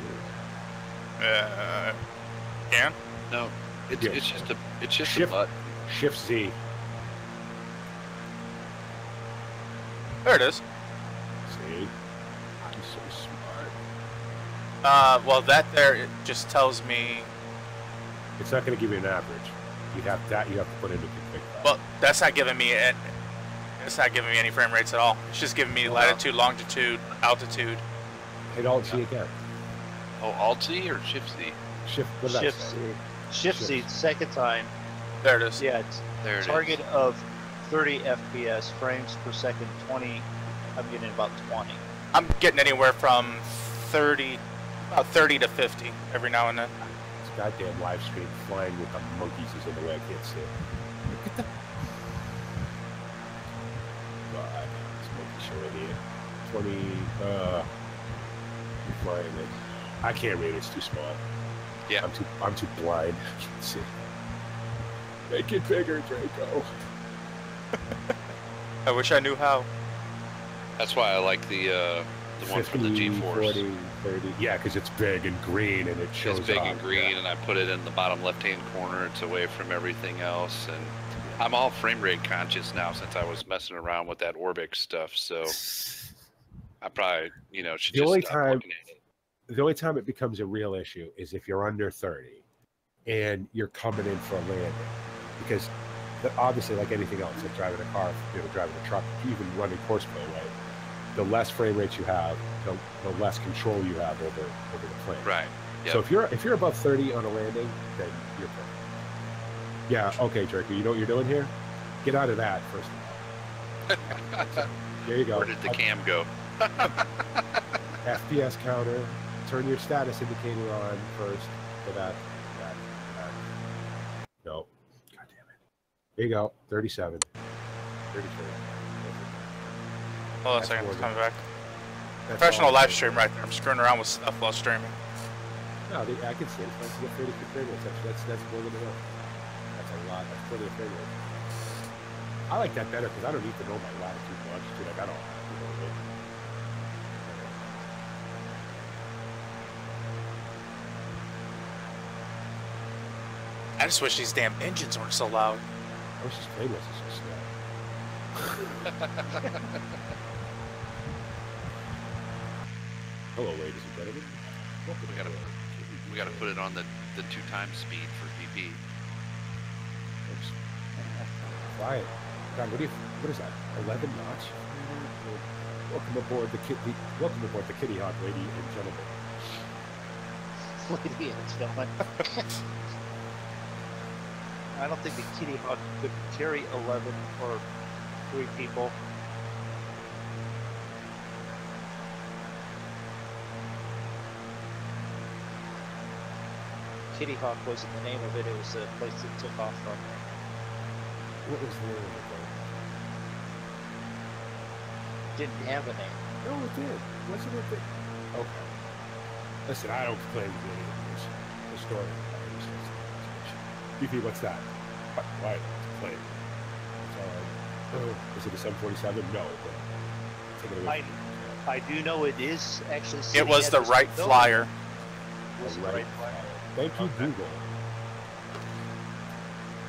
Can? No, it's just Shift, a button. Shift Z. There it is. See, I'm so smart. Well, that there it just tells me. It's not going to give you an average. You have that. You have to put in the config file. Well, that's not giving me it. It's not giving me any frame rates at all. It's just giving me latitude, longitude, altitude. Hit Alt Z again. Oh, Alt Z or Shift Z? Shift. What did Shift I say? Z. Shift Z, second time. There it is. Yeah, it's There it target of 30 FPS, frames per second, 20. I'm getting about 20. I'm getting anywhere from about 30 to 50 every now and then. This goddamn live stream flying with the monkeys is in the way. I can't see it. Look at the. God, this monkey show idiot. 20. You're flying it. I can't read it. It's too small. Yeah. I'm too blind. I can't see. Make it bigger, Draco. I wish I knew how. That's why I like the one from the 50, GeForce. 40, 30. Yeah, because it's big and green and it shows It's big up. and green, and I put it in the bottom left-hand corner. It's away from everything else, and I'm all frame rate conscious now since I was messing around with that Orbix stuff. So I probably, should The just only stop time- looking at it. The only time it becomes a real issue is if you're under 30 and you're coming in for a landing. Because obviously, like anything else, like driving a car, driving a truck, even running horseplay, right? The less frame rates you have, the less control you have over the plane. Right. Yep. So if you're above 30 on a landing, then you're perfect. Yeah. Okay, Draco. You know what you're doing here? Get out of that first of all. There you go. Where did the cam go? FPS counter. Turn your status indicator on first for that. No. God damn it. There you go. 37. 33. Hold on a second, it's coming back. Professional live stream right there. I'm screwing around with stuff while streaming. No, I can see it. It's like 30 frame rates. That's more than enough. That's a lot. That's plenty of frame rates. I like that better because I don't need to know my latitude and longitude. I got all that. You know what I mean? I just wish these damn engines weren't so loud. I wish this plane wasn't so slow. Hello, ladies and gentlemen. We gotta put it on the 2x speed for PP. Fly it. God, what is that? 11 knots? Welcome aboard the Kitty Hawk, lady and gentlemen. Lady and gentlemen. I don't think the Kitty Hawk could carry 11 or 3 people. Kitty Hawk wasn't the name of it, it was the place it took off from. What was the name of it? Didn't have a name. No, it did. Wasn't it? Okay. Listen, I don't complain with any of this. The story. BP, what's that? Why? It's a plane. It's all right. Is it a 747? No, but take it away. I do know it is actually. It was the Wright Flyer. It was the Wright Flyer. Thank you, Google.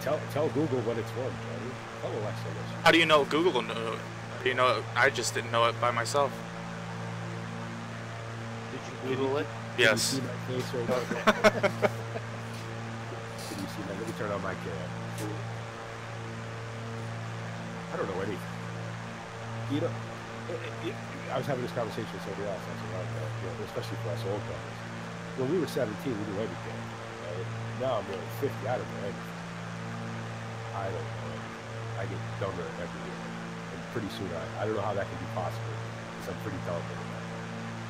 Tell Google what it's worth, buddy. Tell Alexa this. How do you know Google knew it? How do you know it? I just didn't know it by myself. Did you Google it? Yes. Can you see my face right now? Can you see that? Let me turn on my camera. I don't know anything. You know, I was having this conversation with somebody else. I said, you know, especially for us old guys. When we were 17, we knew everything. Right? Now I'm nearly 50. I don't know anything. I don't know anything. I get dumber every year. And pretty soon, I don't know how that can be possible because I'm pretty dumb.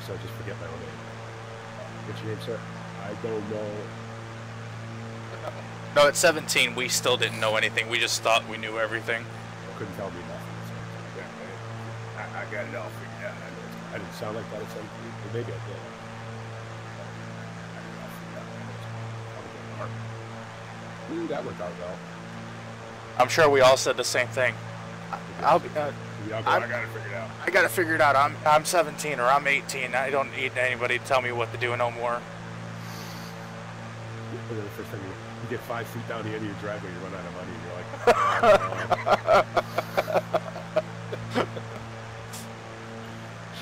So just forget my own name. What's your name, sir? I don't know. No, at 17, we still didn't know anything. We just thought we knew everything. Couldn't tell me nothing. I got it all figured out. I didn't sound like that at 17. Or maybe I did. Ooh, that worked out well. I'm sure we all said the same thing. I got it figured out. I got it figured out. I'm 17 or I'm 18. I don't need anybody to tell me what to do no more. And then the first time you get 5 feet down the end of your driveway, you run out of money, and you're like,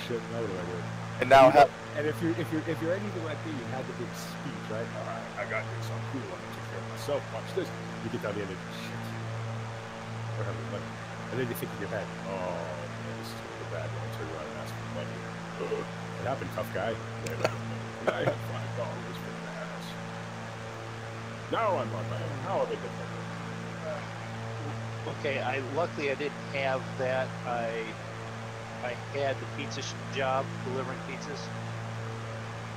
shit, now what do I do? And now, and if you're anything like me, you had the big speech, right? All right, I got this. I'm cool. I'm gonna take care of myself. Watch this. You get down the end of shit. We're having money, and then you think in your head, oh, man, this is gonna go bad. When I turn around and ask for money. It happened, tough guy. I had $5 for the ass. Now I'm on my own. How am I different? Okay, luckily I didn't have that. I had the pizza job delivering pizzas,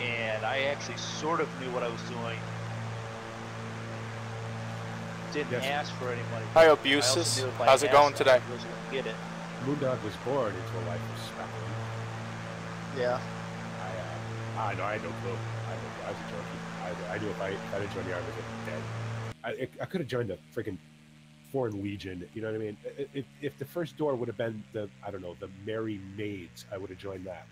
and I actually sort of knew what I was doing. Didn't ask for any money. Hi, Abuses. How's it going today? I was going to get it. Mrmoondog was born into a life of speckling. Yeah. I know, I had no clue. I was a junkie. I knew if I didn't join the army, I was dead. I could have joined the freaking Foreign Legion, you know what I mean? If the first door would have been the Merry Maids, I would have joined that.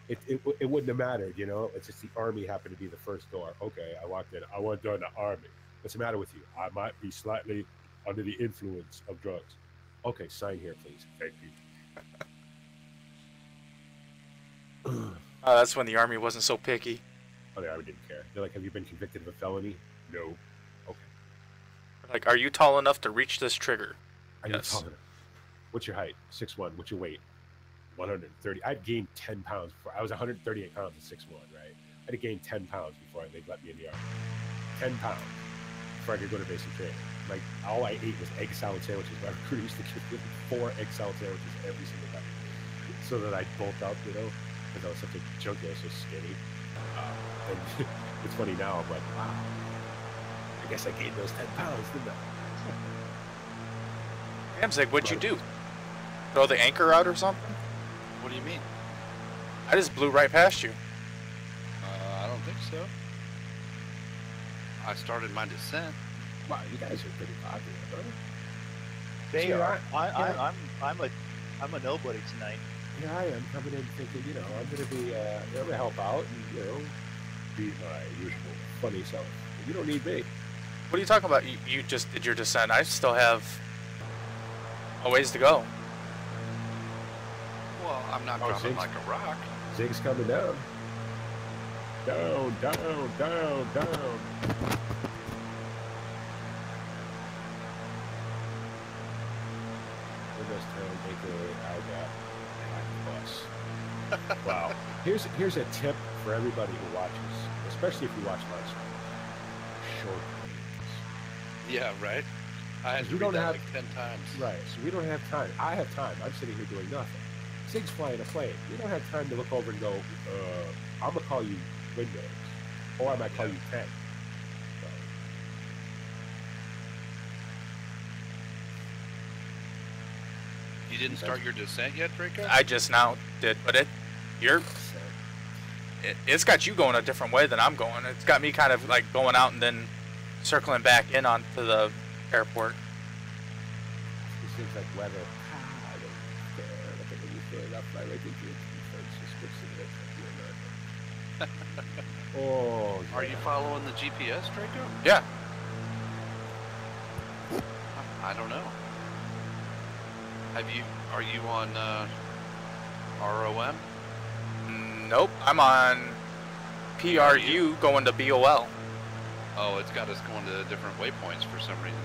It wouldn't have mattered, you know? It's just the army happened to be the first door. Okay, I walked in. I want to join the army. What's the matter with you? I might be slightly under the influence of drugs. Okay, sign here, please. Thank you. That's when the army wasn't so picky. Oh, the army didn't care. They're like, have you been convicted of a felony? No. Okay. Like, are you tall enough to reach this trigger? Are you tall enough? What's your height? 6'1". What's your weight? 130. I'd gained 10 pounds before. I was 138 pounds at 6'1", right? I'd have gained 10 pounds before they'd let me in the army. 10 pounds before I could go to basic training. Like, all I ate was egg salad sandwiches. My recruiter used to give me 4 egg salad sandwiches every single time so that I'd bulk up, you know, because I was such a junkie. I was so skinny. And it's funny now, I'm like, wow. I guess I gained those 10 pounds, didn't I? Damn, Zig, what'd you do? Throw the anchor out or something? What do you mean? I just blew right past you. I don't think so. I started my descent. Wow, you guys are pretty popular, brother. They are. I'm a nobody tonight. Here I am coming in thinking, you know, I'm gonna be, I'm gonna help out and, you know, be my usual funny self. You don't need me. What are you talking about? You just did your descent. I still have a ways to go. Well, I'm not dropping like a rock. Zig's coming down. Down, down, down, down. Wow. Here's a tip for everybody who watches, especially if you watch live stream. Short videos. Yeah, right. I had to read that like 10 times. Right. So we don't have time. I have time. I'm sitting here doing nothing. Zig's flying a plane. You don't have time to look over and go, I'm gonna call you Windows, or I might call you 10. So. You didn't start your descent yet, Draco? I just now did, but it's got you going a different way than I'm going. It's got me kind of like going out and then circling back in onto the airport. It seems like weather. I don't care. Look at when you throw it up right into your Oh, yeah. Are you following the GPS, Draco? Yeah. I don't know. Are you on ROM? Nope, I'm on PRU going to BOL. Oh, it's got us going to different waypoints for some reason.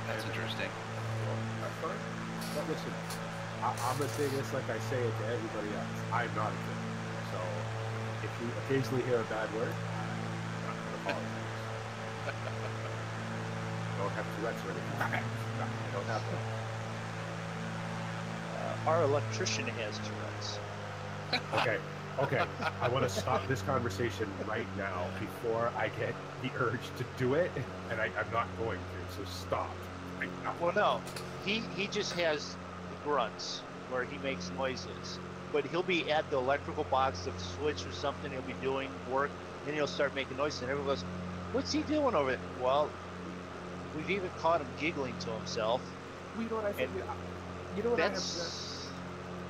That's interesting. fun. But listen, I'm gonna say this like I say it to everybody else. I'm not a kid. So if you occasionally hear a bad word, I'm not gonna apologize. I don't have Tourette's or anything. I don't have that. Our electrician has Tourette's. Okay. I want to stop this conversation right now before I get the urge to do it, and I'm not going to. So stop. Well, no, he just has grunts where he makes noises, but he'll be at the electrical box, the switch or something. He'll be doing work, then he'll start making noises, and everyone goes, "What's he doing over there?" Well, we've even caught him giggling to himself. Well, you know what I think? You know what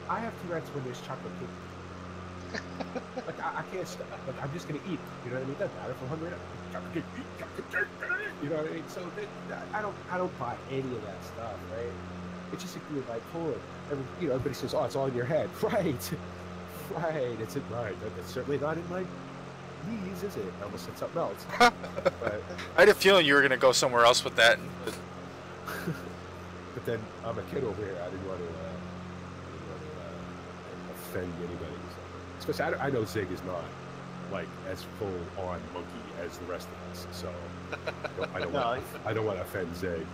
I have Tourette's when there's chocolate cake. Like I can't stop. Like I'm just gonna eat. You know what I mean? Doesn't matter if I'm hungry. Chocolate cake, eat chocolate cake. You know what I mean? So I don't buy any of that stuff, right? It's just like you're bipolar. You know, everybody says, "Oh, it's all in your head." Right, right. It's in right. It's certainly not in my knees, is it? I almost said something else. But I had a feeling you were gonna go somewhere else with that. But then I'm a kid over here. I didn't want to offend anybody. Especially, I know Zig is not like as full on monkey as the rest of us, so I don't want to offend Zig.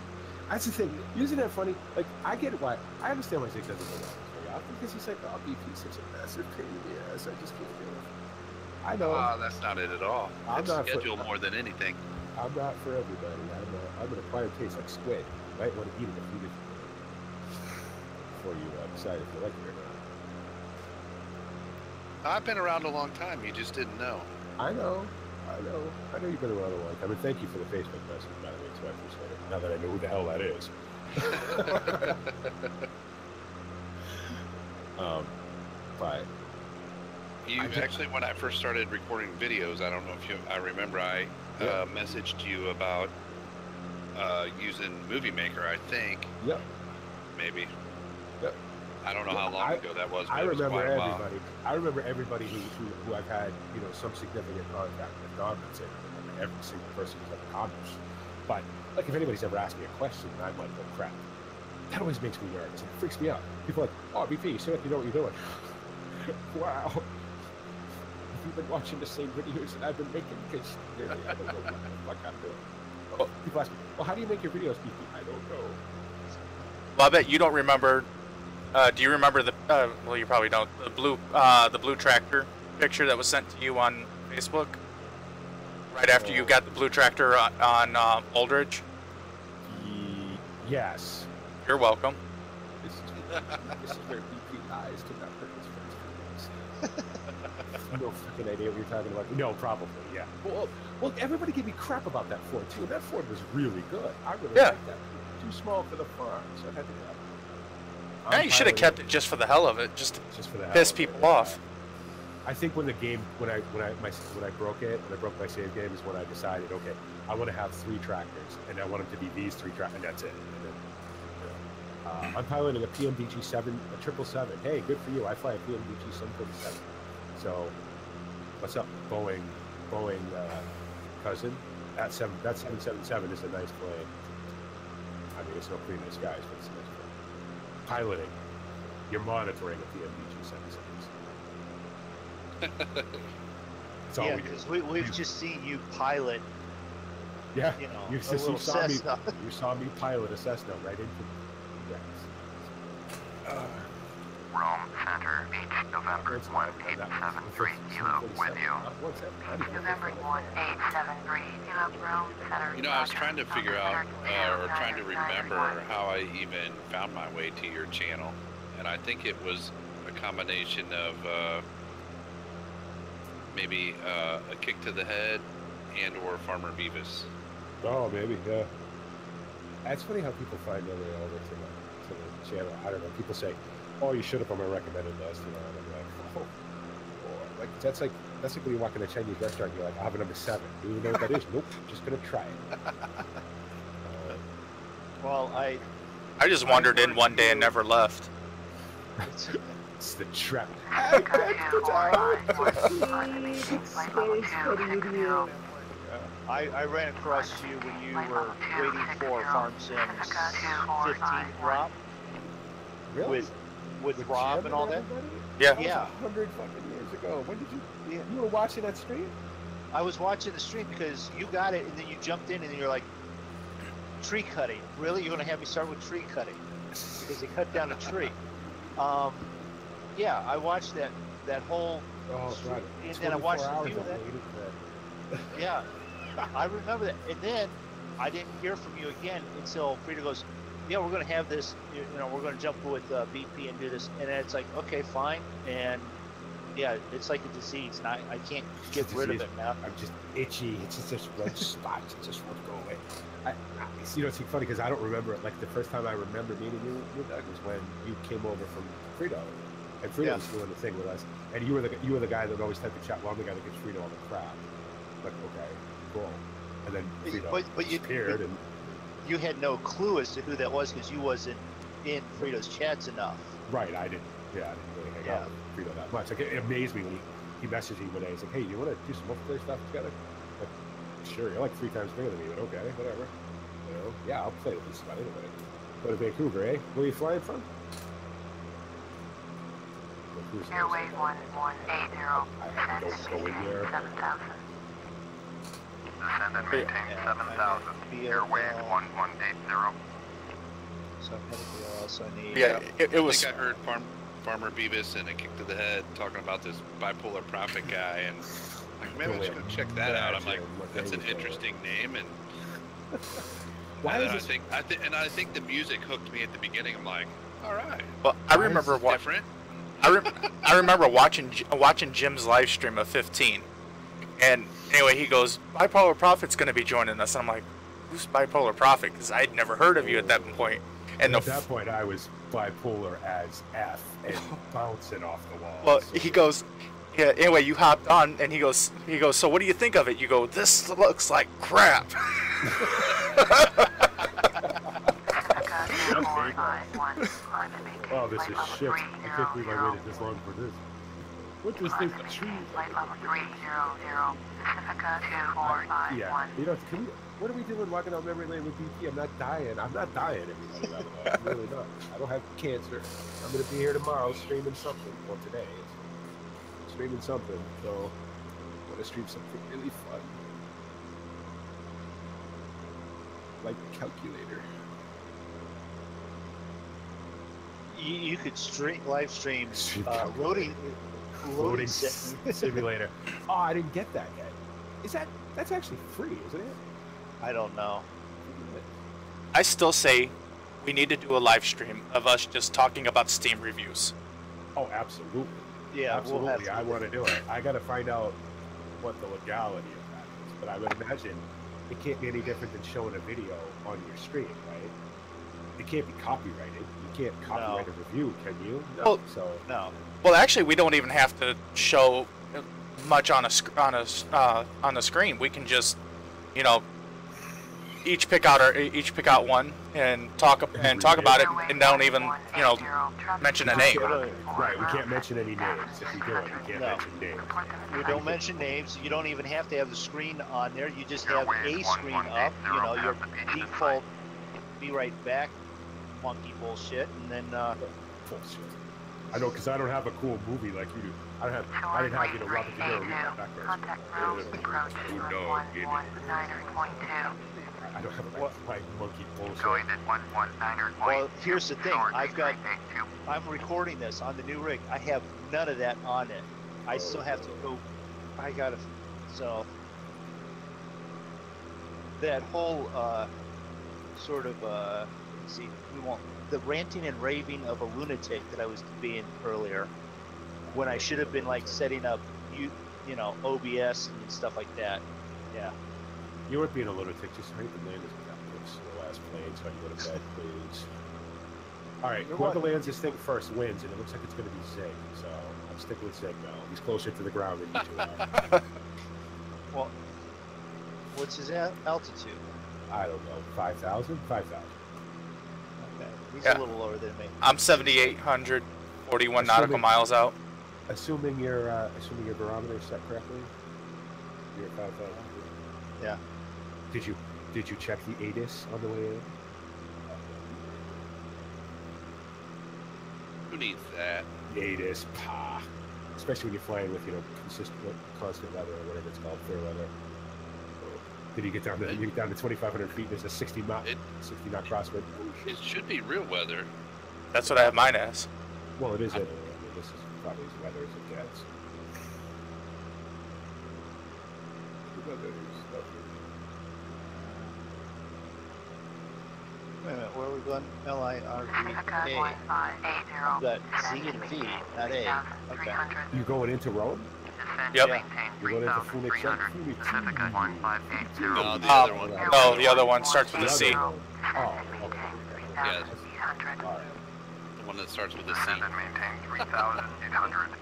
That's the thing. Isn't that funny? Like I get why. I understand why Zig doesn't go around very often because he's like, "Oh, BP's such a massive pain in the ass. I just can't do it." I know. That's not it at all. I'm not schedule more than anything. I'm not for everybody. I'm an acquired taste like squid. You might want to eat it if you did before you decide if you like it or not. I've been around a long time. You just didn't know. I know you've been around a long time. And thank you for the Facebook message, by the way, too. I appreciate it. Now that I know who the hell that is. But actually, when I first started recording videos, I don't know if I remember I messaged you about using Movie Maker, I think. Yep. Maybe. Yep. I don't know how long ago that was. But I remember everybody who I've had, you know, some significant contact with. No, I'm not saying every single person who's ever commented. But like, if anybody's ever asked me a question, I'm like, "Oh crap!" That always makes me nervous. It freaks me out. People are like, "Oh, BP, you seem like you know what you're doing." Wow. You've been watching the same videos that I've been making because I don't know what the fuck I'm doing. Oh, people ask me, "Well, how do you make your videos, BP?" I don't know. Well, I bet you don't remember. Do you remember the? Well, you probably don't. The blue tractor picture that was sent to you on Facebook right after you got the blue tractor on Aldridge. Yes. You're welcome. This is where BP lies to not hurt his friends' feelings. No fucking idea what you're talking about. No, probably, yeah. Well, everybody gave me crap about that Ford too. That Ford was really good. I really liked that. Too small for the farm, so I had to. Yeah, you should have kept it just for the hell of it, just for the piss people off. I think when the game, when I broke it, when I broke my save game, is when I decided, okay, I want to have 3 tractors, and I want them to be these 3 tractors, and that's it. And then, I'm piloting a PMDG 777. Hey, good for you. I fly a PMDG 747. So, what's up, Boeing cousin? That 777 is a nice plane. I mean, it's no pretty nice guys, but it's a nice plane. Piloting, you're monitoring a PMDG 777. That's all we do. Because we've just seen you pilot. Yeah, you know, you saw me pilot a Cessna right into Rome Center, Beach, November 1873, Kilo, with you. November 1873, Kilo, Rome Center. You know, I was trying to figure out, or trying to remember how I even found my way to your channel. And I think it was a combination of maybe a kick to the head and or Farmer Beavis. Oh, maybe, yeah. That's funny how people find their way over to the channel. I don't know. People say, "Oh, you should have on my recommended list," you know. And I'm like, "Oh, like that's like when you walk in a Chinese restaurant, and you're like, "I have a number 7." Do you know what that is? Nope. Just gonna try it. Well, I just wandered in one day and never left. It's the trap. I ran across you when you were waiting for Farm Sim's 15 drop. Really? with Rob Jim and all that. everybody? Yeah. Yeah. 100 fucking years ago. When did you? Yeah. You were watching that stream? I was watching the stream because you got it, and then you jumped in, and then you're like, tree cutting. Really? You're gonna have me start with tree cutting because they cut down a tree. Yeah, I watched that whole. Oh stream, god. and then I watched a hours few of that. that. Yeah, I remember that. And then I didn't hear from you again until Frida goes, yeah, we're going to have this, you know, we're going to jump with BP and do this. And then it's like, okay, fine. And yeah, it's like a disease. And I can't get rid of it now. I'm just itchy. It's just this red spot. It just won't go away. You know, it's funny because I don't remember it. Like the first time I remember meeting you, Doug, was when you came over from Frito. And Frito was doing the thing with us. And you were the guy that always had to chat. Well, I'm the guy that gets Frito all the crap. Like, okay, cool. And then Frito disappeared. And you had no clue as to who that was because you wasn't in Frito's chats enough. Right, I didn't really hang out with Frito that much. Like, it amazed me when he messaged me one day. He's like, hey, you want to do some multiplayer stuff together? Like, sure, you're like 3 times bigger than me, but okay, whatever. You know, yeah, I'll play with this spot anyway. Go to Vancouver, eh? Where are you flying from? Airway 1180. I don't go in there. 7,000. Descend and maintain 7,000. Airway 1180. So I'm heading to also need. Yeah, it was. I think I heard Farmer Beavis and a kick to the head talking about this bipolar prophet guy, and like, maybe I should go check that out. I'm like, that's an interesting name, and I think the music hooked me at the beginning. I'm like, all right. Well, I remember what. Different. I remember watching Jim's live stream of 15, and anyway, he goes, Bipolar Prophet's going to be joining us. And I'm like, who's Bipolar Prophet? Because I'd never heard of you at that point. And at that point, I was bipolar as F and bouncing off the wall. Well, so. He goes, yeah. Anyway, you hopped on, and he goes. So what do you think of it? You go, this looks like crap. Oh, this is shit. I can't believe I waited this long for this. What does this tree? Flight level 300, Pacifica 2451. Yeah, you know, what are we doing walking down memory lane with BP? I'm not dying, everybody, by the way. I'm really not. I don't have cancer. I'm going to be here tomorrow streaming something. Well, today. Streaming something, so I'm going to stream something really fun. Like calculator. You could live stream loading simulator. Oh, I didn't get that yet. That's actually free, isn't it? I don't know. I still say we need to do a live stream of us just talking about Steam reviews. Oh, absolutely. Yeah, absolutely. I want to do it. I got to find out what the legality of that is, but I would imagine it can't be any different than showing a video on your stream, right? It can't be copyrighted. You can't copyright a review, can you? No. No. Well, actually, we don't even have to show much on the screen. We can just, you know, each pick out one and talk about it, and don't even, you know, mention a name. Right. We can't mention any names. If we do it, we can't mention names. We don't mention names. You don't even have to have the screen on there. You just have a screen up. You know, your default be right back monkey bullshit, and then bullshit. I know, because I don't have a cool movie like you do. I didn't have, you know, Robert De Niro read that backwards. Contact road approach 119.2. I don't have a like monkey bullshit. Going at 119.2. Well, here's the thing. I'm recording this on the new rig. I have none of that on it. I still have to go. So that whole sort of let's see, the ranting and raving of a lunatic that I was being earlier, when I should have been like setting up you know, OBS and stuff like that. Yeah. You weren't being a lunatic, just hurry the land is the last plane, so I can go to bed, please. Alright, whoever lands this thing first wins, and it looks like it's going to be Zig, so I'm sticking with Zig now. He's closer to the ground than you two are. Well, what's his altitude? I don't know, 5,000? 5,000. Okay, he's a little lower than me. I'm 7,800, 41 nautical miles out. Assuming your barometer is set correctly, you're at 5,000. Yeah. Did you check the ATIS on the way in? beneath that. Yeah, it is. Pah. Especially when you're flying with, constant weather or whatever it's called, fair weather. Then you get down to 2,500 feet. There's a 60 knot crosswind. It should be real weather. That's what I have mine as. Well, it is. This is probably as weather as it gets. The weather is lovely. Wait a minute, where are we going? L-I-R-E-A. I've got Z and V, not A. Okay. You going into Rome? Yep. Yeah. You're going into Phoenix? No, the other one. No, the other one starts with a C. Oh, okay. Yeah, All right. the one that starts with a C.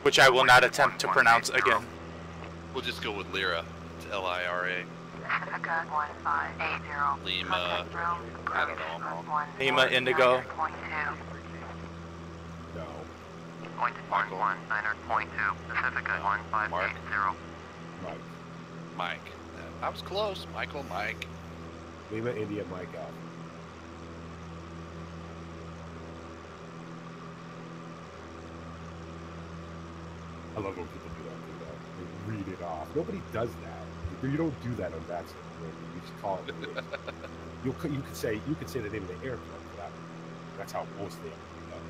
Which I will not attempt to pronounce again. We'll just go with Lyra. It's L-I-R-A. Lima. I don't know. Lima, Indigo. No. Mike. Mike. I was close. Michael, Mike. Lima, India, Mike, Alpha. I love when people do that. They read it off. Nobody does that. You don't do that on that stuff. You just call it. You could say the name of the airport for that. That's how most of the airports do that.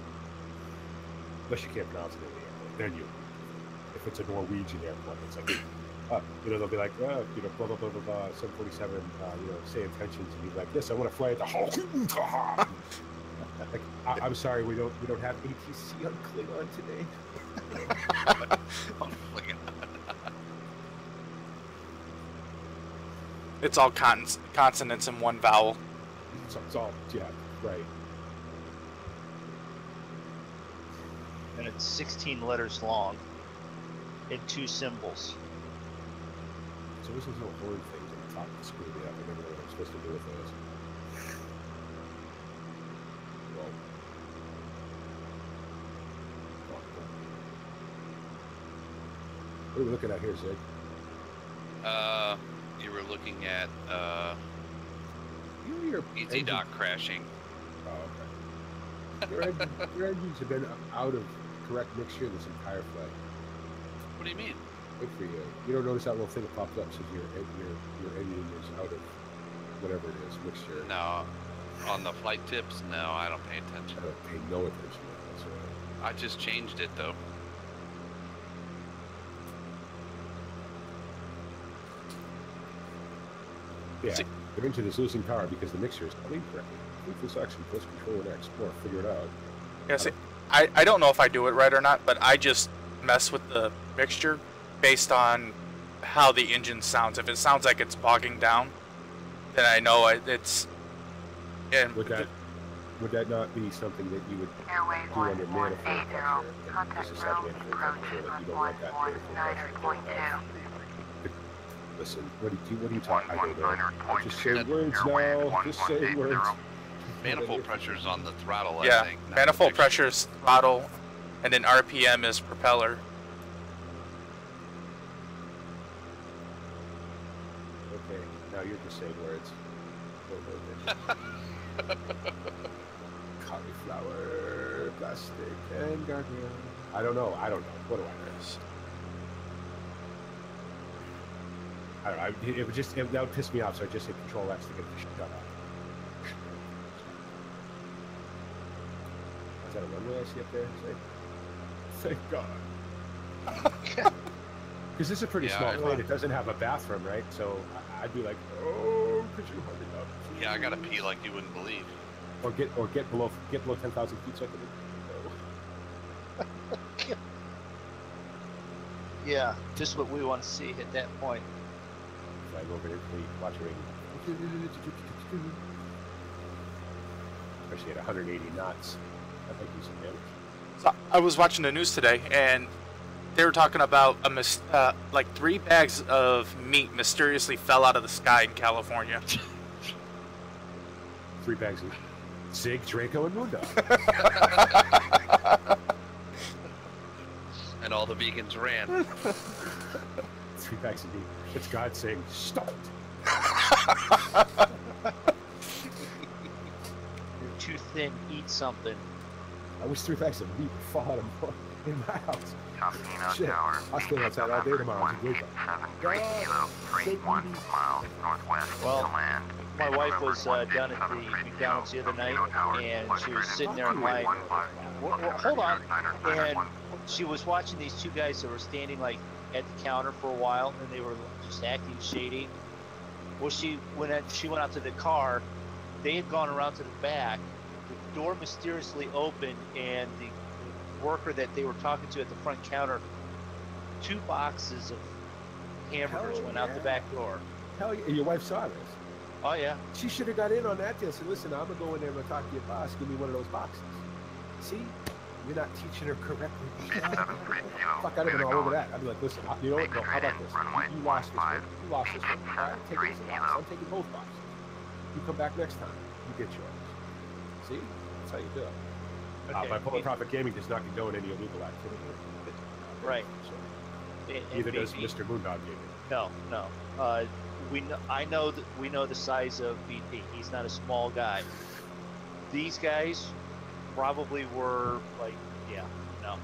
Unless you can't pronounce the name of the airport, then you. If it's a Norwegian airport, it's like, they'll be like, blah blah blah blah blah, 747, say intentions, and you're like, yes, I want to fly at the. Like, I'm sorry, we don't have ATC on Klingon today. It's all consonants and one vowel. It's all, yeah, right. And it's 16 letters long and 2 symbols. So this is no horn things on the top to screw me up. I never know what I'm supposed to do with those. Well, what are we looking at here, Zig? You were looking at Your Easy Dock crashing. Oh, okay. Your engines have been out of correct mixture this entire flight. What do you mean? Good for you. You don't notice that little thing that pops up says your engine is out of whatever it is, mixture. No. On the flight tips? No, I don't pay attention. I don't pay no attention to that. That's right. I just changed it though. Yeah, your engine is losing power because the mixture is not incorrectly. Keep this action, press Control and X, or figure it out. Yeah, see, I don't know if I do it right or not, but I just mess with the mixture based on how the engine sounds. If it sounds like it's bogging down, then I know it's. And would that not be something that you would do under manifold pressure? This is how manifold pressure that you don't want that manifold pressure. Listen, what are you talking about? Just say words now. Just say words. Manifold pressure's on the throttle, I yeah, think. manifold pressure is throttle, and then RPM is propeller. Okay, now you're just saying words. Cauliflower, plastic, and guardrail. I don't know. What do I know? I don't know. That would piss me off, so I just hit Control X to get it to shut up. Is that a runway I see up there? Thank God. Because this is a pretty small plane. It doesn't have a bathroom, right? So I'd be like, oh, could you hurry up? Yeah, I gotta pee like you wouldn't believe. Or get below 10,000 feet so I can. Yeah, just what we want to see at that point. Flying over here, watch rating. Especially at 180 knots. That might do some damage. So I was watching the news today, and they were talking about like 3 bags of meat mysteriously fell out of the sky in California. 3 bags of Zig, Drako, and Mrmoondog. And all the vegans ran. 3 bags of meat. It's God saying, stop. You're too thin, eat something. I wish 3 bags of meat would fall out of in my house. Ciampino Shit. Tower. I'll stay outside all day tomorrow. It's a great 173 kilo, 31 miles northwest to land. My wife was down at the McDonald's the other night, and she was sitting there in line. Well, hold on. And she was watching these 2 guys that were standing like at the counter for a while, and they were just acting shady. Well, she went out to the car. They had gone around to the back. The door mysteriously opened, and the worker that they were talking to at the front counter, 2 boxes of hamburgers went out the back door. Hell yeah. Your wife saw this. Oh yeah. She should have got in on that deal and said, listen, I'm going to go in there and talk to your boss. Give me one of those boxes. See? You're not teaching her correctly. Fuck, I'd have been all over that. I'd be like, listen, you know what? No, how about this? You lost this one. You lost this one. All right, take this box. I'm taking both boxes. You come back next time. You get yours. See? That's how you do it. Okay. Bipolar Profit Gaming does not condone any illegal activity. Right. So, neither does Mr. Moondog Gaming. No. We know the size of BP. He's not a small guy. These guys probably were like, yeah, no.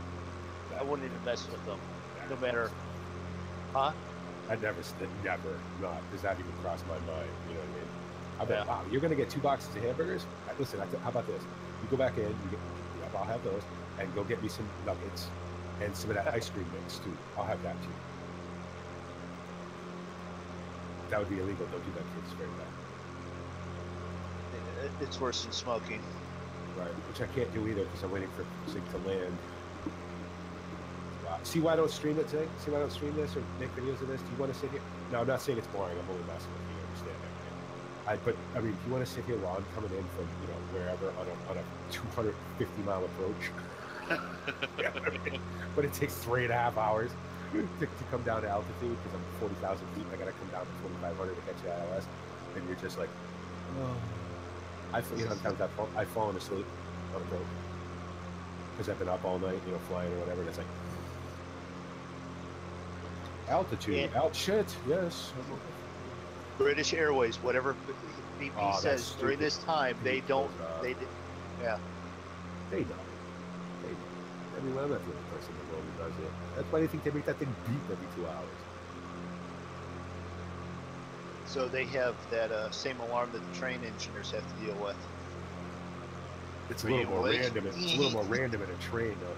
I wouldn't even mess with them, no matter, huh? I'd never, not. Does that even cross my mind? You know what I mean? I'd be like, wow, you're going to get 2 boxes of hamburgers? Listen, how about this? You go back in, I'll have those, and go get me some nuggets and some of that ice cream mix, too. I'll have that, too. That would be illegal. Don't do that, kids. Very bad. It's worse than smoking. Right, which I can't do either because I'm waiting for Zig to land. See why I don't stream it, Zig? See why I don't stream this or make videos of this? Do you want to sit here? No, I'm not saying it's boring. I'm only messing with you. Understand that? But I mean, if you want to sit here while I'm coming in from wherever on a 250-mile approach, yeah, I mean, but it takes 3.5 hours to come down to altitude because I'm 40,000 feet. I got to come down to 4,500 to catch the ILS, and you're just like, oh. Sometimes I've fallen asleep on a boat because I've been up all night, flying or whatever. And it's like altitude, shit, yes. British Airways, whatever BP says during this time, yeah. They know. I mean, I'm not the only person in the world who does it. That's why they think they make that thing beep every 2 hours. So they have that same alarm that the train engineers have to deal with. It's a little more random. It's a little more random in a train, though,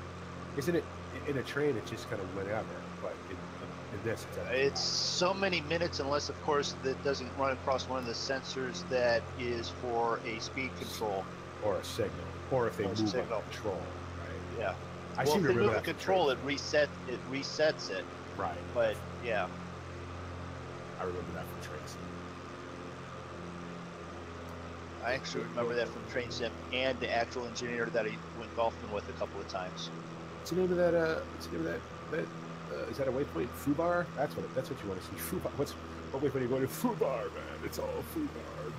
isn't it? In a train, it's just kind of whenever. But in this, it's so many minutes, unless, of course, that doesn't run across one of the sensors that is for a speed control or a signal, or if they move on control. Right? Yeah. I seem to remember that control. It resets it. Right. But yeah. I remember that from Train Sim. I actually remember that from Train Sim and the actual engineer that I went golfing with a couple of times. What's the name of that? Is that a waypoint? Fubar? That's what you want to see. Fubar. What waypoint are you going to? Fubar, man. It's all Fubar.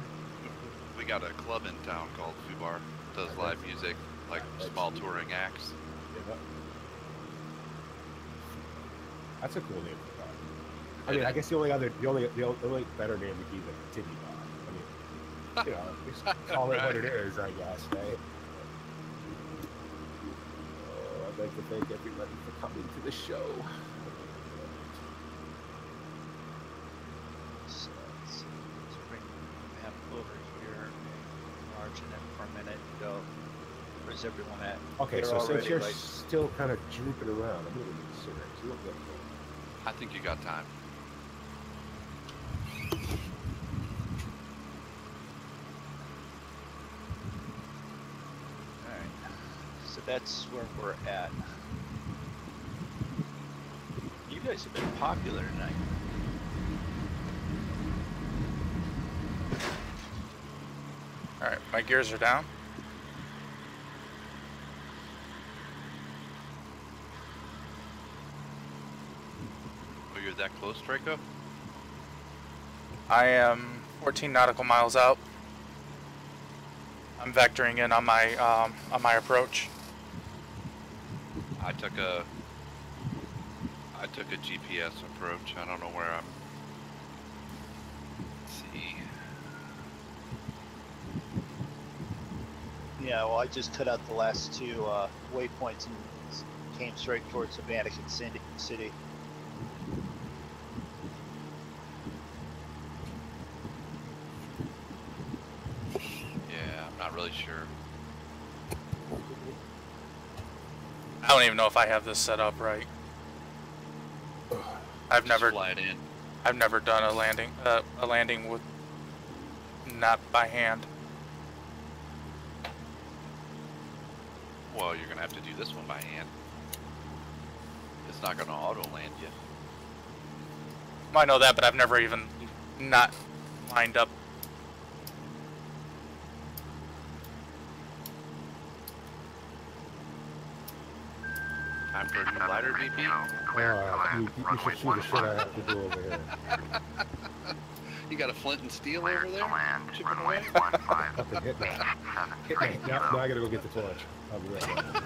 We got a club in town called Fubar. Does live music, like small touring acts. Yeah. That's a cool name for that. I mean, I guess the only better name would be the Titty Bar. I mean, just call it what it is, I guess, right? Oh, I'd like to thank everybody for coming to the show. So let's bring the map over here, margin it for a minute and go. Where's everyone at? Okay, so since you're still kind of drooping around, I'm going to need a cigarette. I think you got time. Alright, so that's where we're at. You guys have been popular tonight. Alright, my gears are down. Oh, you're that close, Drako? I am 14 nautical miles out. I'm vectoring in on my approach. I took a GPS approach. I don't know where I'm. Let's see. Yeah, well, I just cut out the last two waypoints and came straight towards the Vatican City. Yeah, I'm not really sure. I don't even know if I have this set up right. I've never Fly it in. I've never done a landing with not by hand. Well, you're gonna have to do this one by hand. It's not gonna auto land you. I know that, but I've never even not lined up. Time for a new lighter, VP? You should see the shit I have to do over here. You got a flint and steel over there? Chipping Runway away? 15. Up and hit that. Hit that. Now I gotta go get the torch. I'll be right back.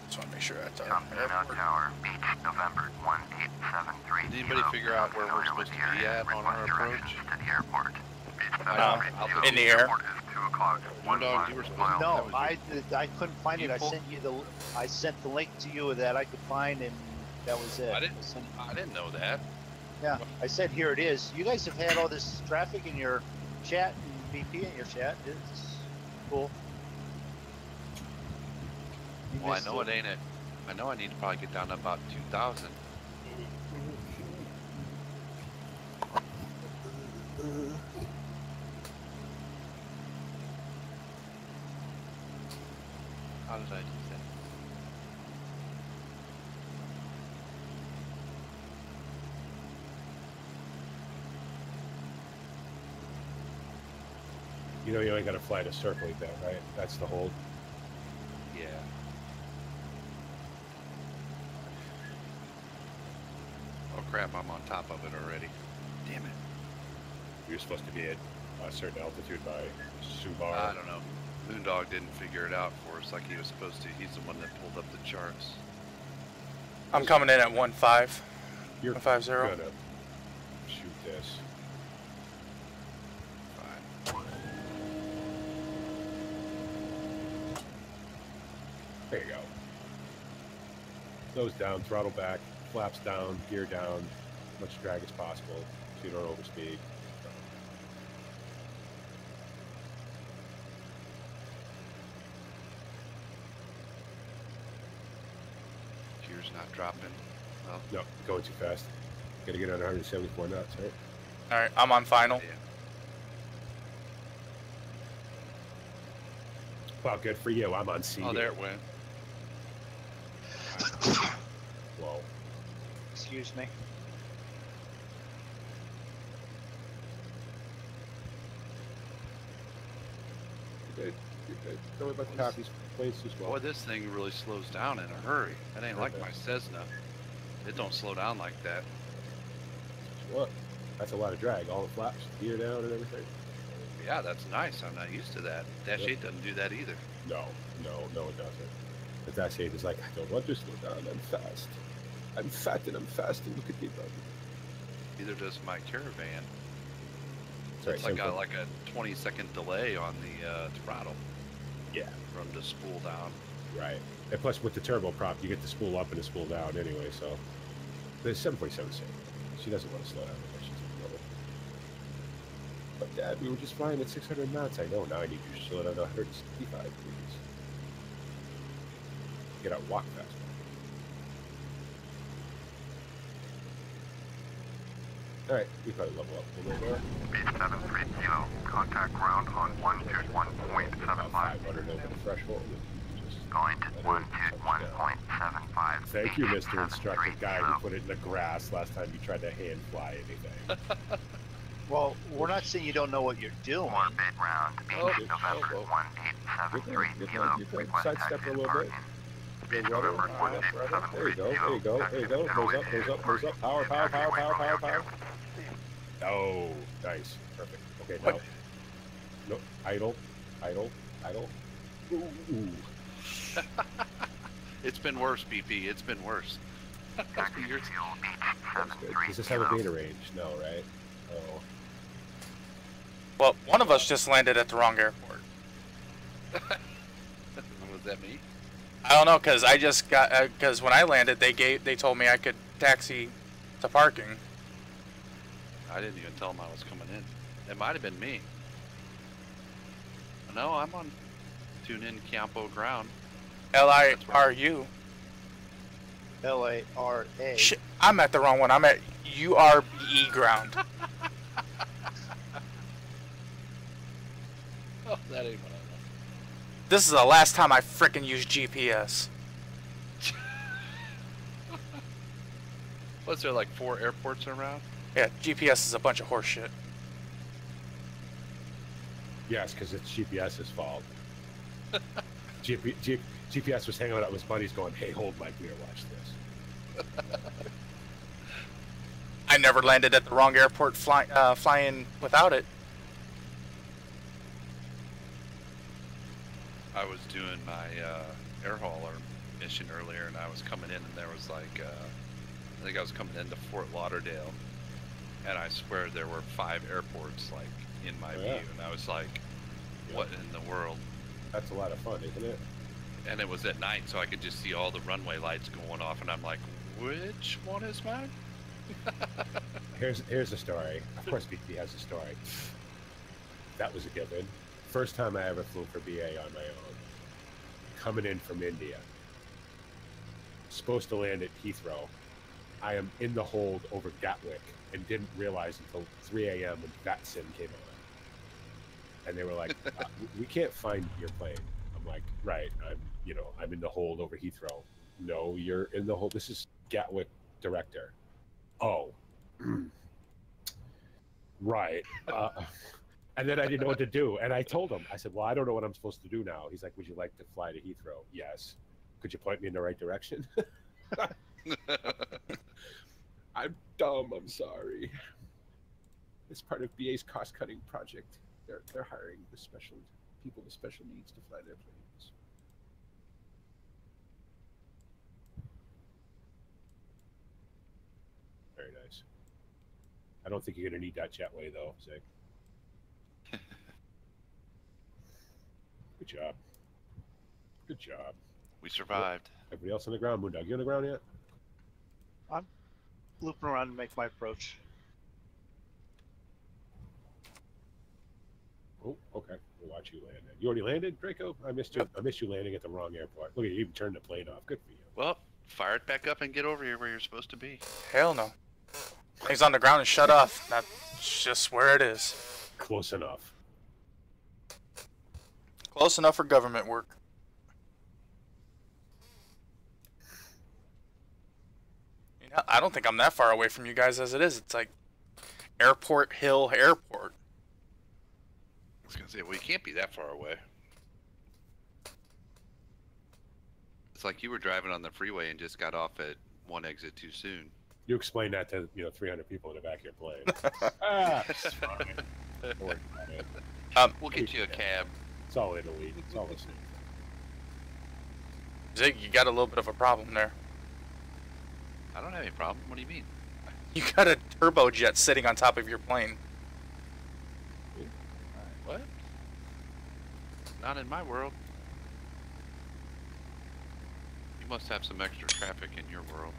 Just want to make sure that's our Ciampino Tower, Beach, November 1873. Did anybody figure out where we're supposed to be at on our approach? To the airport. in the air. Mrmoondog, you were supposed to. No, I couldn't find it. I sent the link to you that I could find, and that was it. I didn't know that. Yeah, I said here it is. You guys have had all this traffic in your chat and VP in your chat. It's cool. You Well, I missed know it ain't it. I know I need to probably get down to about 2,000. How did I do that? You know you ain't gotta fly to circle like that, right? That's the hold. Yeah. Oh crap, I'm on top of it already. Damn it. You're supposed to be at a certain altitude by Subar. I don't know. Mrmoondog didn't figure it out for us like he was supposed to. He's the one that pulled up the charts. I'm coming in at 1.5. You're 150. gonna shoot this. Fine. There you go. Nose down, throttle back, flaps down, gear down, as much drag as possible so you don't overspeed. Gear's not dropping. Well, No, going too fast. Gotta get under 174 knots, right? Alright, I'm on final. yeah. Well, good for you. I'm on C. Oh, there it went. Whoa. Excuse me. You're good. You're good. Don't worry about the copies. Planes as well. Boy, this thing really slows down in a hurry. That ain't like my Cessna. It don't slow down like that. What? That's a lot of drag. All the flaps, gear down, and everything. Yeah, that's nice. I'm not used to that. Dash 8 doesn't do that either. No, it doesn't. The Dash 8 is like, I don't want to slow down. I'm fast. I'm fat and I'm fast and look at me, buddy. Neither does my Caravan. Sorry, It's like got like a 20-second delay on the throttle. Yeah. From the spool down. Right. And plus, with the turbo prop, you get the spool up and the spool down anyway, so. The 747 same. She doesn't want to slow down. She's in trouble. But, Dad, we were just flying at 600 knots. I know. Now I need you to slow down to 165, please. Get out, walk fast. Alright, we probably level up a little bit more. Beach 730, contact ground on 121.75. 500 over the threshold. Going to 121.75. Thank you, Mr. Instructor Guy, who put it in the grass last time you tried to hand fly anything. Well, we're not saying you don't know what you're doing. Orbit round Beach, November 1873, kilo. Request Sidestep a taxi little bit. parking. Beach, November There you go, 1873, there you go, there you go. Nose up, nose up, nose up. Power, power, power, power, power, power. Oh, nice. Perfect. Okay, now. No, idle, idle. Idle. Ooh. It's been worse, BP. It's been worse. Taxi to fuel Beach That's good. Does this 730. have a beta range? No, right? Oh. Well, one of us just landed at the wrong airport. Was that me? I don't know, because I just got, because when I landed, they told me I could taxi to parking. I didn't even tell them I was coming in. It might have been me. No, I'm on Tune In Ciampino ground. LIRU. LARA. Shit, I'm at the wrong one. I'm at URBE ground. Oh, that ain't what I know. This is the last time I frickin' used GPS. Was there like 4 airports around? Yeah, GPS is a bunch of horse shit. Yes, because it's GPS's fault. GPS was hanging out with his buddies going, hey, hold my beer, watch this. I never landed at the wrong airport flying without it. I was doing my air hauler mission earlier, and I was coming in, and there was like, I think I was coming into Fort Lauderdale, and I swear there were 5 airports like in my view, and I was like, what in the world? That's a lot of fun, isn't it? And it was at night, so I could just see all the runway lights going off, and I'm like, which one is mine? Here's a story. Of course, BP has a story. That was a given. First time I ever flew for BA on my own. Coming in from India. Supposed to land at Heathrow. I am in the hold over Gatwick and didn't realize until 3 a.m. when VATSIM came on. And they were like, we can't find your plane. I'm like, right, I'm in the hold over Heathrow. No, you're in the hold. This is Gatwick director. Oh. Right. And then I didn't know what to do. And I told him, I said, well, I don't know what I'm supposed to do now. He's like, would you like to fly to Heathrow? Yes. Could you point me in the right direction? I'm dumb. I'm sorry. It's part of BA's cost-cutting project. They're hiring the special people with special needs to fly their planes. Very nice. I don't think you're going to need that jetway, though, Zig. Good job. Good job. We survived. Everybody else on the ground, Moondog. You on the ground yet? I'm looping around to make my approach. Oh, okay. We'll watch you land. You already landed, Draco? I missed you. I missed you landing at the wrong airport. Look at you, even turned the plane off. Good for you. Well, fire it back up and get over here where you're supposed to be. Hell no. Things on the ground and shut off. That's just where it is. Close enough. Close enough for government work. You know, I don't think I'm that far away from you guys as it is. It's like Airport Hill Airport. I was gonna say, well, you can't be that far away. It's like you were driving on the freeway and just got off at one exit too soon. You explain that to 300 people in the back of your plane. It's fine. Don't worry about it. We'll get you a cab. It's all Italy. It's all the same. Zig, you got a little bit of a problem there. I don't have any problem. What do you mean? You got a turbojet sitting on top of your plane. What? Not in my world. You must have some extra traffic in your world.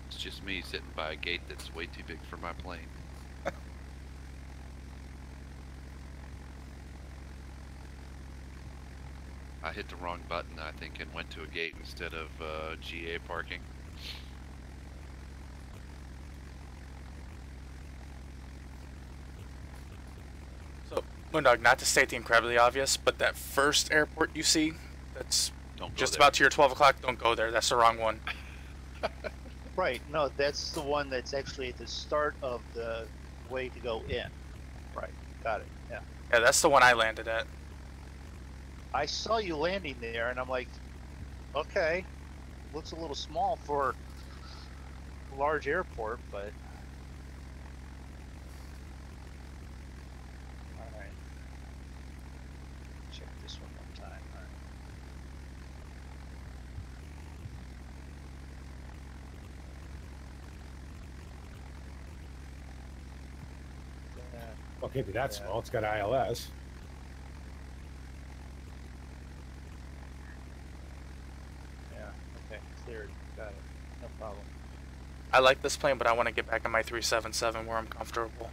It's just me sitting by a gate that's way too big for my plane. I hit the wrong button, I think, and went to a gate instead of GA parking. So, Moondog, not to state the incredibly obvious, but that first airport you see, that's just about to your 12 o'clock, don't go there. That's the wrong one. Right, no, that's the one that's actually at the start of the way to go in. Right, got it, yeah. Yeah, that's the one I landed at. I saw you landing there, and I'm like, okay, looks a little small for a large airport, but... this one more time. All right. Well, it can't be that small. It's got ILS. Yeah, okay, cleared. Got it. No problem. I like this plane, but I want to get back in my 377 where I'm comfortable.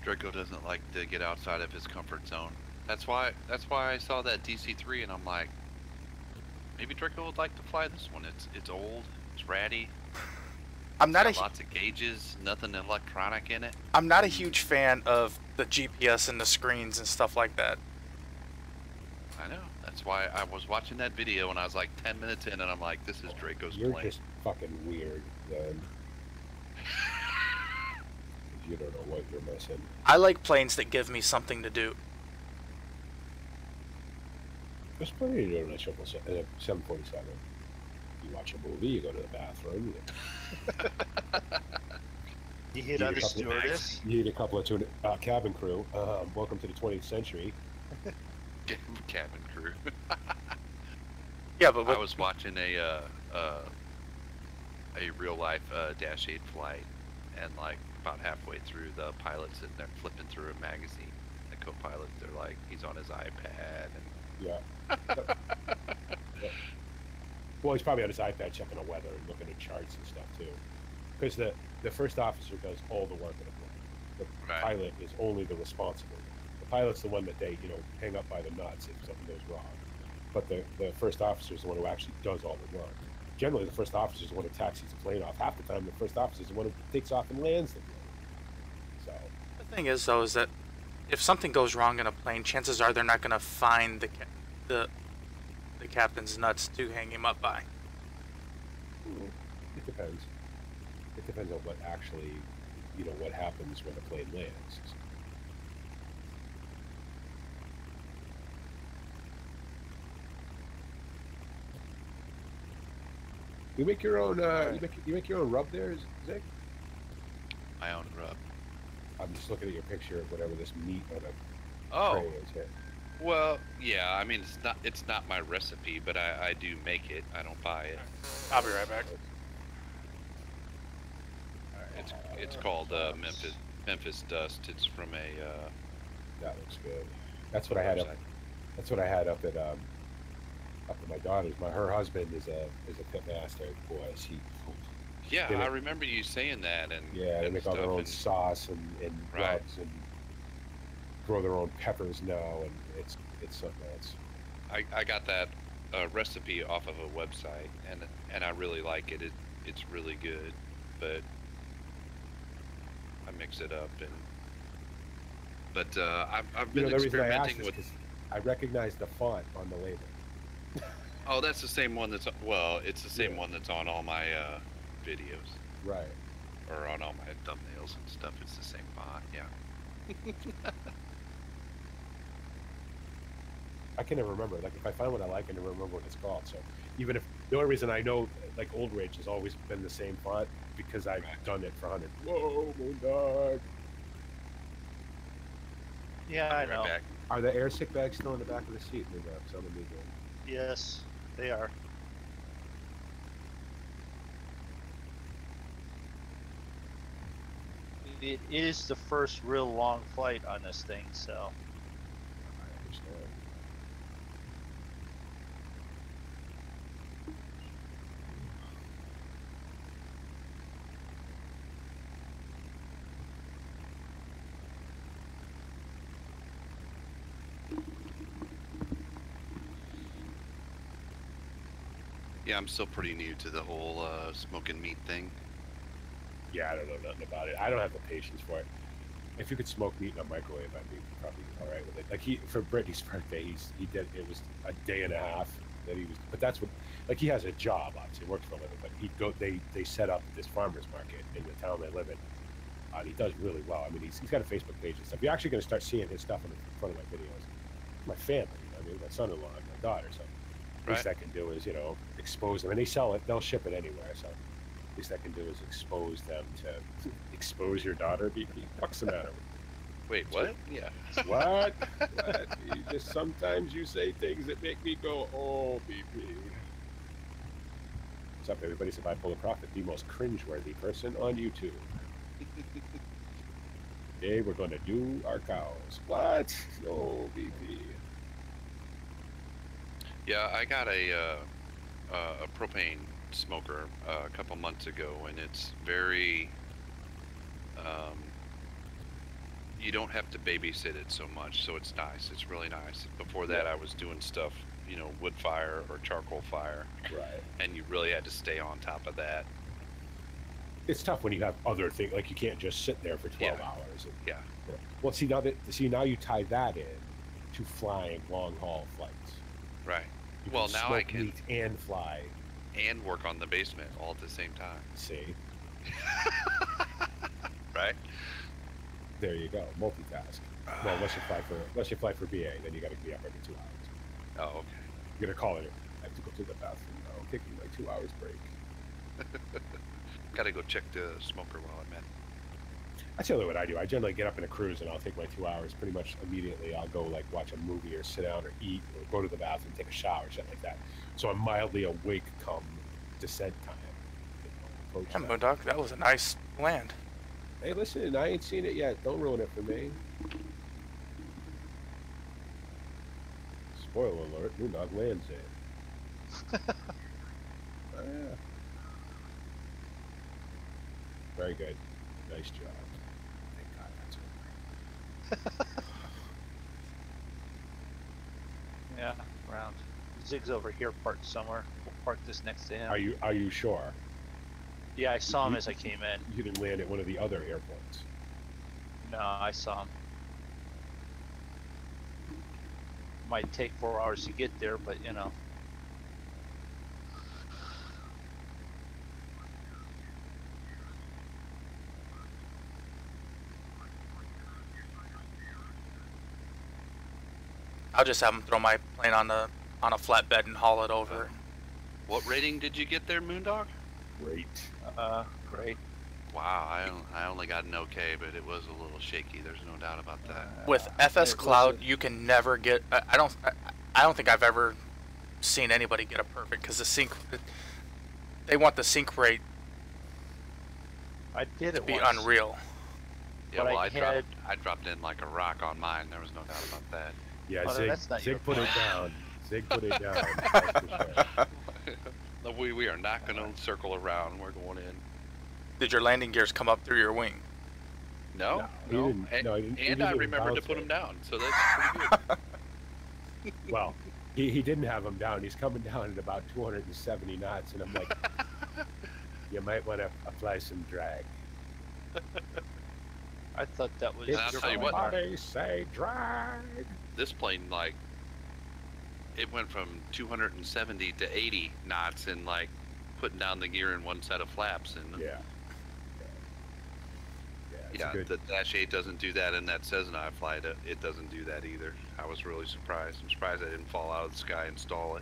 Draco doesn't like to get outside of his comfort zone. That's why I saw that DC-3 and I'm like, maybe Draco would like to fly this one. It's old, it's ratty. I'm not lots of gauges, nothing electronic in it. I'm not a huge fan of the GPS and the screens and stuff like that. I know. That's why I was watching that video and I was like 10 minutes in and I'm like, this is Draco's You're plane. just fucking weird, then. You don't know what you're missing. I like planes that give me something to do. There's plenty to do in a 747. You watch a movie, you go to the bathroom. You hit on the stewardess. You need a couple of cabin crew. Welcome to the 20th century. Cabin crew. Yeah, but I was watching a real life Dash 8 flight, and like about halfway through, the pilot's sitting there flipping through a magazine. The co-pilot, they're like, he's on his iPad. And... Yeah. Yeah. Well, he's probably on his iPad checking the weather and looking at charts and stuff too. Because the first officer does all the work in the plane. The pilot is only the responsible. The pilot's the one that they, hang up by the nuts if something goes wrong. But the first officer is the one who actually does all the work. Generally, the first officer is the one who taxis the plane off. Half the time, the first officer is the one who takes off and lands the plane. So the thing is, though, is that if something goes wrong in a plane, chances are they're not going to find the captain's nuts to hang him up by. It depends. It depends on what actually, what happens when the plane lands. You make your own. You make your own rub there, Zig? My own rub. I'm just looking at your picture of whatever this meat on a tray is here. Well, yeah. I mean, it's not my recipe, but I do make it. I don't buy it. I'll be right back. It's called Memphis Dust. It's from a. That looks good. That's what I had up. That's what I had up at my daughter's. Her husband is a pit master. Boy, Yeah, I remember you saying that. And yeah, they make all their own sauce and rubs and grow their own peppers now, and it's something else. I got that recipe off of a website, and I really like it. It's really good, but I mix it up but I've been experimenting with. I recognize the font on the label. Oh, that's the same one it's the same one that's on all my videos. Right. Or on all my thumbnails and stuff. It's the same font, yeah. I can never remember. Like, if I find what I like, I never remember what it's called. So even if the only reason I know, like, Old Ridge has always been the same font because I've done it for 100. Whoa, Mrmoondog. Yeah, I know. Back. Are the air sick bags still in the back of the seat? Some of me do. Yes, they are. It is the first real long flight on this thing, so. I understand. Yeah, I'm still pretty new to the whole smoking meat thing. Yeah, I don't know nothing about it. I don't have the patience for it. If you could smoke meat in a microwave, I'd be probably all right with it. Like for Brittany's birthday, he did. It was a day and a half that he was. But that's what. Like, he has a job, obviously, works for a living. But he'd go. They set up this farmers market in the town they live in. And he does really well. I mean, he's got a Facebook page and stuff. You're actually going to start seeing his stuff in front of my videos. My family, I mean, my son-in-law and my daughter. So at least I can do is, expose them. And they sell it. They'll ship it anywhere. So least I can do is expose them to expose your daughter. What's the matter? Wait, what? Yeah. What? What? Sometimes you say things that make me go, oh, BP. What's up, everybody? It's Bipolar Prophet, the most cringeworthy person on YouTube. Today we're going to do our cows. What? Oh, BP. Yeah, I got a propane smoker a couple months ago, and it's very you don't have to babysit it so much, so it's nice. It's really nice. Before that, I was doing stuff, you know, wood fire or charcoal fire, Right. and you really had to stay on top of that. It's tough when you have other things, like you can't just sit there for 12 hours. And, Yeah. Well, now you tie that in to flying long haul flights. Right. You Well, can now smoke I can meat and fly. and work on the basement all at the same time. See, Right. there you go, multitask. Well, unless you fly for BA, then you got to be up every 2 hours. Oh, okay. You're gonna call it. I have to go to the bathroom now. I'm taking my 2 hours break. Got to go check the smoker while I'm at. That's the other what I do. I generally get up in a cruise and I'll take my 2 hours pretty much immediately. I'll go like watch a movie or sit down or eat or go to the bathroom, take a shower, shit like that. So I'm mildly awake come descent time. Yeah, Mrmoondog, that was a nice land. Hey, listen, I ain't seen it yet. Don't ruin it for me. Spoiler alert, Mrmoondog lands it. Oh, yeah. Very good. Nice job. Thank God that's over. Yeah, round. Zig's over here parked somewhere. We'll park this next to him. Are you sure? Yeah, I saw him as I came in. You didn't land at one of the other airports. No, I saw him. Might take 4 hours to get there, but you know. I'll just have them throw my plane on a flatbed and haul it over. What rating did you get there, Mrmoondog? Great. Great. Wow, I only got an okay, but it was a little shaky. There's no doubt about that. With FS Cloud, you can never get. I don't think I've ever seen anybody get a perfect because the sync. They want the sync rate I did to it be once. unreal. Yeah, But well, I I dropped in like a rock on mine. There was no doubt about that. Yeah, Oh, that's not your Zig put it fault. down. Zig put it down. That's for sure. We are not going to circle around. We're going in. Did your landing gears come up through your wing? No, he no. didn't- And, no, he and didn't I even remembered to bounce put it. them down, so that's pretty good. Well, he didn't have him down. He's coming down at about 270 knots, and I'm like, you might want to apply some drag. I thought that was And I'll your tell you what. Somebody say drag. This plane, like, it went from 270 to 80 knots and, like, putting down the gear in one set of flaps. And Yeah. It's yeah, good. the Dash 8 doesn't do that, and that Cessna I fly, it doesn't do that either. I was really surprised. I'm surprised I didn't fall out of the sky and stall it.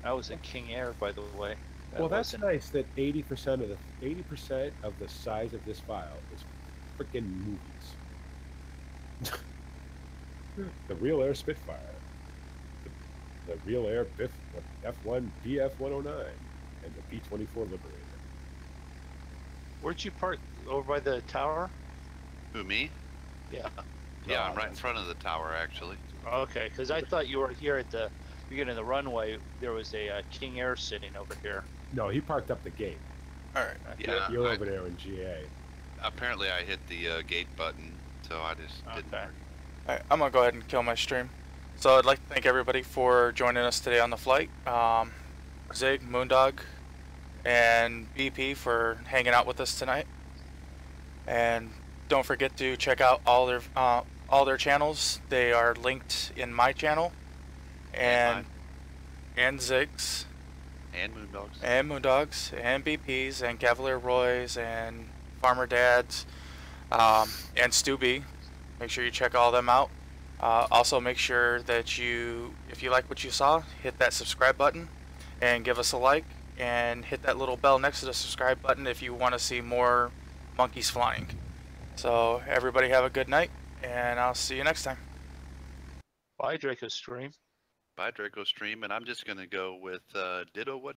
I was in King Air, by the way. Well, that's nice that 80% of the size of this file is freaking movies. The Real Air Spitfire, the Real Air F1 BF-109, and the P-24 Liberator. Where'd you park? Over by the tower? Who, me? Yeah. Yeah, I'm right in front of the tower, actually. Okay, because I thought you were here at the beginning of the runway. There was a King Air sitting over here. No, he parked up the gate. All right. Yeah, You're over there in GA. apparently I hit the gate button, so I just didn't. Okay. All right, I'm gonna go ahead and kill my stream. So I'd like to thank everybody for joining us today on the flight. Zig, Mrmoondog, and BP for hanging out with us tonight. And don't forget to check out all their channels. They are linked in my channel, and Zig's, And Mrmoondog's. and Mrmoondog's, and BP's, and Cavalier Roy's, and Farmer Dad's, and Stu B. Make sure you check all them out. Also make sure that if you like what you saw, hit that subscribe button and give us a like, and hit that little bell next to the subscribe button if you want to see more monkeys flying. So everybody have a good night, And I'll see you next time. Bye, Draco Stream. Bye, Draco Stream, and I'm just gonna go with Ditto what